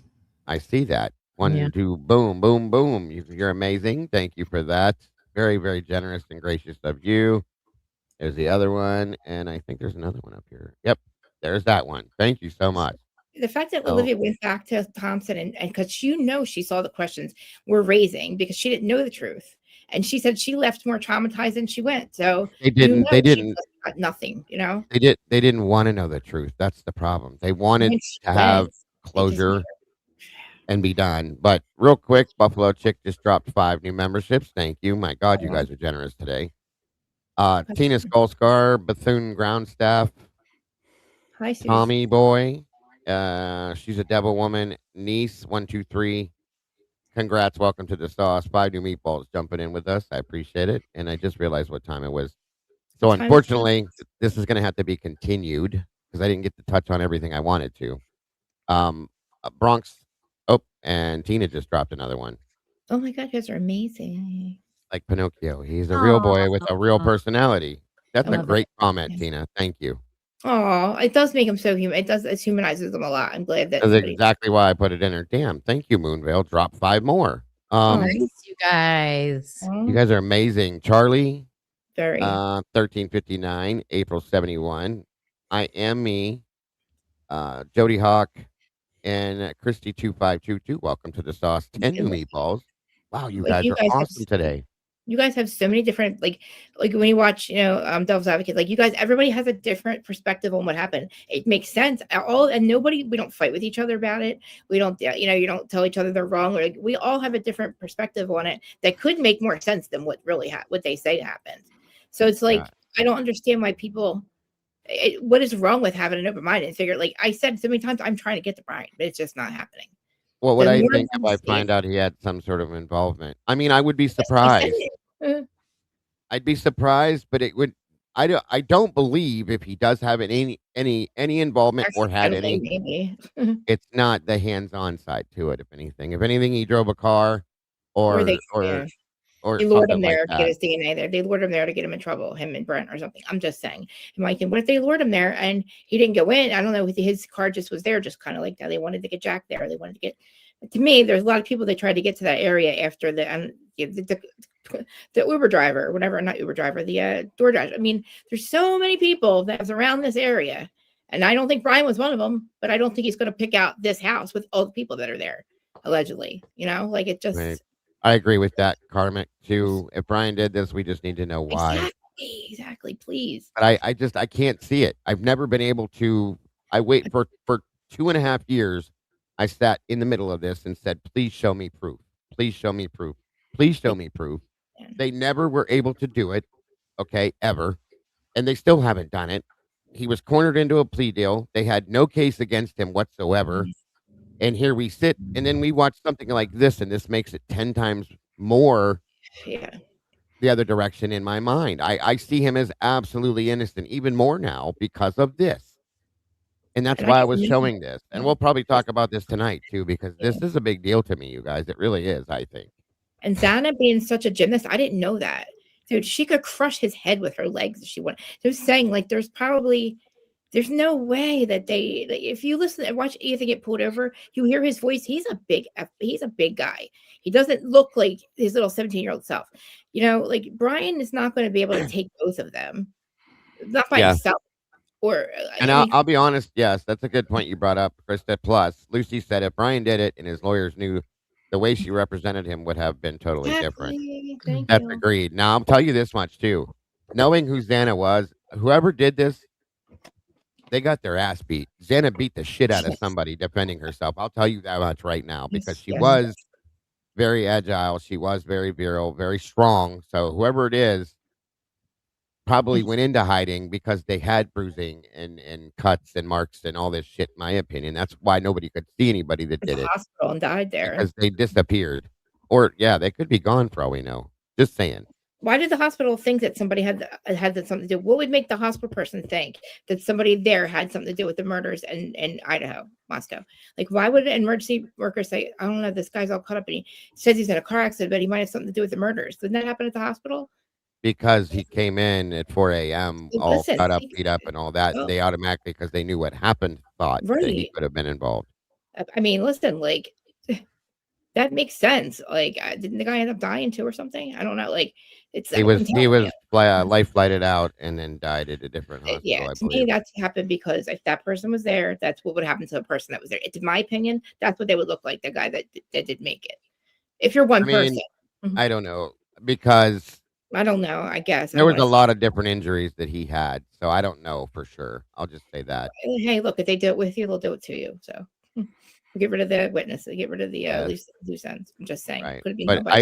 I see that. 1, Yeah. 2, boom, boom, boom. You're amazing. Thank you for that. Very, very generous and gracious of you. There's the other one, and I think there's another one up here. Yep, there's that one. Thank you so much. The fact that So, Olivia went back to Thompson and because she saw the questions we're raising because she didn't know the truth. And she said she left more traumatized than she went. So they didn't. They she didn't. just got nothing, They didn't want to know the truth. That's the problem. They wanted When she to have went, it just closure and be done. But real quick, Buffalo Chick just dropped 5 new memberships. Thank you. My God, you guys are generous today. Tina Skullscar, Bethune Groundstaff, Hi, Susie. Tommy Boy. She's a devil woman. Niece 123. Congrats, welcome to the sauce. 5 new meatballs jumping in with us. I appreciate it. And I just realized what time it was. So What time is it? unfortunately, this is going to have to be continued because I didn't get to touch on everything I wanted to. Bronx. Oh, and Tina just dropped another one. Oh my God, you guys are amazing. Like Pinocchio. He's a real boy with a real personality. That's I a love great that. comment, Yes. Tina. Thank you. Oh, it does make him so human. It humanizes him a lot. I'm glad that That's somebody. exactly why I put it in there. Damn. Thank you, Moonvale. Drop 5 more. Nice, you guys. You guys are amazing. Charlie, Very. 1359, April 71. I am me. Jody Hawk and Christy 2522. Welcome to the sauce. 10 new meatballs. Wow, you guys are awesome today. You guys have so many different like when you watch, Devil's Advocate, like you guys, everybody has a different perspective on what happened. It makes sense. We don't fight with each other about it. We don't, you don't tell each other they're wrong. Like we all have a different perspective on it that could make more sense than what really what they say happened. So it's like, I don't understand why people What is wrong with having an open mind and figure? Like I said so many times, I'm trying to get to Brian, but it's just not happening. What would The I more think if I'm I safe, find out he had some sort of involvement? I mean, I would be that's what he said. surprised. I'd be surprised, but it would. I don't believe if he does have any involvement or had Accidentally, any. maybe. It's not the hands-on side to it. If anything, he drove a car, Or they, or yeah. or or They lured him something like there to get that. his DNA there. They lured him there to get him in trouble, him and Brent or something. I'm just saying. I'm like, what if they lured him there and he didn't go in? I don't know. His car just was there, just kind of like that. They wanted to get Jack there. They wanted to get. To me, there's a lot of people that tried to get to that area after the Uber driver, or whatever, not Uber driver, the DoorDash. I mean, there's so many people that was around this area, and I don't think Brian was one of them. But I don't think he's going to pick out this house with all the people that are there, allegedly. Like it just. Right. I agree with that, Karmic, too. If Brian did this, we just need to know why. Exactly, please. But I can't see it. I've never been able to. I wait for 2.5 years. I sat in the middle of this and said, "Please show me proof. Please show me proof. Please show me proof." They never were able to do it, okay, ever, and they still haven't done it. He was cornered into a plea deal. They had no case against him whatsoever. And here we sit, and then we watch something like this, and this makes it 10 times more Yeah. the other direction in my mind. I see him as absolutely innocent, even more now because of this. And that's And I why I just was know showing this. And we'll probably talk about this tonight too, because Yeah. this is a big deal to me, you guys. It really is, I think. And Xana being such a gymnast, I didn't know that. Dude, she could crush his head with her legs if she wanted. They're saying like there's no way that if you listen and watch Ethan get pulled over, you hear his voice. He's a big guy. He doesn't look like his little 17-year-old self. Like Brian is not going to be able to take both of them. Not by Yeah. himself. Or And I'll be honest, yes, that's a good point you brought up, Krista. Plus, Lucy said if Brian did it and his lawyers knew, the way she represented him would have been totally different. Exactly. Thank That's you. agreed. Now, I'll tell you this much too. Knowing who Xana was, whoever did this, they got their ass beat. Xana beat the shit out of somebody defending herself. I'll tell you that much right now because she Yeah. was very agile. She was very virile, very strong. So whoever it is probably went into hiding because they had bruising and cuts and marks and all this shit, in my opinion. That's why nobody could see anybody that Went did to it hospital and died there. because they disappeared. Or, yeah, they could be gone for all we know. Just saying. Why did the hospital think that somebody had something to do? What would make the hospital person think that somebody there had something to do with the murders in Idaho, Moscow? Like, why would an emergency worker say, I don't know, this guy's all caught up and he says he's in a car accident, but he might have something to do with the murders? Didn't that happen at the hospital? Because he came in at 4 a.m. all Listen, cut up, beat up, and all that. Oh. They automatically, because they knew what happened, thought that he Right. could have been involved. I mean, listen, like, that makes sense. Like, didn't the guy end up dying too or something? I don't know. Like, He was life flighted out and then died at a different hospital, Yeah, I to me, believe. that's happened because if that person was there, that's what would happen to the person that was there. In my opinion, that's what they would look like, the guy that did make it. If you're one I mean, person. I don't know, because I don't know, I guess. there was a lot of different injuries that he had, so I don't know for sure. I'll just say that. Hey, look, if they do it with you, they'll do it to you. So get rid of the witness, get rid of the loose ends. I'm just saying. Right. Could have been But nobody.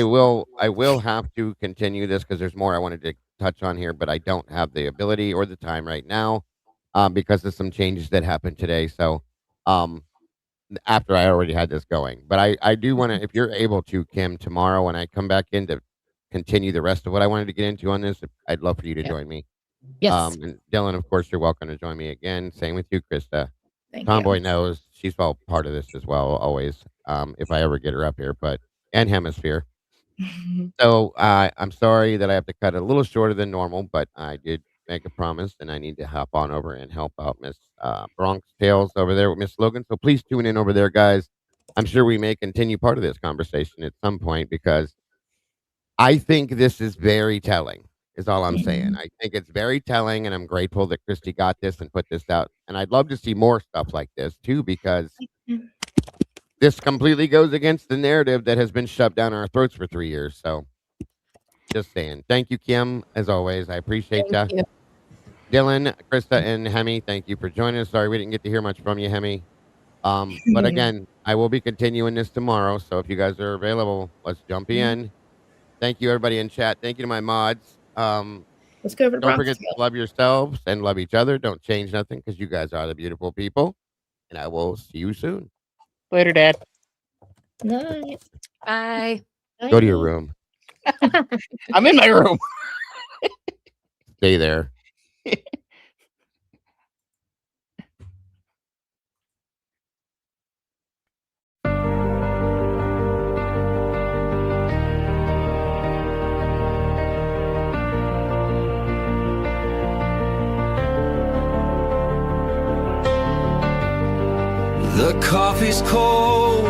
I will have to continue this because there's more I wanted to touch on here, but I don't have the ability or the time right now, because of some changes that happened today. So, after I already had this going, but I do want to, if you're able to, Kim, tomorrow when I come back in to continue the rest of what I wanted to get into on this, I'd love for you to join me. Yes. And Dylan, of course, you're welcome to join me again. Same with you, Krista. Thank Tomboy you. knows she's all part of this as well, always. If I ever get her up here, and Hemisphere. So I'm sorry that I have to cut it a little shorter than normal, but I did make a promise, and I need to hop on over and help out Miss Bronx Tales over there with Miss Logan. So please tune in over there, guys. I'm sure we may continue part of this conversation at some point because I think this is very telling. Is all I'm saying. I think it's very telling, and I'm grateful that Christy got this and put this out. And I'd love to see more stuff like this too, because this completely goes against the narrative that has been shoved down our throats for 3 years. So, just saying. Thank you, Kim, as always. I appreciate you. Thank you. Dylan, Krista, and Hemi, thank you for joining us. Sorry we didn't get to hear much from you, Hemi. But again, I will be continuing this tomorrow. So if you guys are available, let's jump in. Thank you, everybody in chat. Thank you to my mods. Let's go over to Don't Bronx forget to love yourselves and love each other. Don't change nothing because you guys are the beautiful people. And I will see you soon. Later, Dad. Night. Bye. Go to your room. I'm in my room. Stay there. The coffee's cold,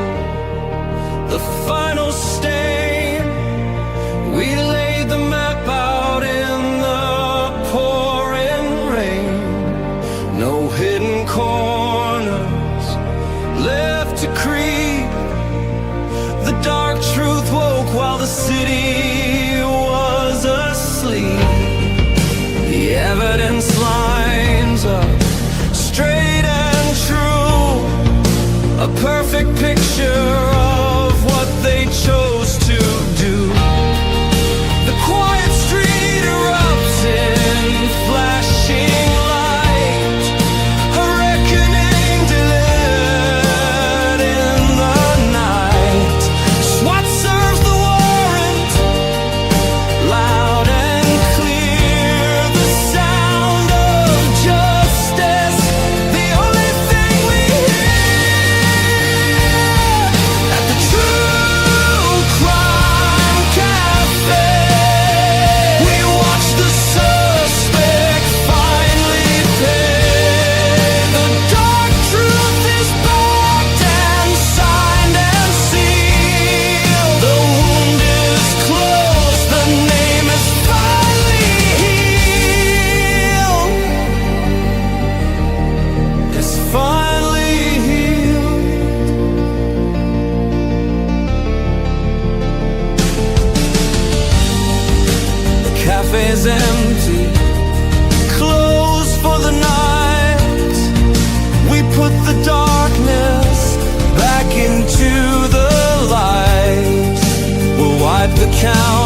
the final stain. We laid the map out in the pouring rain. No hidden corners left to creep. The dark truth woke while the city was asleep. The evidence lines up straight and true. A perfect picture of what they chose to do. The quiet street erupts in flashing light. A reckoning delivered in the night. SWAT serves the warrant, loud and clear. The sound of justice, the only thing we hear. At the TruCrime Cafe, we watch the suspect finally pay. The dark truth is backed and signed and sealed. The wound is closed, the name is finally healed. It's finally healed. The cafe's empty, closed for the night. We put the darkness back into the light. We'll wipe the count